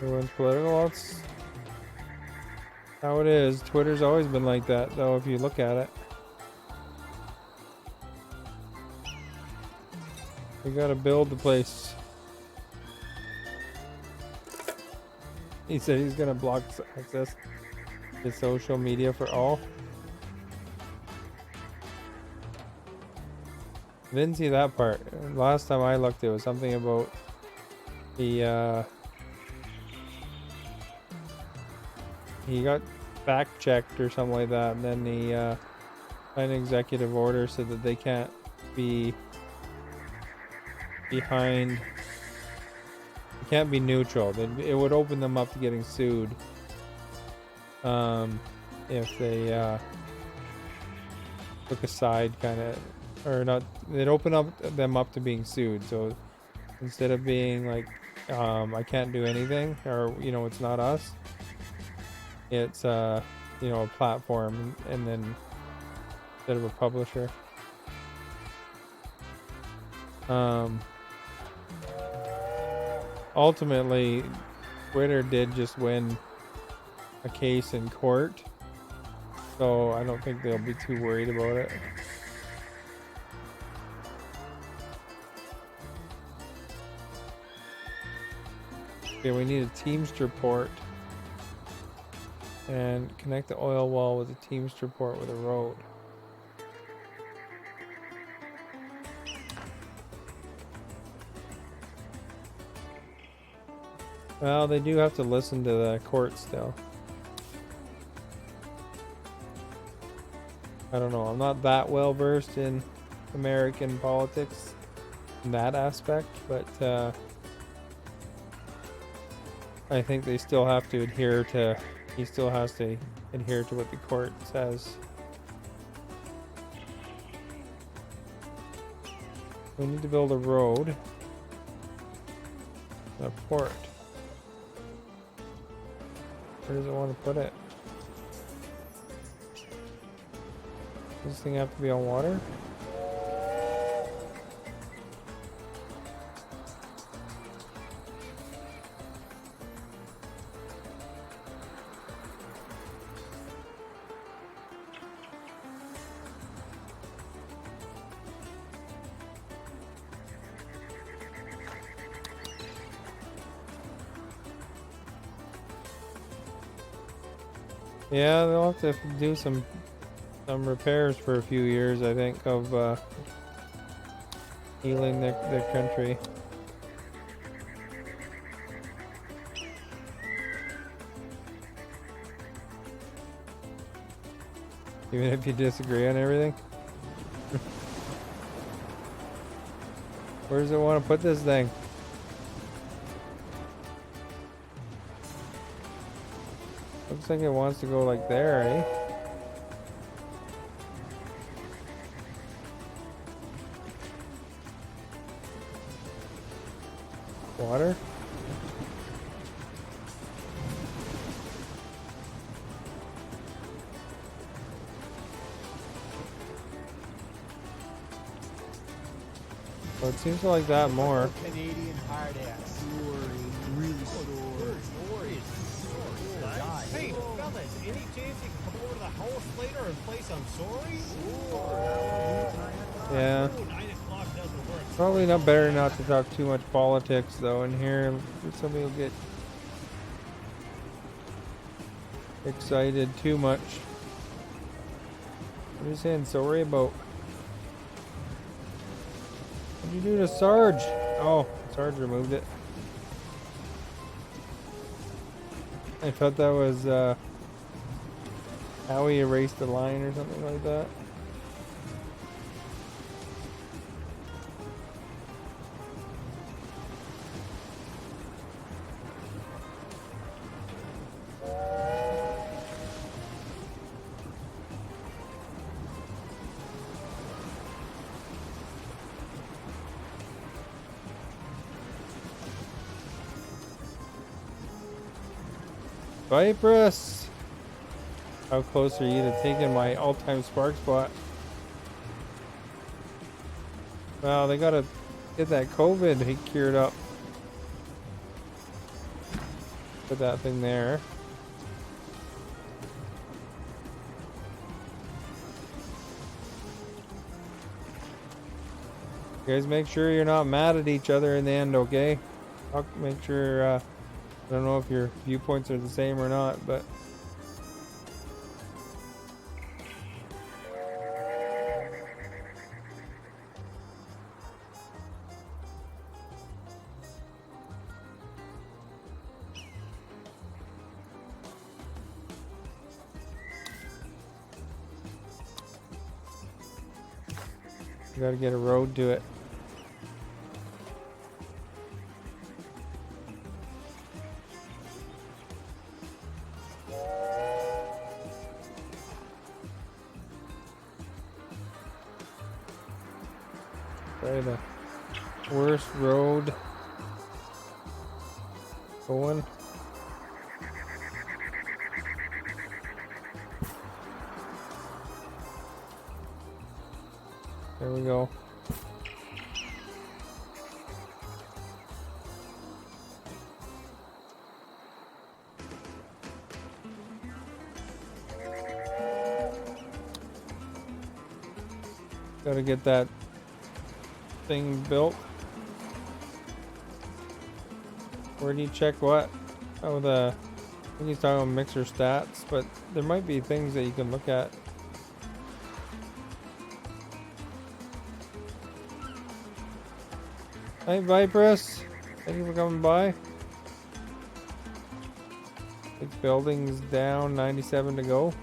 Everyone's political. That's how it is. Twitter's always been like that, though, if you look at it. We gotta build the place. He said he's gonna block access to social media for all. I didn't see that part. Last time I looked, it was something about the he got fact checked or something like that, and then the an executive order said that they can't be behind. It can't be neutral. It would open them up to getting sued if they took a side, kind of, or not. They'd open them up to being sued. So instead of being like, I can't do anything, or it's not us. It's a platform, and then instead of a publisher. Ultimately, Twitter did just win a case in court, so I don't think they'll be too worried about it. Okay, we need a Teamster port and connect the oil well with a Teamster port with a road. Well, they do have to listen to the court still. I don't know. I'm not that well versed in American politics in that aspect, but I think they still have to adhere to. He still has to adhere to what the court says. We need to build a road, a port. Where does it want to put it? Does this thing have to be on water? Yeah, they'll have to do some repairs for a few years, I think, of healing their country. Even if you disagree on everything. Where does it want to put this thing? Looks like it wants to go like there, eh? Water? Well, it seems like that more. Canadian hard ass. Really sore. Hey, fellas, any chance you can come over to the house later and play some Sorry? Yeah. 9 o'clock doesn't work. Probably not better not to talk too much politics though in here. Somebody will get excited too much. What are you saying sorry about? What'd you do to Sarge? Oh, Sarge removed it. I thought that was how he erased the line or something like that. Vipress! How close are you to taking my all-time spark spot? Well, they gotta get that COVID cured up. Put that thing there. You guys make sure you're not mad at each other in the end, okay? I'll make sure, I don't know if your viewpoints are the same or not, but... You gotta get a road to it. Probably the worst road going. There we go. Gotta get that thing built. Where do you check what? Oh, I think he's talking about mixer stats, but there might be things that you can look at. Hey, Vipress. Thank you for coming by. 6 buildings down, 97 to go.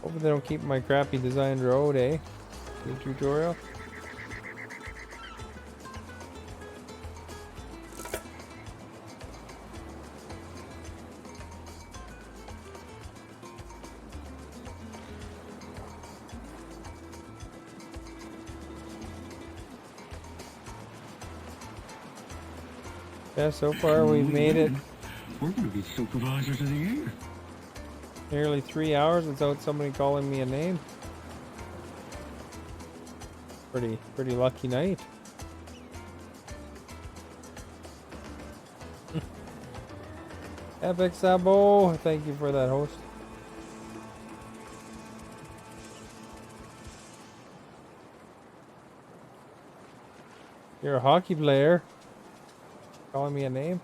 Hope they don't keep my crappy designed road, eh? New tutorial. Yeah, so far we've made it. We're going to be supervisors of the year. Nearly 3 hours without somebody calling me a name. Pretty lucky night. Epic Sabo, thank you for that, host. You're a hockey player. Calling me a name?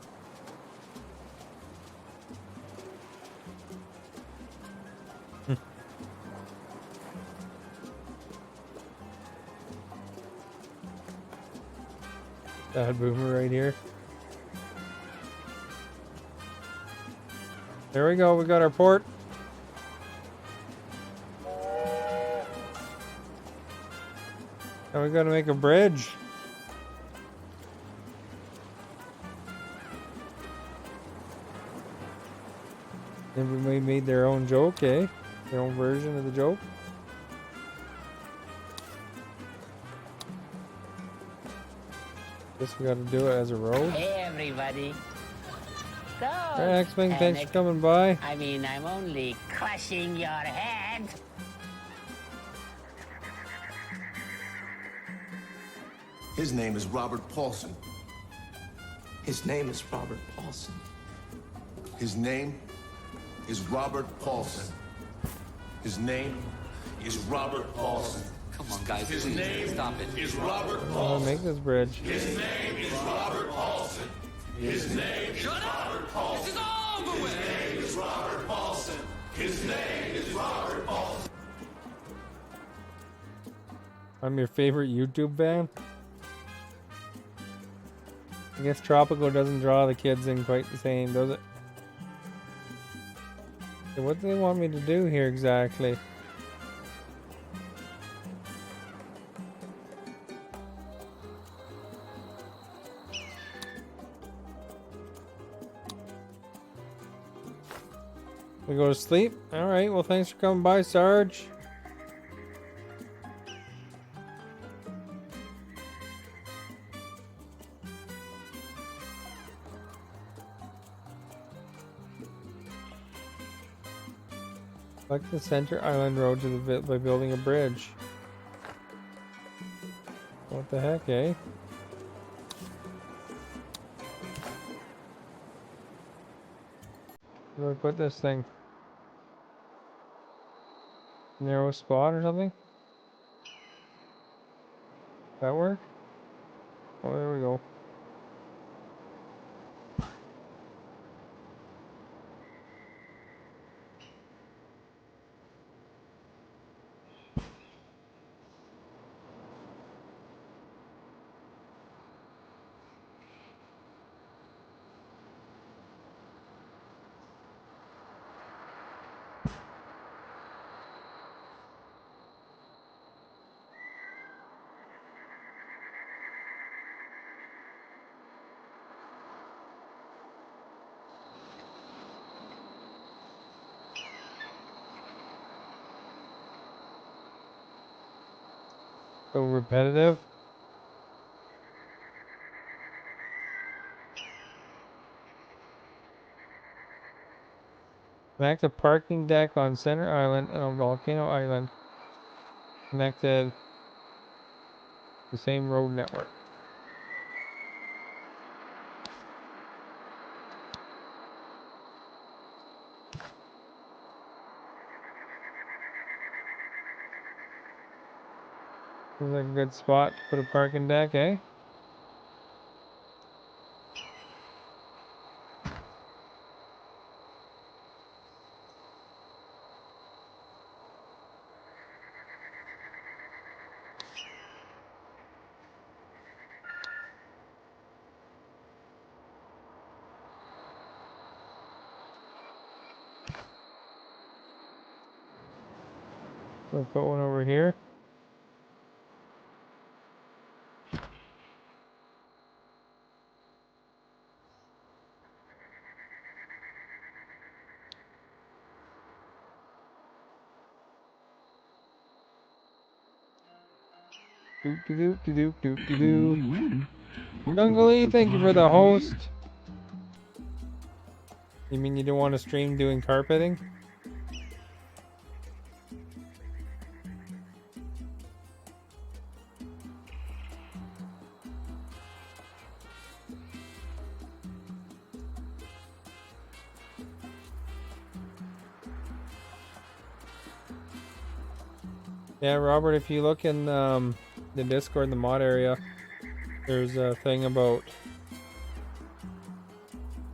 That boomer right here. There we go, we got our port. Now we gotta make a bridge. Everybody made their own joke, eh? Their own version of the joke. Guess we gotta do it as a road. Hey everybody. So, Hey, X-Wing, thanks for coming by. I mean, I'm only crushing your head. His name is Robert Paulson. His name is Robert Paulson. His name is Robert Paulson. His name is Robert Paulson. Come on, guys, His please, name stop it. is Robert I'll Paulson. make this bridge. His name is Robert Paulson. His name is Robert Paulson. This is over with. His name is Robert Paulson. His name is Robert Paulson. I'm your favorite YouTube band. I guess Tropico doesn't draw the kids in quite the same, does it? Okay, what do they want me to do here exactly? We go to sleep? Alright, well thanks for coming by, Sarge. Select the center island road to the by building a bridge. What the heck, eh? Where do I put this thing? Narrow spot or something? That work? Oh, there we go. So repetitive. Connect a parking deck on Center Island and on Volcano Island. Connected to the same road network. Seems like a good spot to put a parking deck, eh? We'll put one over here. Dungalee, thank you for the host. You mean you don't want to stream doing carpeting? Yeah, Robert, if you look in the Discord in the mod area, there's a thing about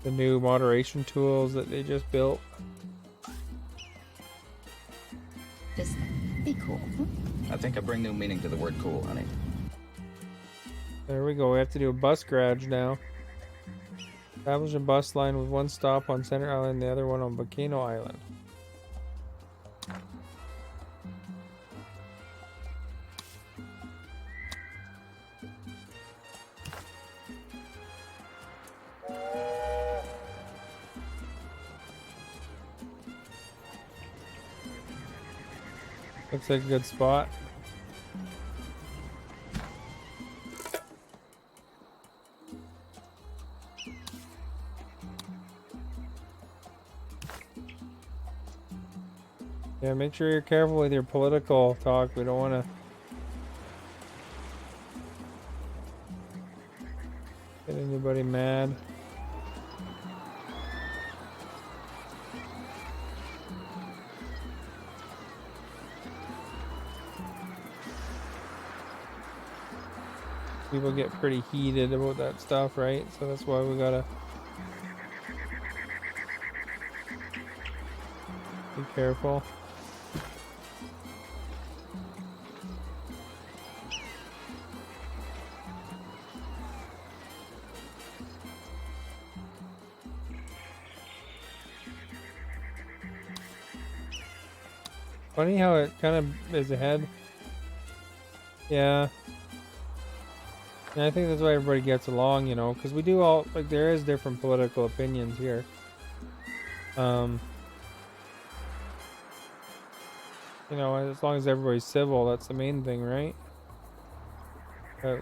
the new moderation tools that they just built. Just be cool. I think I bring new meaning to the word cool, honey. There we go. We have to do a bus garage now. Establish a bus line with one stop on Center Island, the other one on Volcano Island. Looks like a good spot. Yeah, make sure you're careful with your political talk. We don't want to Get anybody mad? People get pretty heated about that stuff, right? So that's why we gotta be careful. Funny how it kind of is ahead. Yeah. And I think that's why everybody gets along, you know, because we do all, like, there is different political opinions here. You know, as long as everybody's civil, that's the main thing, right?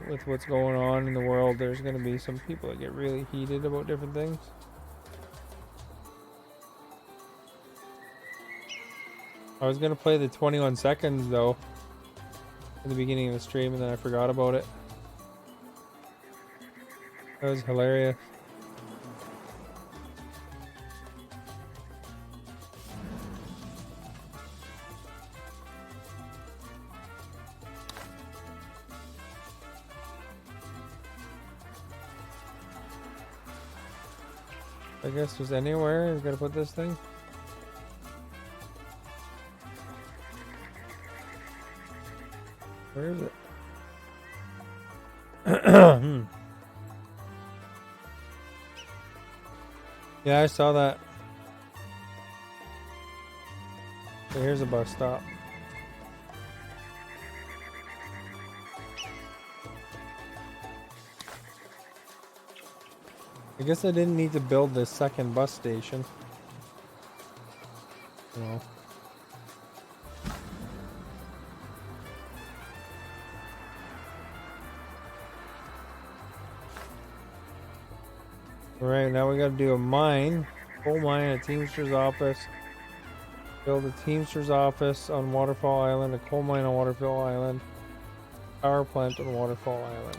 With what's going on in the world, there's going to be some people that get really heated about different things. I was going to play the 21 seconds, though, in the beginning of the stream, and then I forgot about it. That was hilarious. I guess just anywhere is gonna put this thing. Where is it? Yeah, I saw that. Okay, here's a bus stop. I guess I didn't need to build this second bus station. Well. Alright, now we gotta do a mine. Coal mine at Teamster's office. Build a Teamster's office on Waterfall Island, a coal mine on Waterfall Island, power plant on Waterfall Island.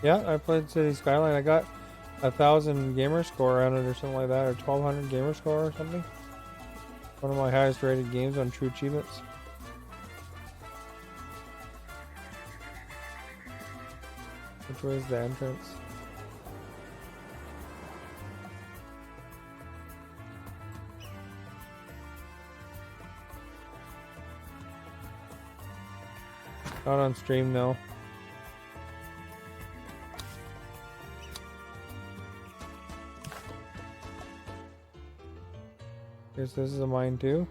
Yeah, I played City Skyline. I got 1,000 gamer score on it or something like that, or 1,200 gamer score or something. One of my highest rated games on True Achievements. Which way is the entrance? Not on stream, no. Guess this is a mine too.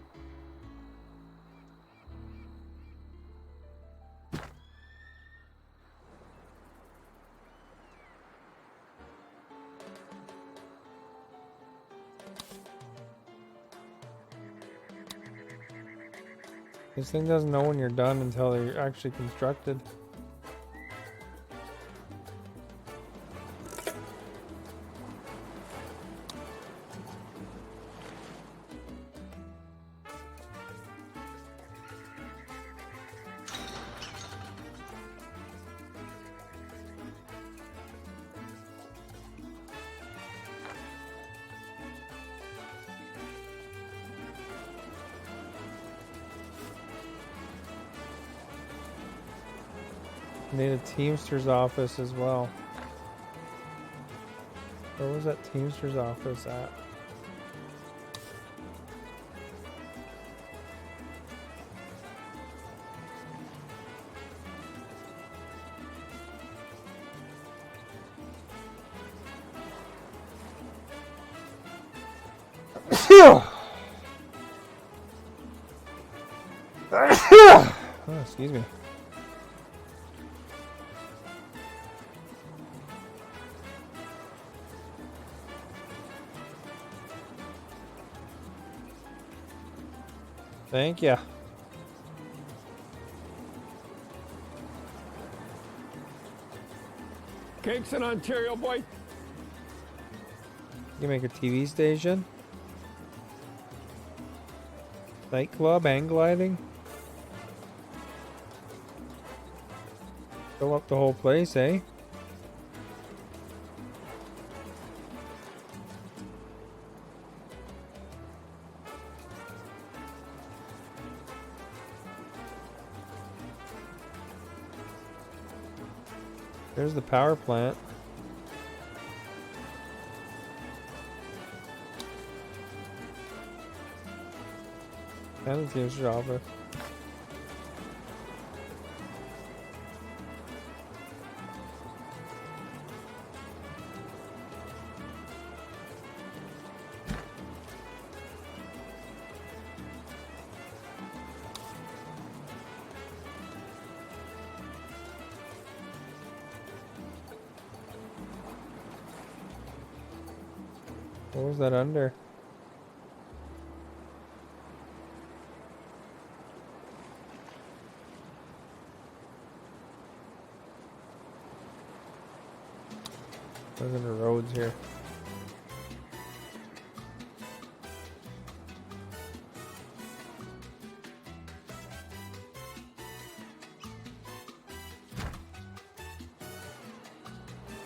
This thing doesn't know when you're done until they're actually constructed. Need a Teamster's office as well. Where was that Teamster's office at? Oh, excuse me. Thank you. Kingston, Ontario, boy. You can make a TV station. Nightclub, hang gliding. Fill up the whole place, eh? There's the power plant. And it seems Java. What was that under? Look at the roads here.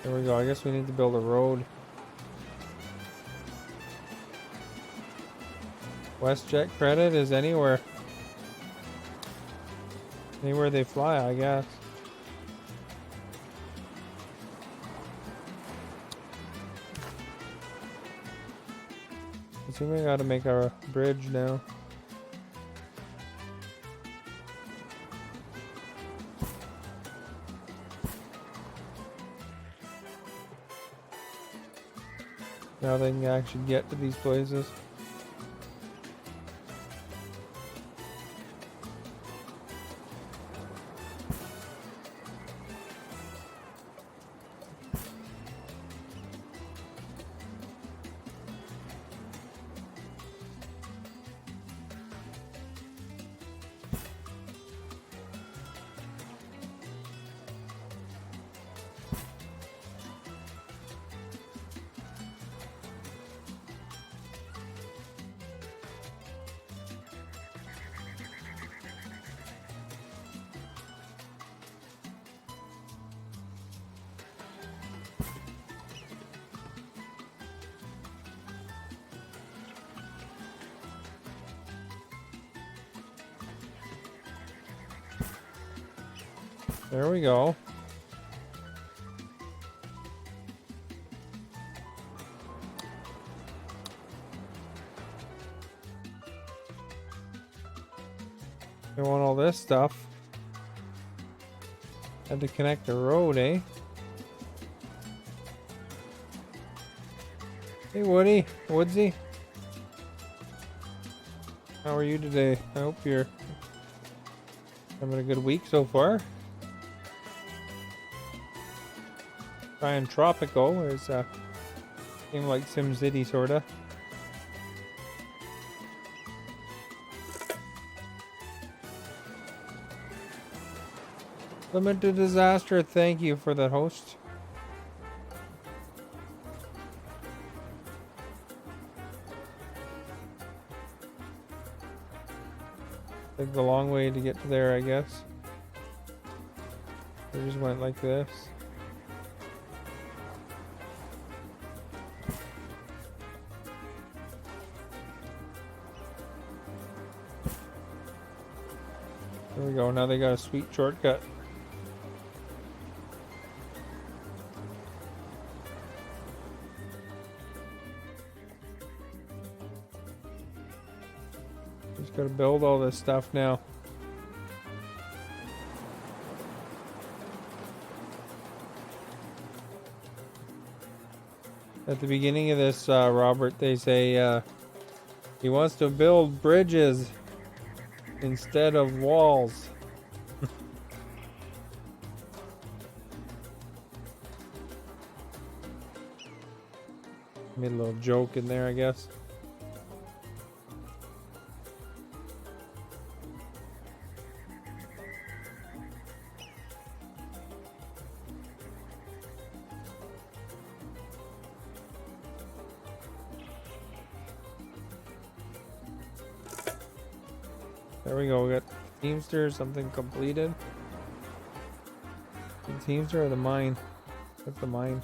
There we go. I guess we need to build a road. WestJet credit is anywhere. Anywhere they fly, I guess. I think we gotta make our bridge now. Now they can actually get to these places. There we go. We want all this stuff. Had to connect the road, eh? Hey Woody, Woodsy. How are you today? I hope you're having a good week so far. Trying Tropico is a game like SimCity sorta. Limited Disaster, thank you for the host. Take the long way to get to there, I guess. We just went like this. There we go, now they got a sweet shortcut. Just gotta build all this stuff now. At the beginning of this, Robert, they say he wants to build bridges instead of walls. Made a little joke in there, I guess. There we go. We got Teamster, something completed. The Teamster or the mine? That's the mine.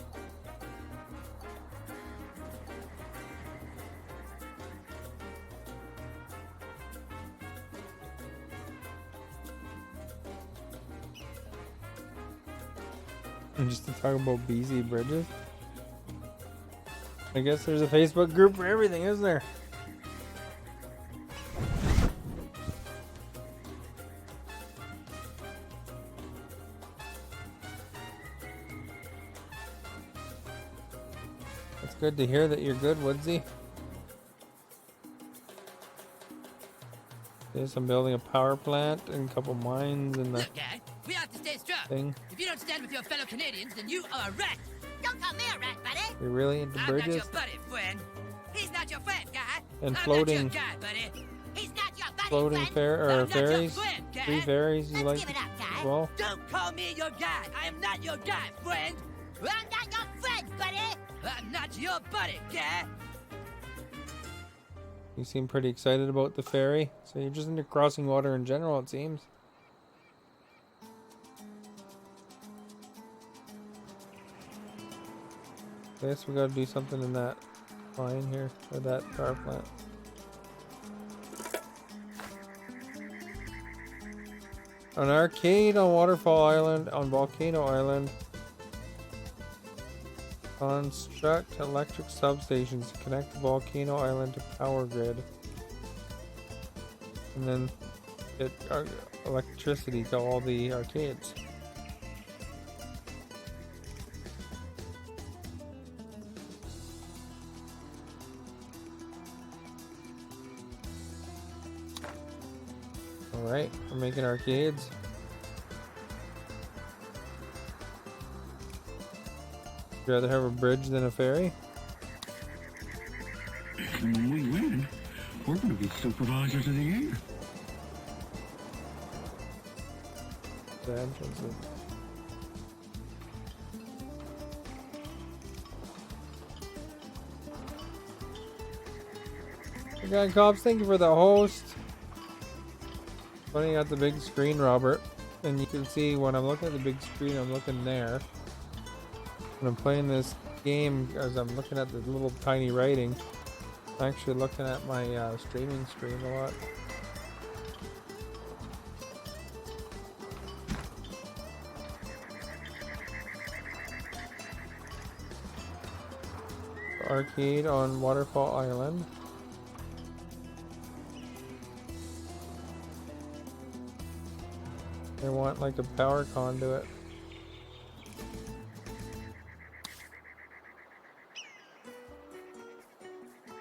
And just to talk about BZ bridges. I guess there's a Facebook group for everything, isn't there? It's good to hear that you're good, Woodsy. Yes, I'm building a power plant and a couple mines and the Look, Dad, we have to stay strong. thing. If you don't stand with your fellow Canadians, then you are a rat. Don't call me a rat, buddy. You're really into I'm bridges? not your buddy, friend. He's not your friend, guy. And I'm floating. not your guy, buddy. He's not your buddy, Floating friend. fair or I'm not your ferries? friend, guy. Free ferries you Let's like give it up, guy. as well? Don't call me your guy. I am not your guy, friend. I'm not your friend, buddy. I'm not your buddy, guy. You seem pretty excited about the ferry. So you're just into crossing water in general, it seems. I guess we gotta do something in that line here, or that power plant. An arcade on Waterfall Island, on Volcano Island. Construct electric substations to connect the Volcano Island to power grid. And then get electricity to all the arcades. Alright, we're making arcades. Would you rather have a bridge than a ferry? When we win, we're going to be supervisors of the year. The entrance is... Hey guy cops, thank you for the host. Funny you got the big screen, Robert. And you can see when I'm looking at the big screen, I'm looking there. When I'm playing this game, as I'm looking at the little tiny writing, I'm actually looking at my streaming screen a lot. Arcade on Waterfall Island. They want like a power conduit.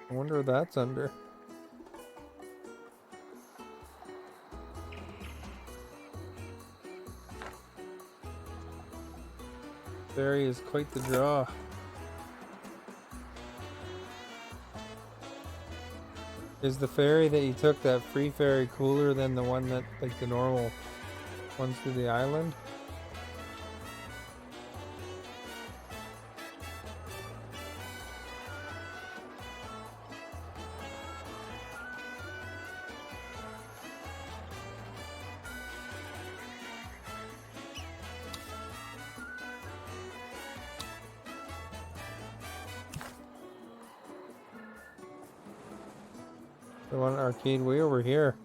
I wonder what that's under. Ferry is quite the draw. Is the ferry that you took, that free ferry, cooler than the one that, like the normal ones through the island? The one arcade way over here.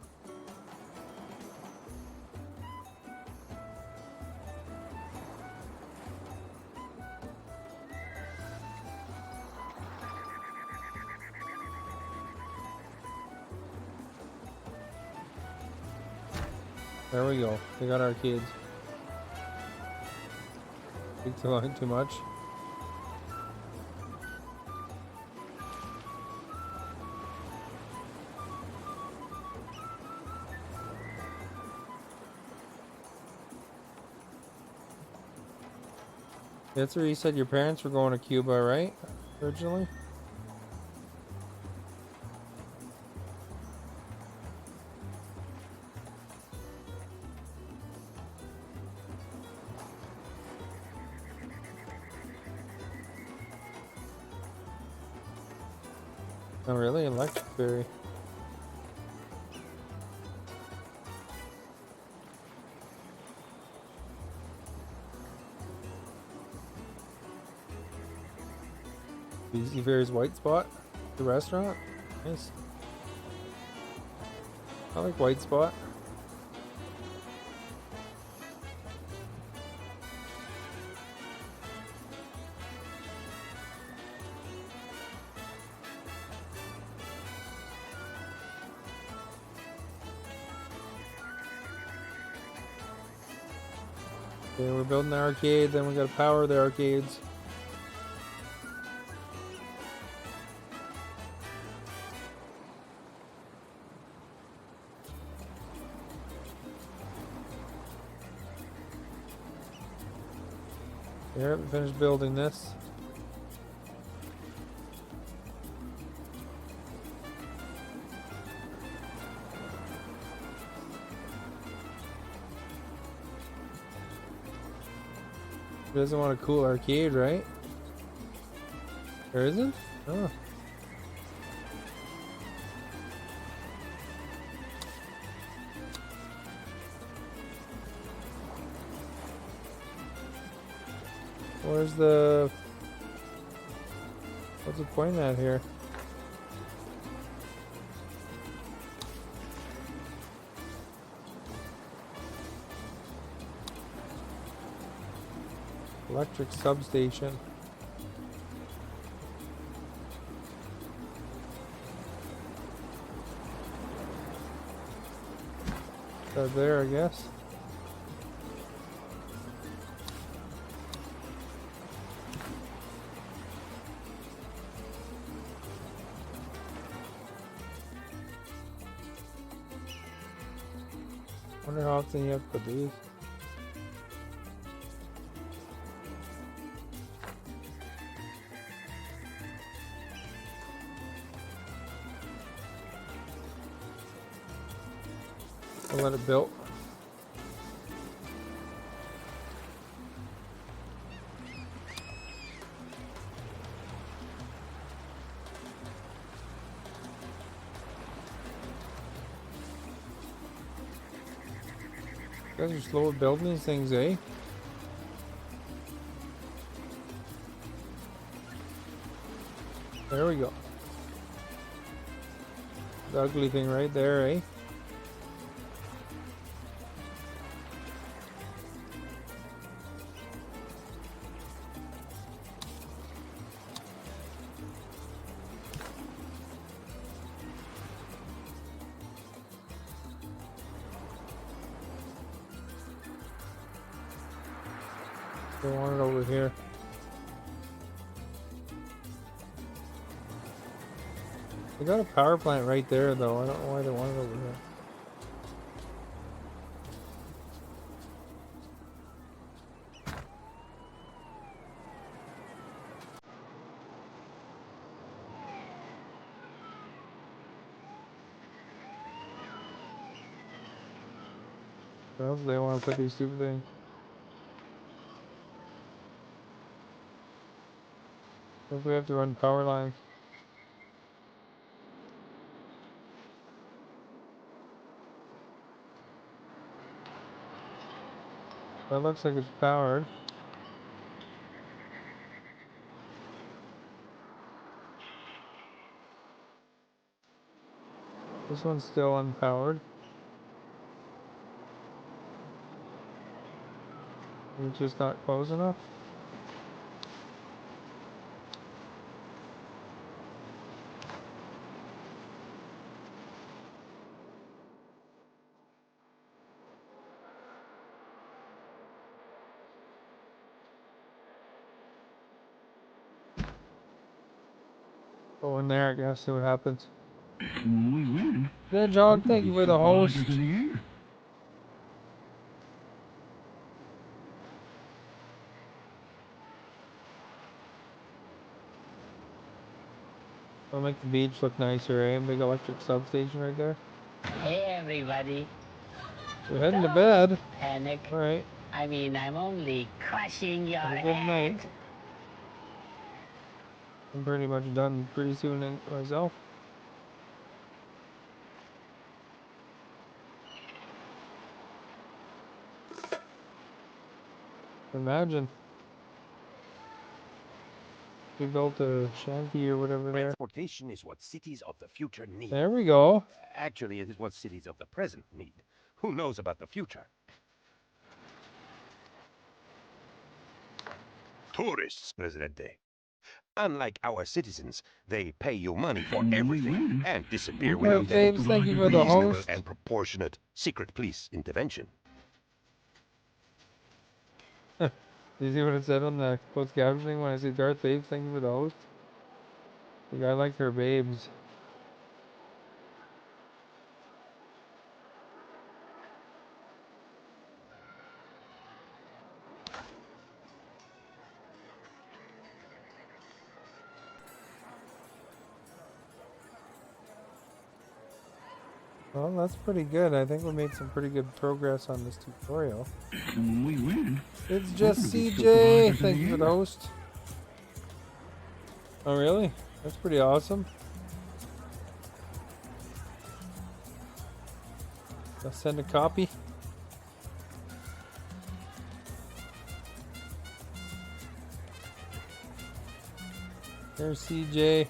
There we go. We got arcades. Speak too long, too much. That's where you said your parents were going to Cuba, right? Originally? Oh really? Electric ferry. BC Fair's White Spot, the restaurant. Nice. I like White Spot. Okay, we're building the arcade, then we gotta power the arcades. Here, we finished building this. Who doesn't want a cool arcade, right? There isn't? Oh. Where's the... What's the point at here? Electric substation. There, I guess. Wonder how often you have to put these. I'll let it build. You guys are slow at building these things, eh? There we go. The ugly thing right there, eh? They want it over here. They got a power plant right there, though. I don't know why they want it over here. Where else do they want to put these stupid things? If we have to run power lines. That looks like it's powered. This one's still unpowered. It's just not close enough. Go in there, I guess, see what happens. When we win, Good job, thank you for the host. supervisors of the year. I'll make the beach look nicer, eh? Big electric substation right there. Hey, everybody. We're heading to bed. Panic. Alright. I mean, I'm only crushing your Have a good head. night. I'm pretty much done pretty soon myself. Imagine. We built a shanty or whatever there. Transportation is what cities of the future need. There we go. Actually, it is what cities of the present need. Who knows about the future? Tourists, Presidente. Unlike our citizens, they pay you money for everything and disappear without babes, thank you for the reasonable host. and proportionate secret police intervention. Do you see what it said on the closed captioning when I say Darth Babes, thank you for the host? The guy liked her babes. Well, that's pretty good. I think we made some pretty good progress on this tutorial. And when we win, It's just CJ. Thank you for the host. Oh, really? That's pretty awesome. I'll send a copy. There's CJ.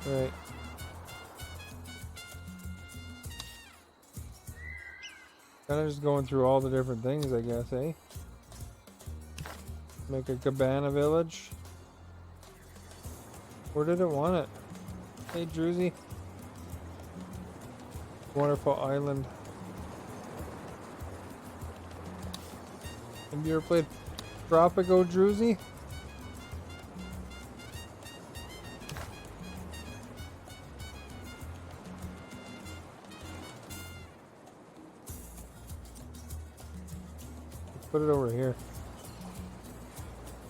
Right. Kind of just going through all the different things, I guess, eh? Make a cabana village. Where did it want it? Hey, Druzy. Wonderful island. Have you ever played Tropico, Druzy? Put it over here.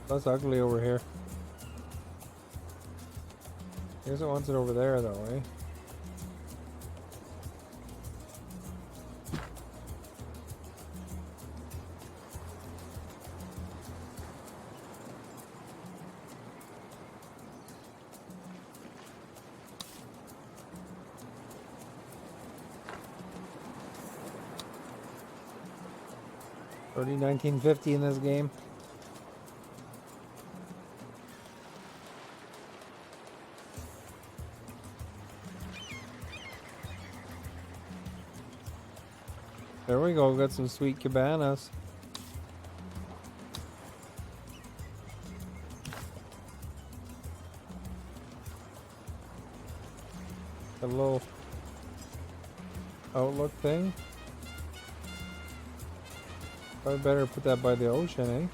That's ugly over here. I guess it wants it over there though, eh? Already 1950 in this game. There we go, got some sweet cabanas. A little outlook thing. Probably better put that by the ocean, eh?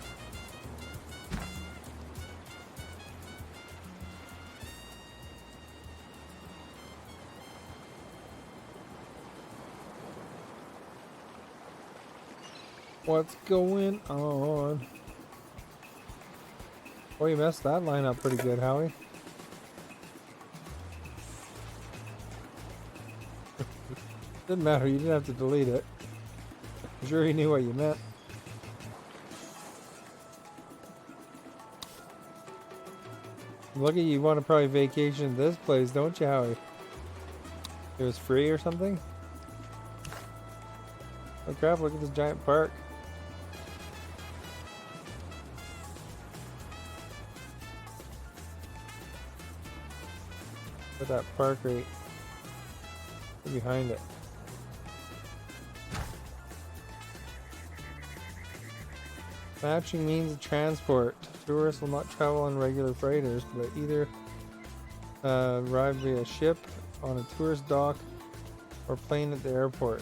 What's going on? Well, you messed that line up pretty good, Howie. Didn't matter, you didn't have to delete it. I'm sure he knew what you meant. Look at you, want to probably vacation this place, don't you, Howie? It was free or something? Oh crap, look at this giant park. Put that park right behind it. Matching means of transport. Tourists will not travel on regular freighters, but either arrive via ship, on a tourist dock, or plane at the airport.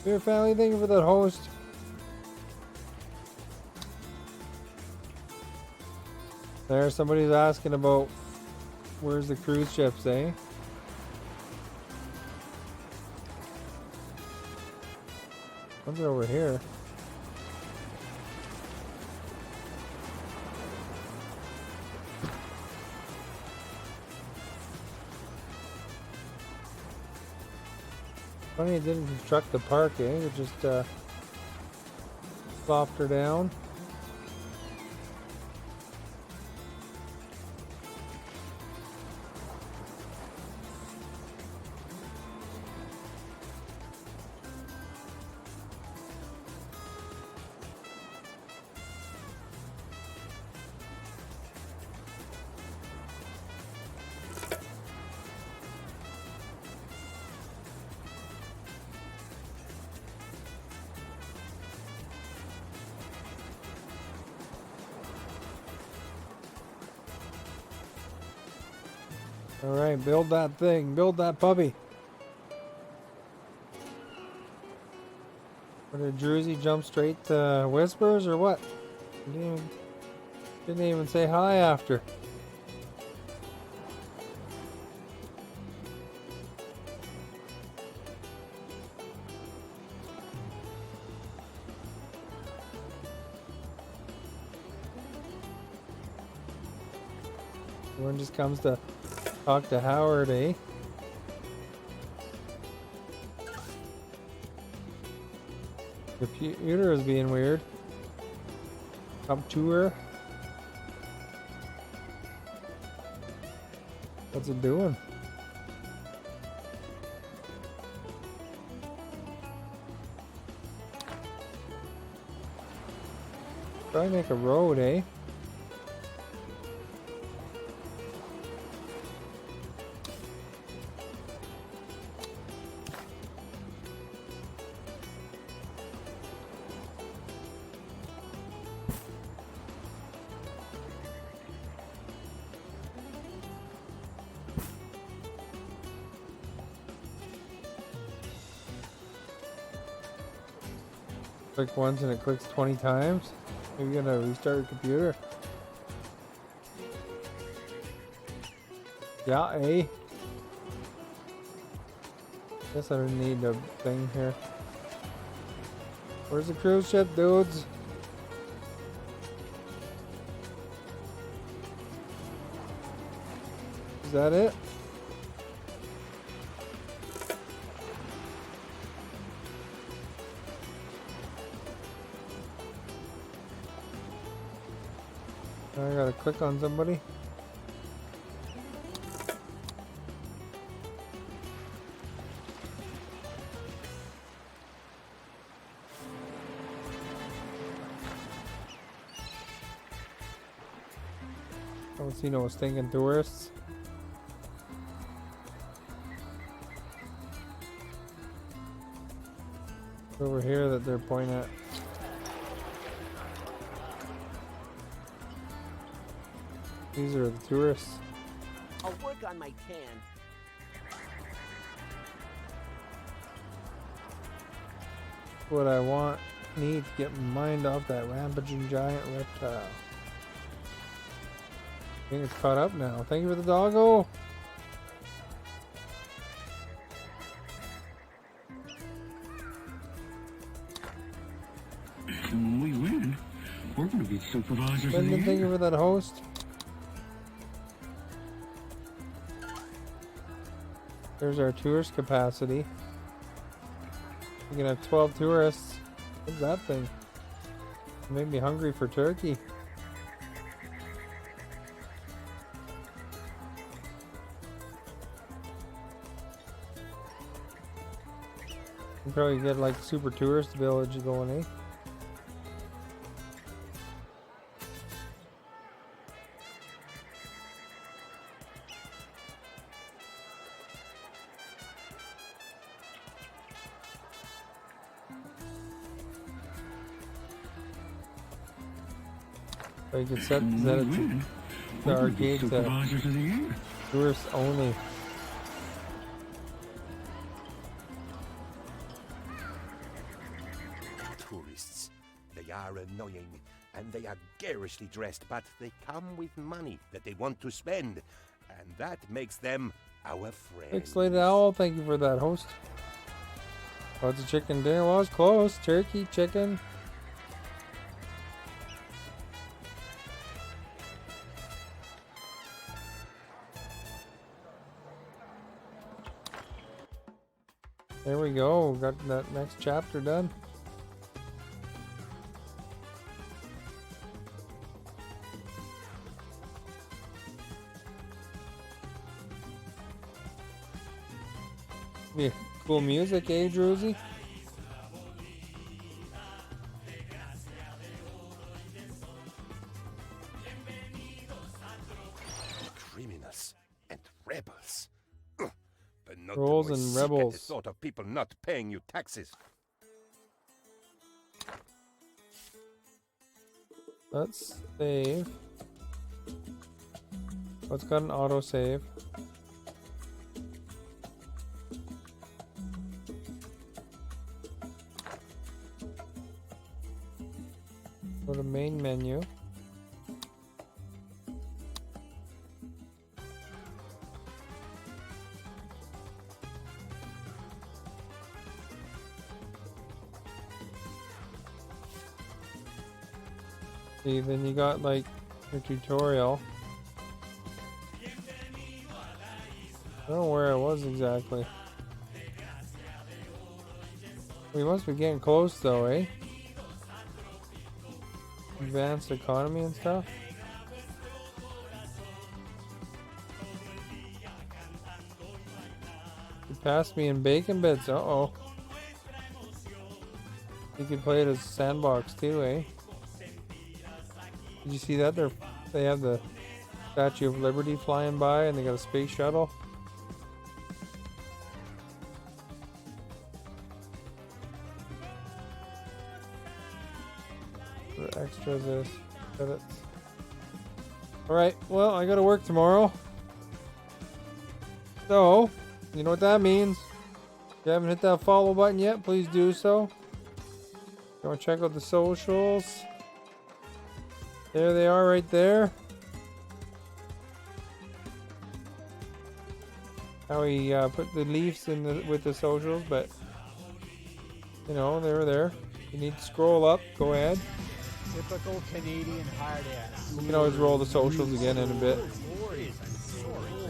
Dear family, thank you for that host. There, somebody's asking about where's the cruise ships, eh? What's it over here? Funny it didn't construct the park, eh? It just plopped her down. Alright, build that thing. Build that puppy. What did Druzy jump straight to Whispers or what? Didn't even say hi after. Everyone just comes to talk to Howard, eh? The computer is being weird. Up to her. What's it doing? Try to make a road, eh? Click once and it clicks 20 times. Maybe you gotta restart your computer. Yeah, eh? Guess I don't need a thing here. Where's the cruise ship, dudes? Is that it? I gotta click on somebody. Don't see no stinking tourists. Over here that they're pointing at. These are the tourists. I'll work on my tan. What I need to get my mind off that rampaging giant reptile. I think it's caught up now. Thank you for the doggo. And when we win, we're going to be supervisors of the Thank you air. for that host. There's our tourist capacity. We can have 12 tourists. What's that thing? It made me hungry for turkey. You probably get like super tourist village going, eh? So you can set it to the arcade to tourists only. Tourists. They are annoying, and they are garishly dressed, but they come with money that they want to spend, and that makes them our friends. Pixelated Owl, thank you for that host. Oh, it's a chicken dinner. Well, it's close. Turkey, chicken. There we go. Got that next chapter done. Yeah, cool music, eh, Druzy? Criminals and rebels. Ugh, but not Trolls the more and sick at rebels. the thought of people not paying you taxes. Let's save. Oh, it's got an autosave. Go to main menu. See, then you got like your tutorial. I don't know where I was exactly. We must be getting close though, eh? Advanced economy and stuff. You passed me in bacon bits. Uh-oh. You could play it as sandbox too, eh? Did you see that? They have the Statue of Liberty flying by and they got a space shuttle. What extras is credits. Alright, well, I gotta work tomorrow. So, you know what that means. If you haven't hit that follow button yet, please do so. You want to check out the socials? There they are right there. How we put the Leafs in with the socials, but you know, they were there. You need to scroll up, go ahead. Typical Canadian hard ass. You can always roll the socials again in a bit.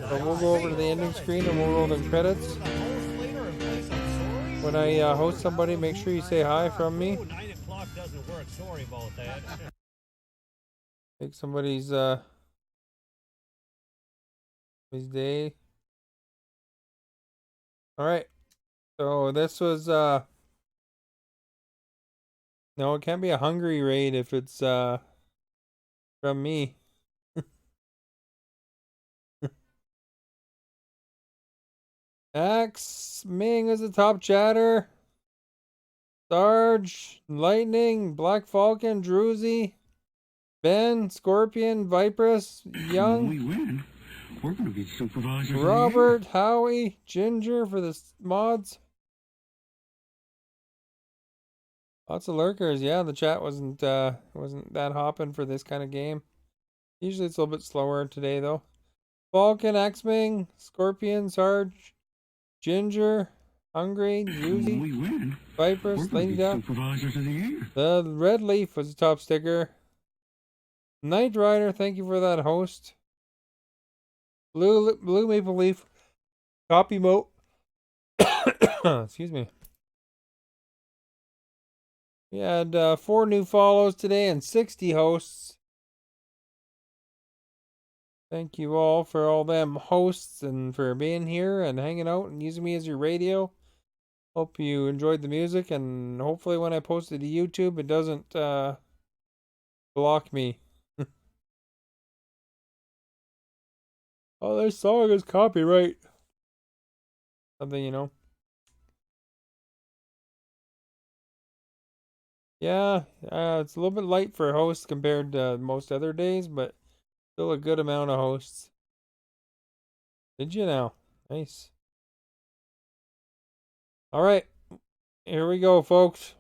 So we'll go over to the ending screen and we'll roll the credits. When I host somebody, make sure you say hi from me. 9 o'clock doesn't work. Sorry about that. Make somebody's his day. Alright. So this was no, it can't be a hungry raid if it's from me. Axe Ming is the top chatter. Sarge, Lightning, Black Falcon, Druzy, Ben, Scorpion, Vipress, Young. When we win, we're going to be supervisors. Robert, Howie, Ginger for the mods. Lots of lurkers. Yeah, the chat wasn't that hopping for this kind of game. Usually it's a little bit slower today though. Falcon, X-Wing, Scorpion, Sarge, Ginger, Hungry, Yuzi, we win, Vipers, Lady Duck. Supervisors of the year. The Red Leaf was the top sticker. Knight Rider, thank you for that host. Blue Maple Leaf, Copy Moat. Excuse me. We had 4 new follows today and 60 hosts. Thank you all for all them hosts and for being here and hanging out and using me as your radio. Hope you enjoyed the music and hopefully when I post it to YouTube it doesn't block me. Oh, this song is copyright. Something, you know. Yeah, it's a little bit light for hosts compared to most other days, but still a good amount of hosts. Did you now? Nice. All right, here we go, folks.